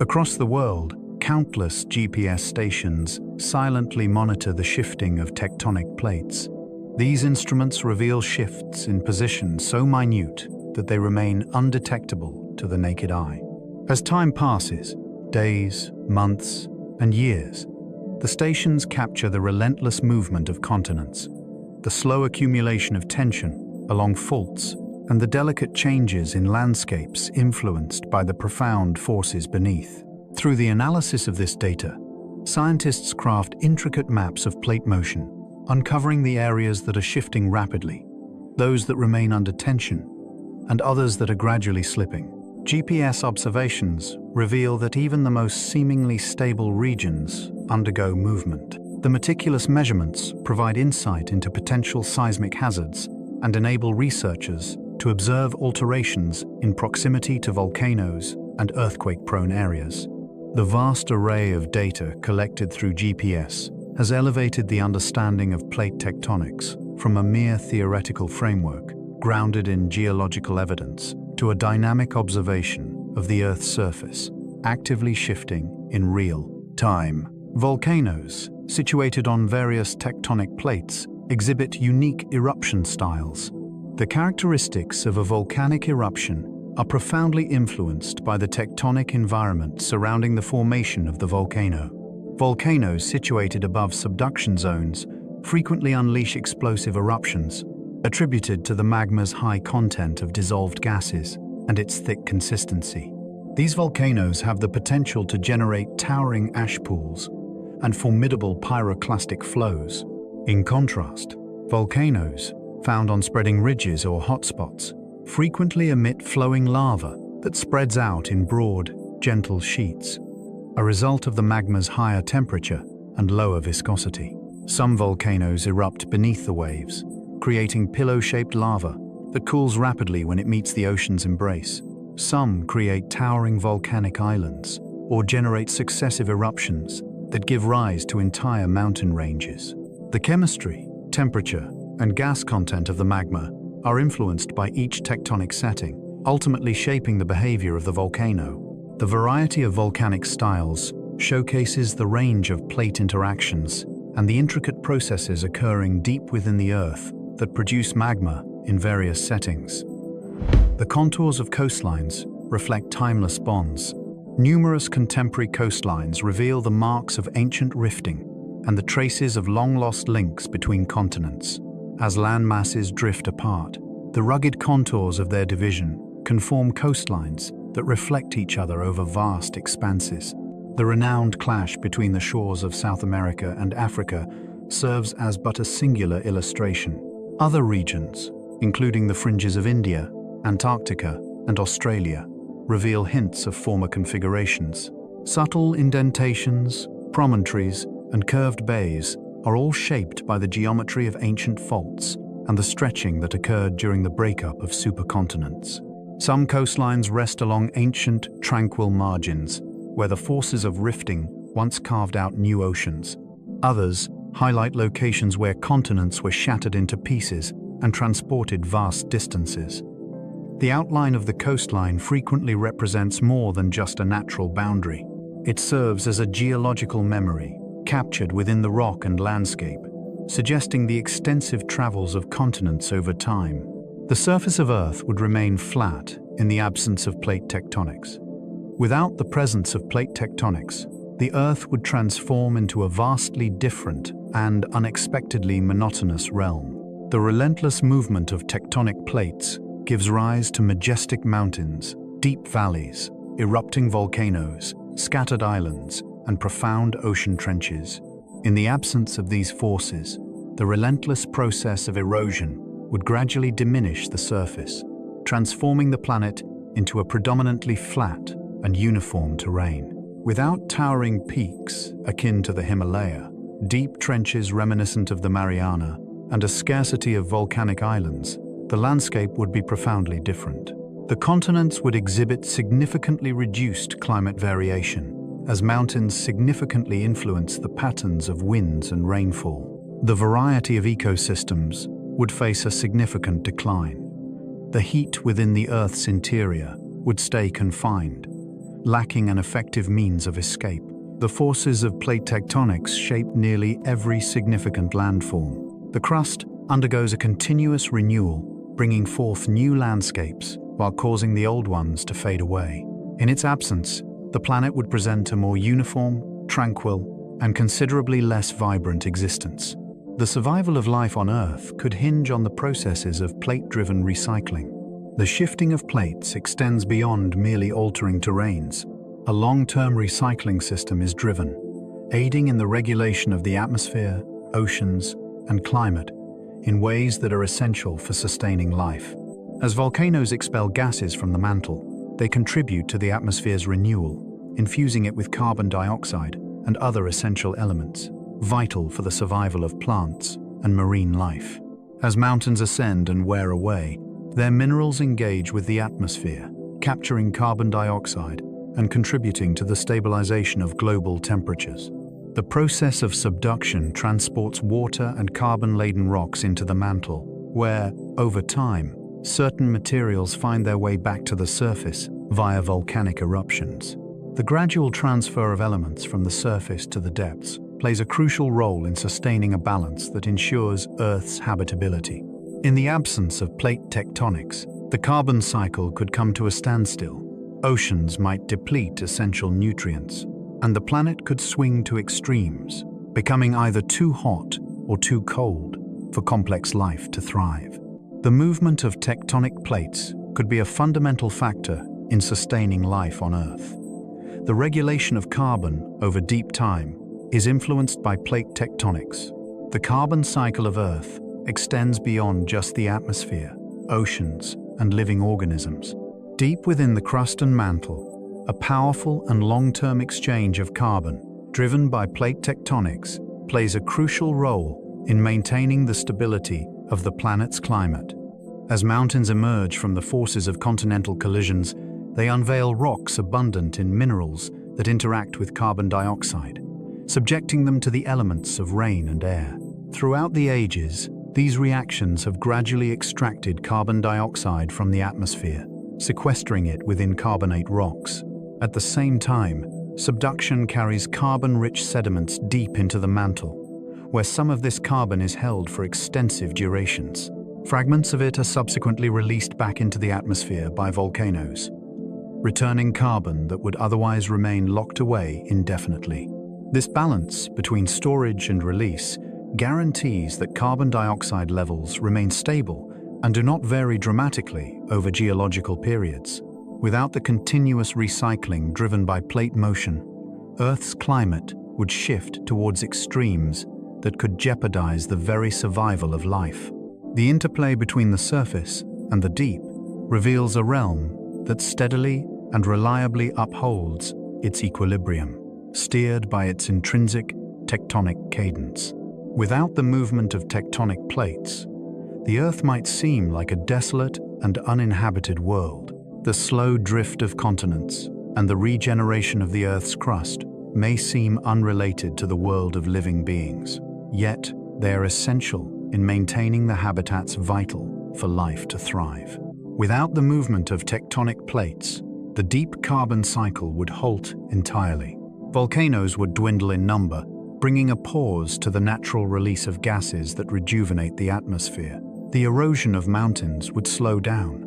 Across the world, countless GPS stations silently monitor the shifting of tectonic plates. These instruments reveal shifts in position so minute that they remain undetectable to the naked eye. As time passes, days, months, and years, the stations capture the relentless movement of continents, the slow accumulation of tension along faults, and the delicate changes in landscapes influenced by the profound forces beneath. Through the analysis of this data, scientists craft intricate maps of plate motion, uncovering the areas that are shifting rapidly, those that remain under tension, and others that are gradually slipping. GPS observations reveal that even the most seemingly stable regions undergo movement. The meticulous measurements provide insight into potential seismic hazards and enable researchers to observe alterations in proximity to volcanoes and earthquake-prone areas. The vast array of data collected through GPS has elevated the understanding of plate tectonics from a mere theoretical framework grounded in geological evidence to a dynamic observation of the Earth's surface, actively shifting in real time. Volcanoes, situated on various tectonic plates, exhibit unique eruption styles. The characteristics of a volcanic eruption are profoundly influenced by the tectonic environment surrounding the formation of the volcano. Volcanoes situated above subduction zones frequently unleash explosive eruptions, attributed to the magma's high content of dissolved gases and its thick consistency. These volcanoes have the potential to generate towering ash pools and formidable pyroclastic flows. In contrast, volcanoes, found on spreading ridges or hotspots, frequently emit flowing lava that spreads out in broad, gentle sheets, a result of the magma's higher temperature and lower viscosity. Some volcanoes erupt beneath the waves, creating pillow-shaped lava that cools rapidly when it meets the ocean's embrace. Some create towering volcanic islands or generate successive eruptions that give rise to entire mountain ranges. The chemistry, temperature, and gas content of the magma are influenced by each tectonic setting, ultimately shaping the behavior of the volcano. The variety of volcanic styles showcases the range of plate interactions and the intricate processes occurring deep within the Earth that produce magma in various settings. The contours of coastlines reflect timeless bonds. Numerous contemporary coastlines reveal the marks of ancient rifting and the traces of long-lost links between continents. As land masses drift apart, the rugged contours of their division can form coastlines that reflect each other over vast expanses. The renowned clash between the shores of South America and Africa serves as but a singular illustration. Other regions, including the fringes of India, Antarctica, and Australia, reveal hints of former configurations. Subtle indentations, promontories, and curved bays are all shaped by the geometry of ancient faults, and the stretching that occurred during the breakup of supercontinents. Some coastlines rest along ancient, tranquil margins, where the forces of rifting once carved out new oceans. Others highlight locations where continents were shattered into pieces and transported vast distances. The outline of the coastline frequently represents more than just a natural boundary. It serves as a geological memory, captured within the rock and landscape, suggesting the extensive travels of continents over time. The surface of Earth would remain flat in the absence of plate tectonics. Without the presence of plate tectonics, the Earth would transform into a vastly different and unexpectedly monotonous realm. The relentless movement of tectonic plates gives rise to majestic mountains, deep valleys, erupting volcanoes, scattered islands, and profound ocean trenches. In the absence of these forces, the relentless process of erosion would gradually diminish the surface, transforming the planet into a predominantly flat and uniform terrain. Without towering peaks akin to the Himalaya, deep trenches reminiscent of the Mariana, and a scarcity of volcanic islands, the landscape would be profoundly different. The continents would exhibit significantly reduced climate variation, as mountains significantly influence the patterns of winds and rainfall. The variety of ecosystems would face a significant decline. The heat within the Earth's interior would stay confined, lacking an effective means of escape. The forces of plate tectonics shape nearly every significant landform. The crust undergoes a continuous renewal, bringing forth new landscapes while causing the old ones to fade away. In its absence, the planet would present a more uniform, tranquil, and considerably less vibrant existence. The survival of life on Earth could hinge on the processes of plate-driven recycling. The shifting of plates extends beyond merely altering terrains. A long-term recycling system is driven, aiding in the regulation of the atmosphere, oceans, and climate in ways that are essential for sustaining life. As volcanoes expel gases from the mantle, they contribute to the atmosphere's renewal, infusing it with carbon dioxide and other essential elements, vital for the survival of plants and marine life. As mountains ascend and wear away, their minerals engage with the atmosphere, capturing carbon dioxide and contributing to the stabilization of global temperatures. The process of subduction transports water and carbon-laden rocks into the mantle, where, over time, certain materials find their way back to the surface via volcanic eruptions. The gradual transfer of elements from the surface to the depths plays a crucial role in sustaining a balance that ensures Earth's habitability. In the absence of plate tectonics, the carbon cycle could come to a standstill. Oceans might deplete essential nutrients, and the planet could swing to extremes, becoming either too hot or too cold for complex life to thrive. The movement of tectonic plates could be a fundamental factor in sustaining life on Earth. The regulation of carbon over deep time is influenced by plate tectonics. The carbon cycle of Earth extends beyond just the atmosphere, oceans, and living organisms. Deep within the crust and mantle, a powerful and long-term exchange of carbon, driven by plate tectonics, plays a crucial role in maintaining the stability of the planet's climate. As mountains emerge from the forces of continental collisions, they unveil rocks abundant in minerals that interact with carbon dioxide, subjecting them to the elements of rain and air. Throughout the ages, these reactions have gradually extracted carbon dioxide from the atmosphere, sequestering it within carbonate rocks. At the same time, subduction carries carbon-rich sediments deep into the mantle, where some of this carbon is held for extensive durations. Fragments of it are subsequently released back into the atmosphere by volcanoes, returning carbon that would otherwise remain locked away indefinitely. This balance between storage and release guarantees that carbon dioxide levels remain stable and do not vary dramatically over geological periods. Without the continuous recycling driven by plate motion, Earth's climate would shift towards extremes that could jeopardize the very survival of life. The interplay between the surface and the deep reveals a realm that steadily and reliably upholds its equilibrium, steered by its intrinsic tectonic cadence. Without the movement of tectonic plates, the Earth might seem like a desolate and uninhabited world. The slow drift of continents and the regeneration of the Earth's crust may seem unrelated to the world of living beings, yet they are essential in maintaining the habitats vital for life to thrive. Without the movement of tectonic plates, the deep carbon cycle would halt entirely. Volcanoes would dwindle in number, bringing a pause to the natural release of gases that rejuvenate the atmosphere. The erosion of mountains would slow down,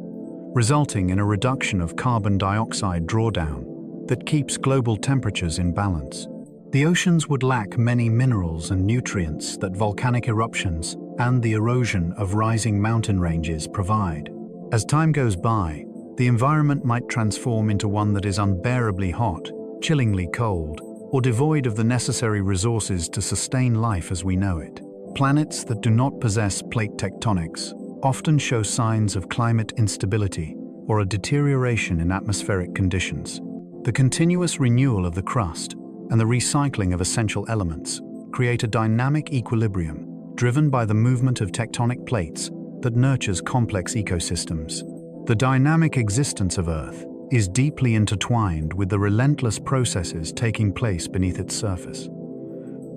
resulting in a reduction of carbon dioxide drawdown that keeps global temperatures in balance. The oceans would lack many minerals and nutrients that volcanic eruptions and the erosion of rising mountain ranges provide. As time goes by, the environment might transform into one that is unbearably hot, chillingly cold, or devoid of the necessary resources to sustain life as we know it. Planets that do not possess plate tectonics often show signs of climate instability or a deterioration in atmospheric conditions. The continuous renewal of the crust and the recycling of essential elements create a dynamic equilibrium driven by the movement of tectonic plates that nurtures complex ecosystems. The dynamic existence of Earth is deeply intertwined with the relentless processes taking place beneath its surface.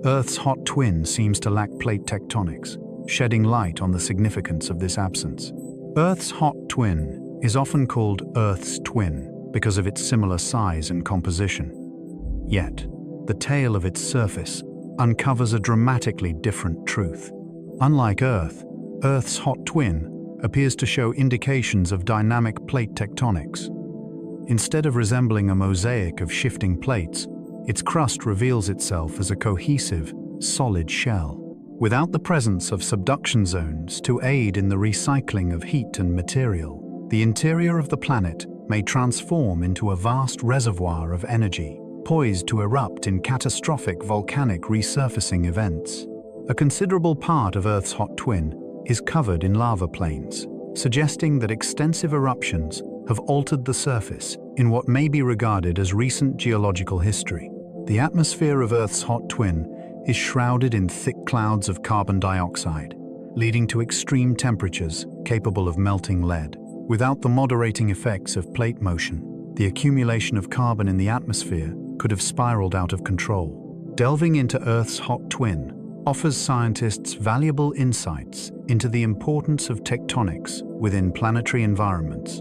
Earth's hot twin seems to lack plate tectonics, shedding light on the significance of this absence. Earth's hot twin is often called Earth's twin because of its similar size and composition. Yet, the tale of its surface uncovers a dramatically different truth. Unlike Earth, Earth's hot twin appears to show indications of dynamic plate tectonics. Instead of resembling a mosaic of shifting plates, its crust reveals itself as a cohesive, solid shell. Without the presence of subduction zones to aid in the recycling of heat and material, the interior of the planet may transform into a vast reservoir of energy, poised to erupt in catastrophic volcanic resurfacing events. A considerable part of Earth's hot twin is covered in lava plains, suggesting that extensive eruptions have altered the surface in what may be regarded as recent geological history. The atmosphere of Earth's hot twin is shrouded in thick clouds of carbon dioxide, leading to extreme temperatures capable of melting lead. Without the moderating effects of plate motion, the accumulation of carbon in the atmosphere could have spiraled out of control. Delving into Earth's hot twin offers scientists valuable insights into the importance of tectonics within planetary environments.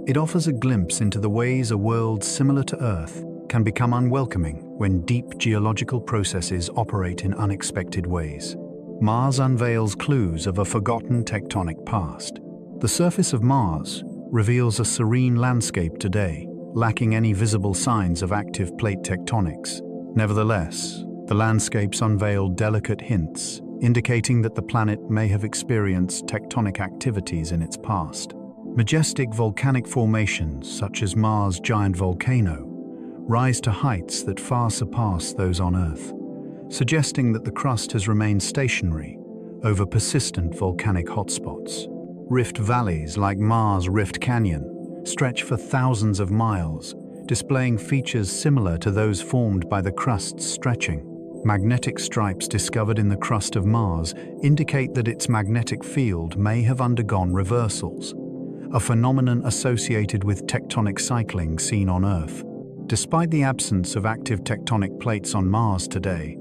It offers a glimpse into the ways a world similar to Earth can become unwelcoming when deep geological processes operate in unexpected ways. Mars unveils clues of a forgotten tectonic past. The surface of Mars reveals a serene landscape today, lacking any visible signs of active plate tectonics. Nevertheless, the landscapes unveil delicate hints, indicating that the planet may have experienced tectonic activities in its past. Majestic volcanic formations, such as Mars' giant volcano, rise to heights that far surpass those on Earth, suggesting that the crust has remained stationary over persistent volcanic hotspots. Rift valleys like Mars' Rift Canyon stretch for thousands of miles, displaying features similar to those formed by the crust's stretching. Magnetic stripes discovered in the crust of Mars indicate that its magnetic field may have undergone reversals, a phenomenon associated with tectonic cycling seen on Earth. Despite the absence of active tectonic plates on Mars today,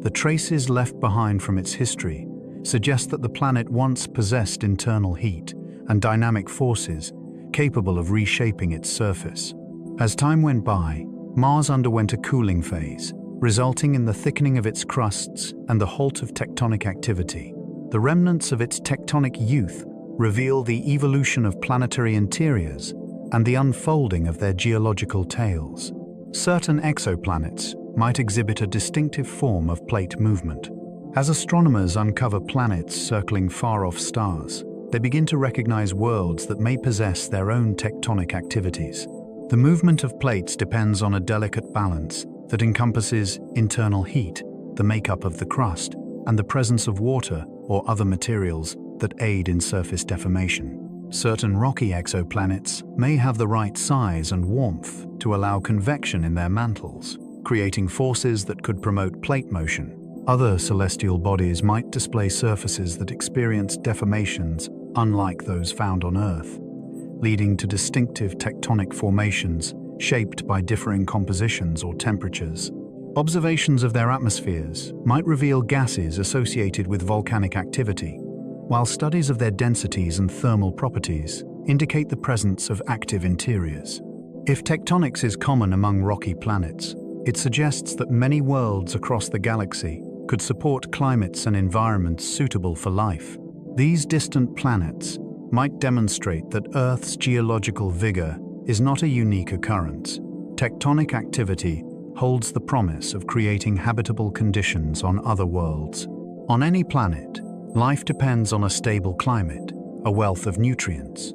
the traces left behind from its history suggest that the planet once possessed internal heat and dynamic forces capable of reshaping its surface. As time went by, Mars underwent a cooling phase, resulting in the thickening of its crusts and the halt of tectonic activity. The remnants of its tectonic youth reveal the evolution of planetary interiors and the unfolding of their geological tales. Certain exoplanets might exhibit a distinctive form of plate movement. As astronomers uncover planets circling far-off stars, they begin to recognize worlds that may possess their own tectonic activities. The movement of plates depends on a delicate balance that encompasses internal heat, the makeup of the crust, and the presence of water or other materials that aid in surface deformation. Certain rocky exoplanets may have the right size and warmth to allow convection in their mantles, creating forces that could promote plate motion. Other celestial bodies might display surfaces that experience deformations unlike those found on Earth, leading to distinctive tectonic formations shaped by differing compositions or temperatures. Observations of their atmospheres might reveal gases associated with volcanic activity, while studies of their densities and thermal properties indicate the presence of active interiors. If tectonics is common among rocky planets, it suggests that many worlds across the galaxy could support climates and environments suitable for life. These distant planets might demonstrate that Earth's geological vigor is not a unique occurrence. Tectonic activity holds the promise of creating habitable conditions on other worlds. On any planet, life depends on a stable climate, a wealth of nutrients,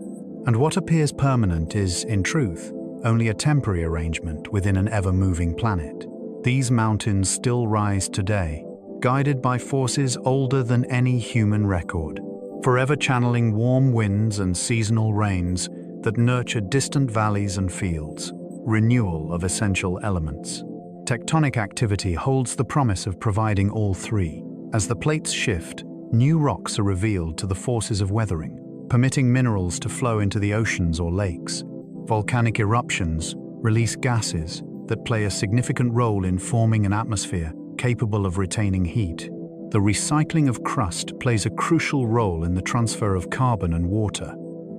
and what appears permanent is, in truth, only a temporary arrangement within an ever-moving planet. These mountains still rise today, guided by forces older than any human record, forever channeling warm winds and seasonal rains that nurture distant valleys and fields, renewal of essential elements. Tectonic activity holds the promise of providing all three. As the plates shift, new rocks are revealed to the forces of weathering, permitting minerals to flow into the oceans or lakes. Volcanic eruptions release gases that play a significant role in forming an atmosphere capable of retaining heat. The recycling of crust plays a crucial role in the transfer of carbon and water,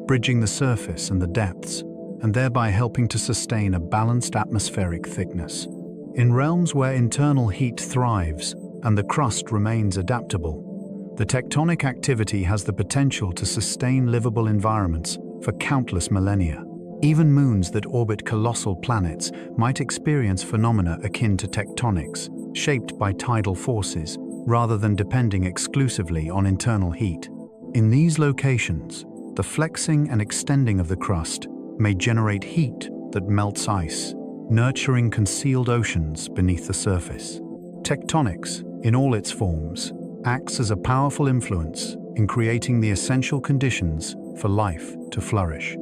bridging the surface and the depths, and thereby helping to sustain a balanced atmospheric thickness. In realms where internal heat thrives and the crust remains adaptable, the tectonic activity has the potential to sustain livable environments for countless millennia. Even moons that orbit colossal planets might experience phenomena akin to tectonics, shaped by tidal forces rather than depending exclusively on internal heat. In these locations, the flexing and extending of the crust may generate heat that melts ice, nurturing concealed oceans beneath the surface. Tectonics, in all its forms, acts as a powerful influence in creating the essential conditions for life to flourish.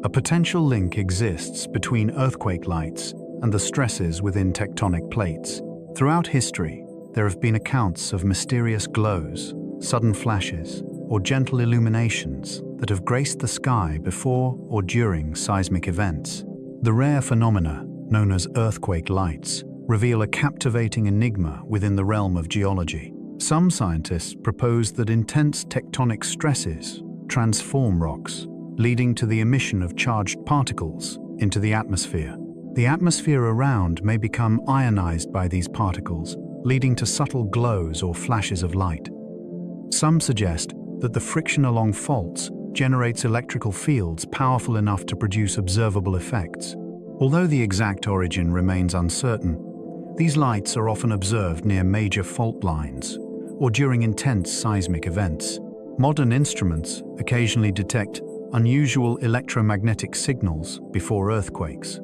A potential link exists between earthquake lights and the stresses within tectonic plates. Throughout history, there have been accounts of mysterious glows, sudden flashes, or gentle illuminations that have graced the sky before or during seismic events. The rare phenomena, known as earthquake lights, reveal a captivating enigma within the realm of geology. Some scientists propose that intense tectonic stresses transform rocks, leading to the emission of charged particles into the atmosphere. The atmosphere around may become ionized by these particles, leading to subtle glows or flashes of light. Some suggest that the friction along faults generates electrical fields powerful enough to produce observable effects. Although the exact origin remains uncertain, these lights are often observed near major fault lines or during intense seismic events. Modern instruments occasionally detect unusual electromagnetic signals before earthquakes,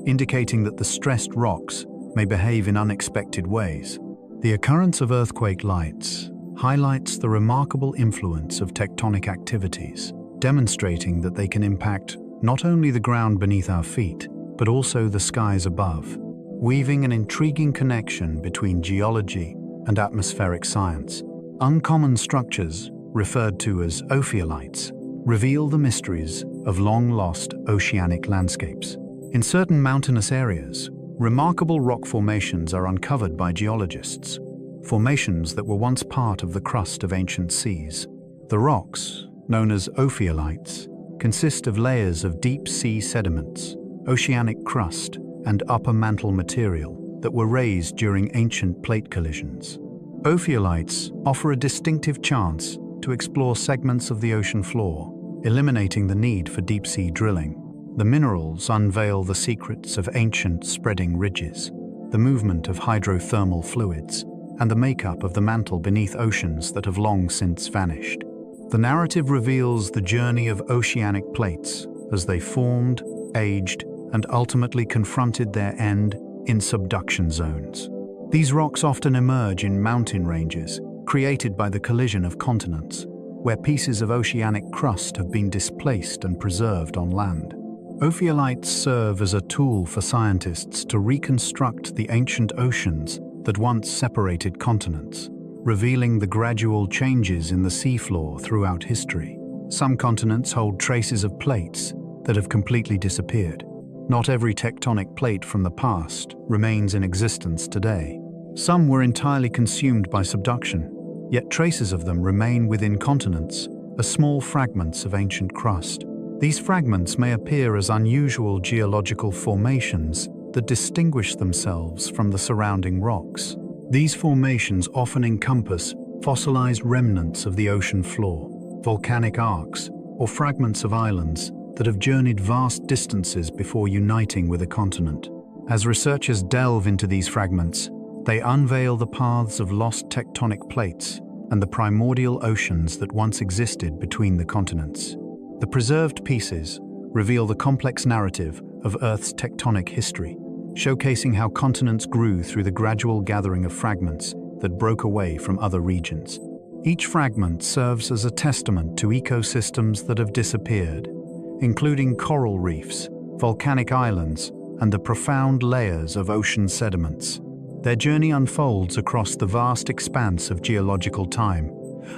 indicating that the stressed rocks may behave in unexpected ways. The occurrence of earthquake lights highlights the remarkable influence of tectonic activities, demonstrating that they can impact not only the ground beneath our feet, but also the skies above, weaving an intriguing connection between geology and atmospheric science. Uncommon structures, referred to as ophiolites, reveal the mysteries of long-lost oceanic landscapes. In certain mountainous areas, remarkable rock formations are uncovered by geologists, formations that were once part of the crust of ancient seas. The rocks, known as ophiolites, consist of layers of deep-sea sediments, oceanic crust, and upper mantle material that were raised during ancient plate collisions. Ophiolites offer a distinctive chance to explore segments of the ocean floor, eliminating the need for deep-sea drilling. The minerals unveil the secrets of ancient spreading ridges, the movement of hydrothermal fluids, and the makeup of the mantle beneath oceans that have long since vanished. The narrative reveals the journey of oceanic plates as they formed, aged, and ultimately confronted their end in subduction zones. These rocks often emerge in mountain ranges, created by the collision of continents, where pieces of oceanic crust have been displaced and preserved on land. Ophiolites serve as a tool for scientists to reconstruct the ancient oceans that once separated continents, revealing the gradual changes in the seafloor throughout history. Some continents hold traces of plates that have completely disappeared. Not every tectonic plate from the past remains in existence today. Some were entirely consumed by subduction, yet traces of them remain within continents as small fragments of ancient crust. These fragments may appear as unusual geological formations that distinguish themselves from the surrounding rocks. These formations often encompass fossilized remnants of the ocean floor, volcanic arcs, or fragments of islands that have journeyed vast distances before uniting with a continent. As researchers delve into these fragments, they unveil the paths of lost tectonic plates and the primordial oceans that once existed between the continents. The preserved pieces reveal the complex narrative of Earth's tectonic history, showcasing how continents grew through the gradual gathering of fragments that broke away from other regions. Each fragment serves as a testament to ecosystems that have disappeared, including coral reefs, volcanic islands, and the profound layers of ocean sediments. Their journey unfolds across the vast expanse of geological time,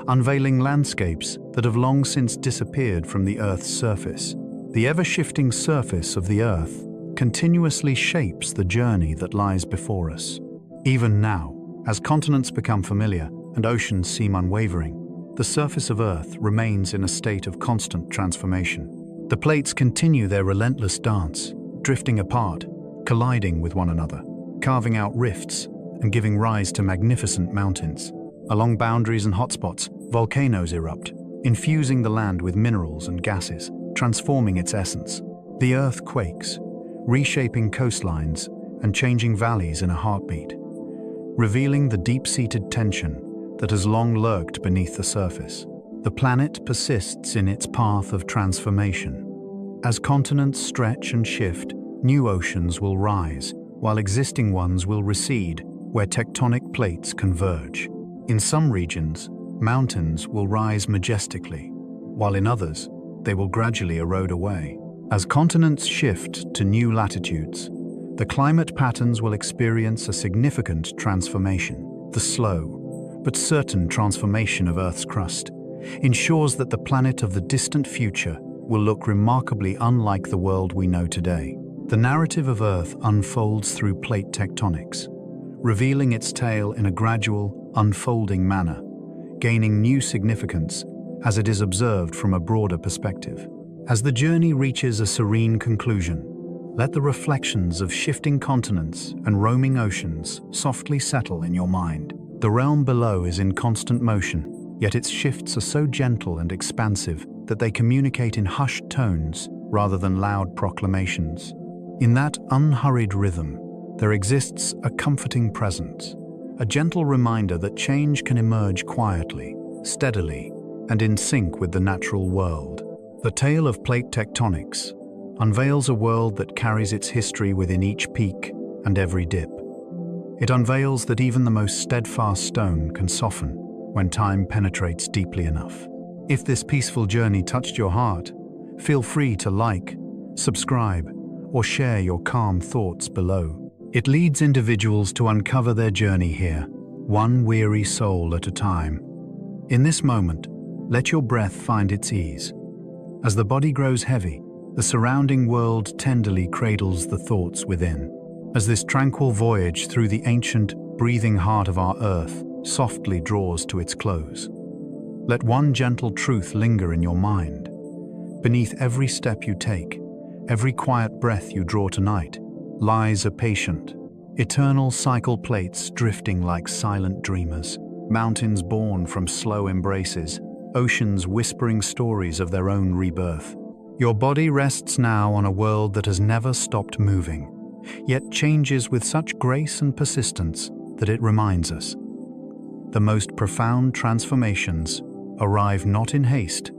unveiling landscapes that have long since disappeared from the Earth's surface. The ever-shifting surface of the Earth continuously shapes the journey that lies before us. Even now, as continents become familiar and oceans seem unwavering, the surface of Earth remains in a state of constant transformation. The plates continue their relentless dance, drifting apart, colliding with one another, carving out rifts and giving rise to magnificent mountains. Along boundaries and hotspots, volcanoes erupt, infusing the land with minerals and gases, transforming its essence. The Earth quakes, reshaping coastlines and changing valleys in a heartbeat, revealing the deep-seated tension that has long lurked beneath the surface. The planet persists in its path of transformation. As continents stretch and shift, new oceans will rise, while existing ones will recede where tectonic plates converge. In some regions, mountains will rise majestically, while in others, they will gradually erode away. As continents shift to new latitudes, the climate patterns will experience a significant transformation. The slow, but certain transformation of Earth's crust ensures that the planet of the distant future will look remarkably unlike the world we know today. The narrative of Earth unfolds through plate tectonics, revealing its tale in a gradual, unfolding manner, gaining new significance as it is observed from a broader perspective. As the journey reaches a serene conclusion, let the reflections of shifting continents and roaming oceans softly settle in your mind. The realm below is in constant motion, yet its shifts are so gentle and expansive that they communicate in hushed tones rather than loud proclamations. In that unhurried rhythm, there exists a comforting presence, a gentle reminder that change can emerge quietly, steadily, and in sync with the natural world. The tale of plate tectonics unveils a world that carries its history within each peak and every dip. It unveils that even the most steadfast stone can soften when time penetrates deeply enough. If this peaceful journey touched your heart, feel free to like, subscribe, or share your calm thoughts below. It leads individuals to uncover their journey here, one weary soul at a time. In this moment, let your breath find its ease. As the body grows heavy, the surrounding world tenderly cradles the thoughts within. As this tranquil voyage through the ancient, breathing heart of our Earth softly draws to its close, let one gentle truth linger in your mind. Beneath every step you take, every quiet breath you draw tonight, lies a patient, eternal cycle plates drifting like silent dreamers, mountains born from slow embraces, oceans whispering stories of their own rebirth. Your body rests now on a world that has never stopped moving, yet changes with such grace and persistence that it reminds us. The most profound transformations arrive not in haste,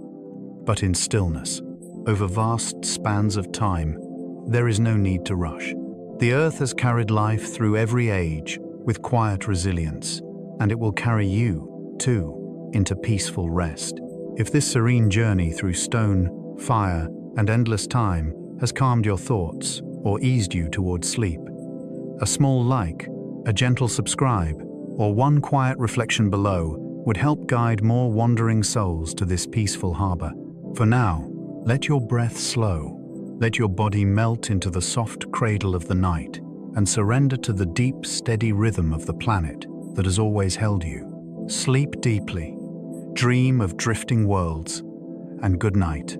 but in stillness. Over vast spans of time, there is no need to rush. The Earth has carried life through every age with quiet resilience, and it will carry you, too, into peaceful rest. If this serene journey through stone, fire, and endless time has calmed your thoughts or eased you towards sleep, a small like A gentle subscribe, or one quiet reflection below would help guide more wandering souls to this peaceful harbor. For now, let your breath slow. Let your body melt into the soft cradle of the night and surrender to the deep, steady rhythm of the planet that has always held you. Sleep deeply, dream of drifting worlds, and good night.